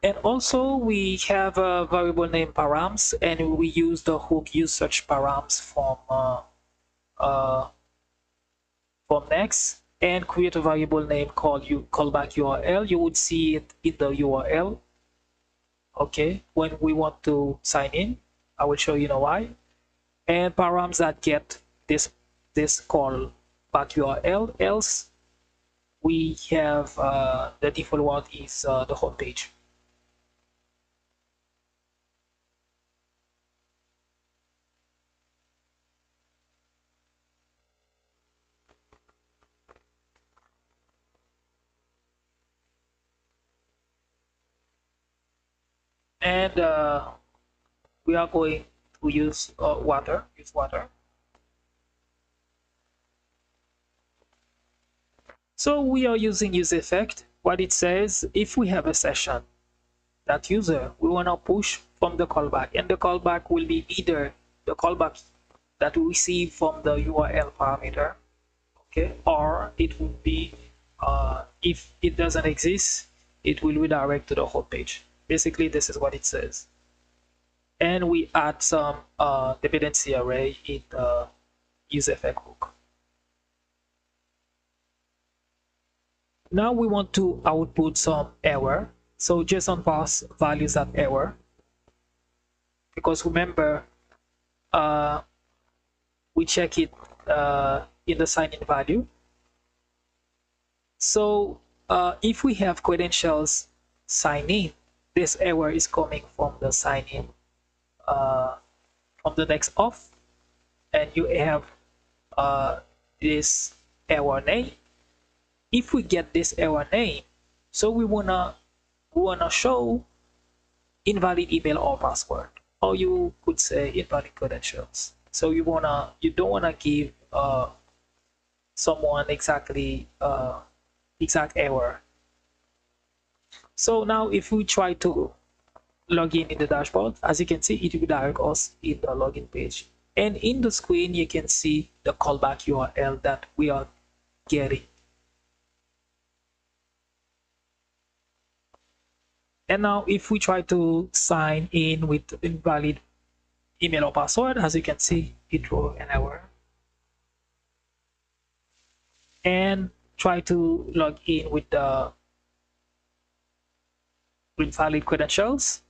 And also we have a variable name params, and we use the hook use search params from Next, and create a variable name called callback URL. You would see it in the URL. Okay, when we want to sign in, I will show you know why. And params that get this callback URL. Else we have the default one is the home page. And we are going to use water. So we are using use effect. What it says, if we have a session, that user we want to push from the callback, and the callback will be either the callback that we receive from the URL parameter, okay, or it would be if it doesn't exist, it will redirect to the home page. Basically, this is what it says. And we add some dependency array in the use effect hook. Now we want to output some error. So JSON parse values that error, because remember we check it in the sign-in value. So if we have credentials sign in, this error is coming from the sign-in from the next auth, and you have this error name. If we get this error name, so we wanna show invalid email or password, or you could say invalid credentials. So you don't wanna give someone exactly exact error. So now if we try to log in the dashboard, as you can see, it will direct us in the login page, and in the screen you can see the callback URL that we are getting. And now if we try to sign in with invalid email or password, as you can see, it throws an error. And try to log in with the valid credentials.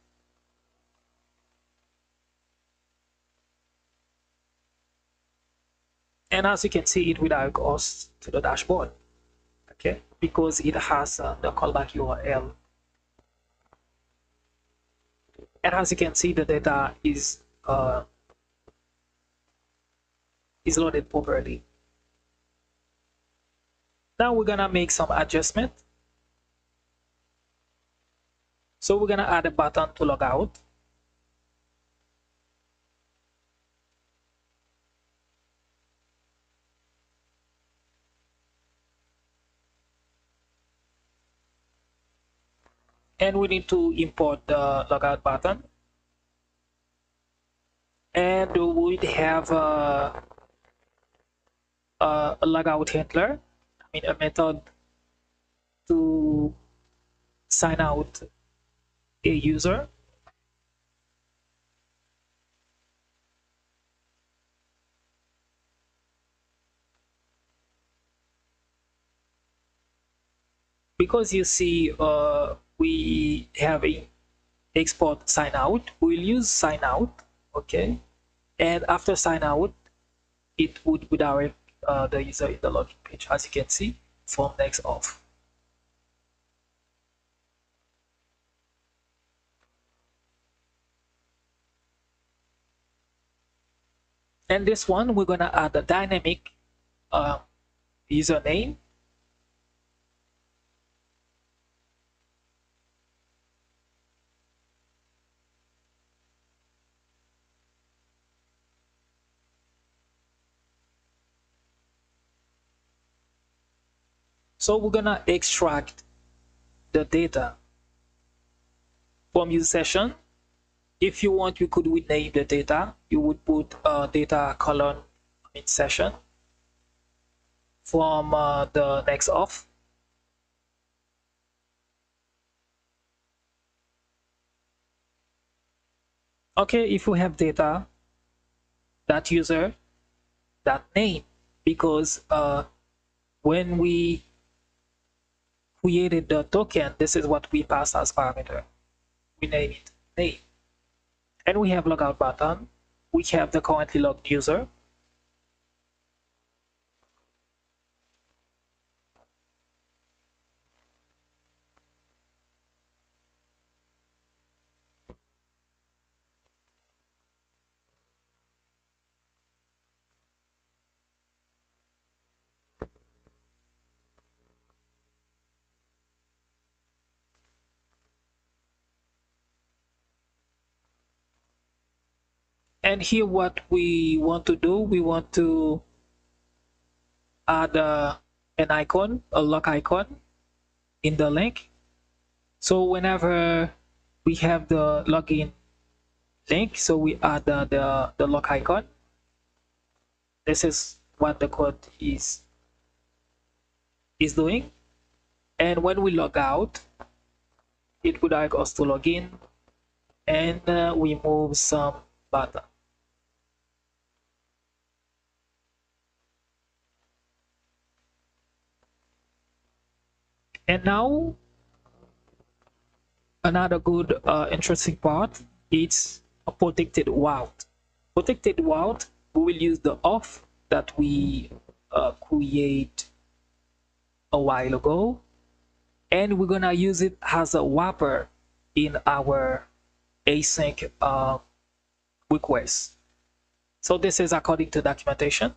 And as you can see, it will direct us to the dashboard, okay, because it has the callback URL. And as you can see, the data is loaded properly. Now we're gonna make some adjustment. So we're gonna add a button to log out. And we need to import the logout button. And we would have a logout handler, a method to sign out a user. Because you see we have a export sign out, we'll use sign out, okay, and after sign out it would redirect the user in the login page, as you can see from next auth. And this one we're gonna add a dynamic username. So we're gonna extract the data from user session. If you want, you could rename the data. You would put data colon session from the next auth. Okay, if we have data, that user, that name, because when we created the token, this is what we pass as parameter. We name it name. And we have logout button. We have the currently logged user. And here what we want to do, we want to add an icon, a log icon in the link. So whenever we have the login link, so we add the log icon. This is what the code is doing. And when we log out, it would like us to log in, and we move some button. And now another good interesting part is a protected route. Protected route, we will use the auth that we create a while ago, and we're gonna use it as a wrapper in our async request. So this is according to documentation.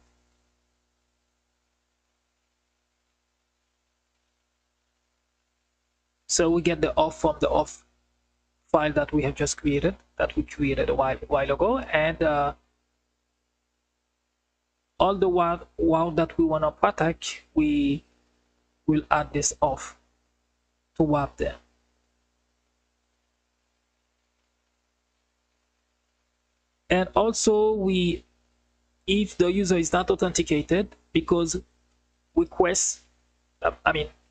So we get the auth from the auth file that we have just created, that we created a while ago, and all the while that we want to protect, we will add this auth to wrap them. And also if the user is not authenticated, because request,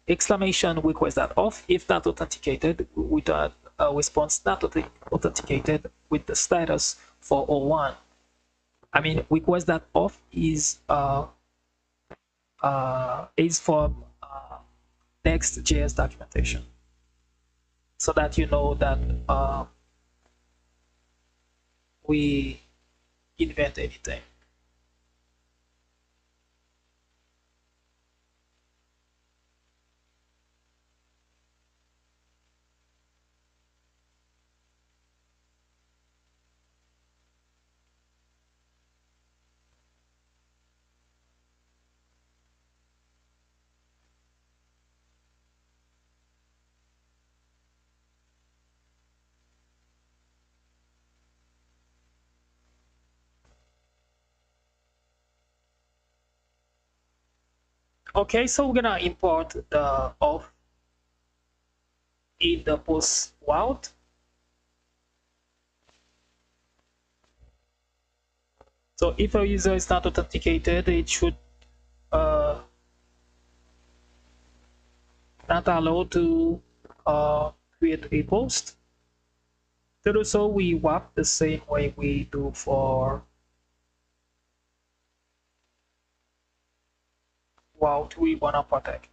exclamation request that auth, if not authenticated with a response not authenticated with the status for 01. Request that auth is from Next.js documentation, so that you know that we invent anything. Okay, so we're gonna import the auth in the post route. So if a user is not authenticated, it should not allow to create a post. To do so, we wrap the same way we do for route we wanna protect.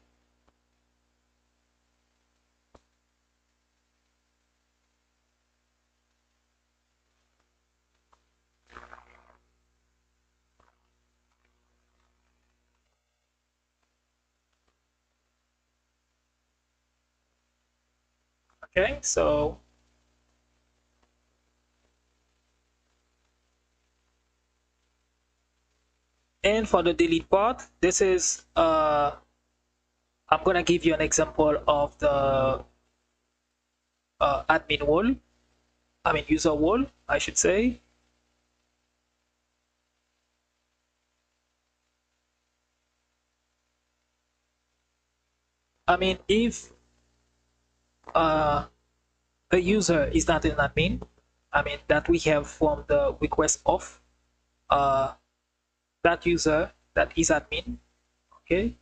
Okay, so and for the delete part, this is I'm gonna give you an example of the admin role. User role, I should say. If a user is not an admin, that we have from the request of that user that is admin, okay?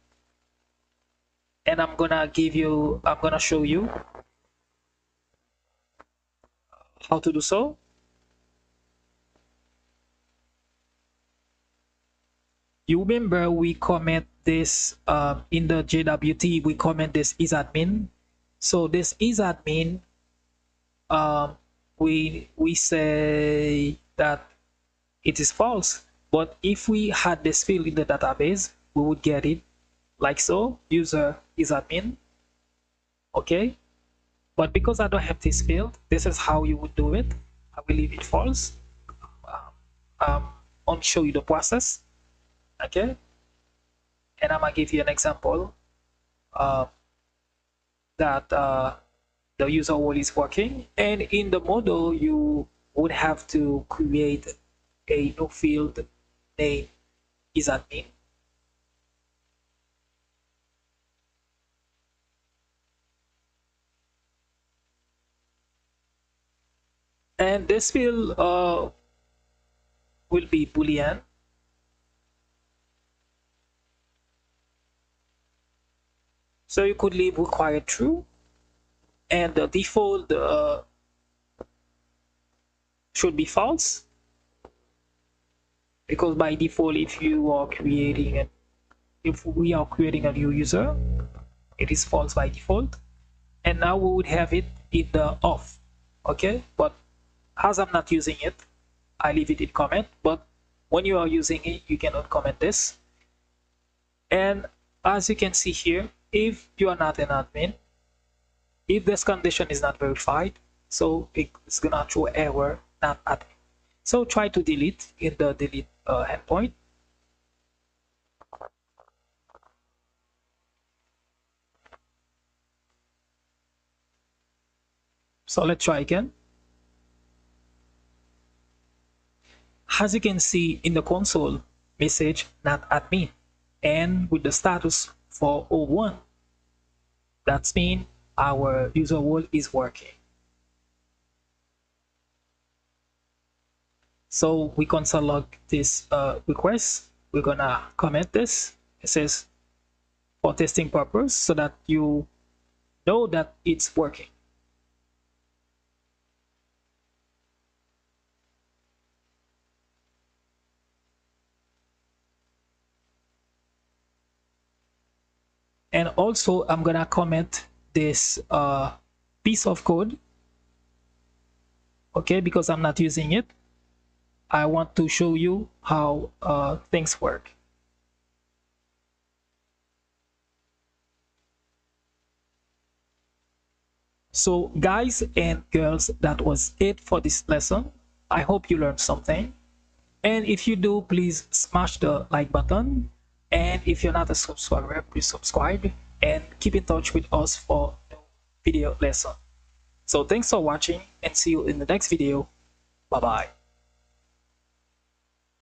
And I'm gonna show you how to do so. You remember we comment this in the JWT, we comment this isadmin. So this isadmin, we say that it is false. But if we had this field in the database, we would get it like so, user isadmin. Okay, but because I don't have this field, this is how you would do it. I will leave it false. I'll show you the process. Okay, and I'm gonna give you an example that the user role is working, and in the model you would have to create a new field named isadmin. And this field will be Boolean. So you could leave required true, and the default should be false, because by default, if we are creating a new user, it is false by default. And now we would have it in the auth. Okay, but as I'm not using it, I leave it in comment. But when you are using it, you cannot comment this. And as you can see here, if you are not an admin, if this condition is not verified, so it's gonna throw error not admin. So try to delete in the delete endpoint. So let's try again. As you can see in the console, message not admin, and with the status 401, that means our user role is working. So we console log this request. We're gonna comment this. It says for testing purpose, so that you know that it's working. And also I'm gonna comment this piece of code, okay, because I'm not using it. I want to show you how things work. So guys and girls, that was it for this lesson. I hope you learned something. And if you do, please smash the like button. And if you're not a subscriber, please subscribe and keep in touch with us for new video lesson. So thanks for watching, and see you in the next video. Bye bye.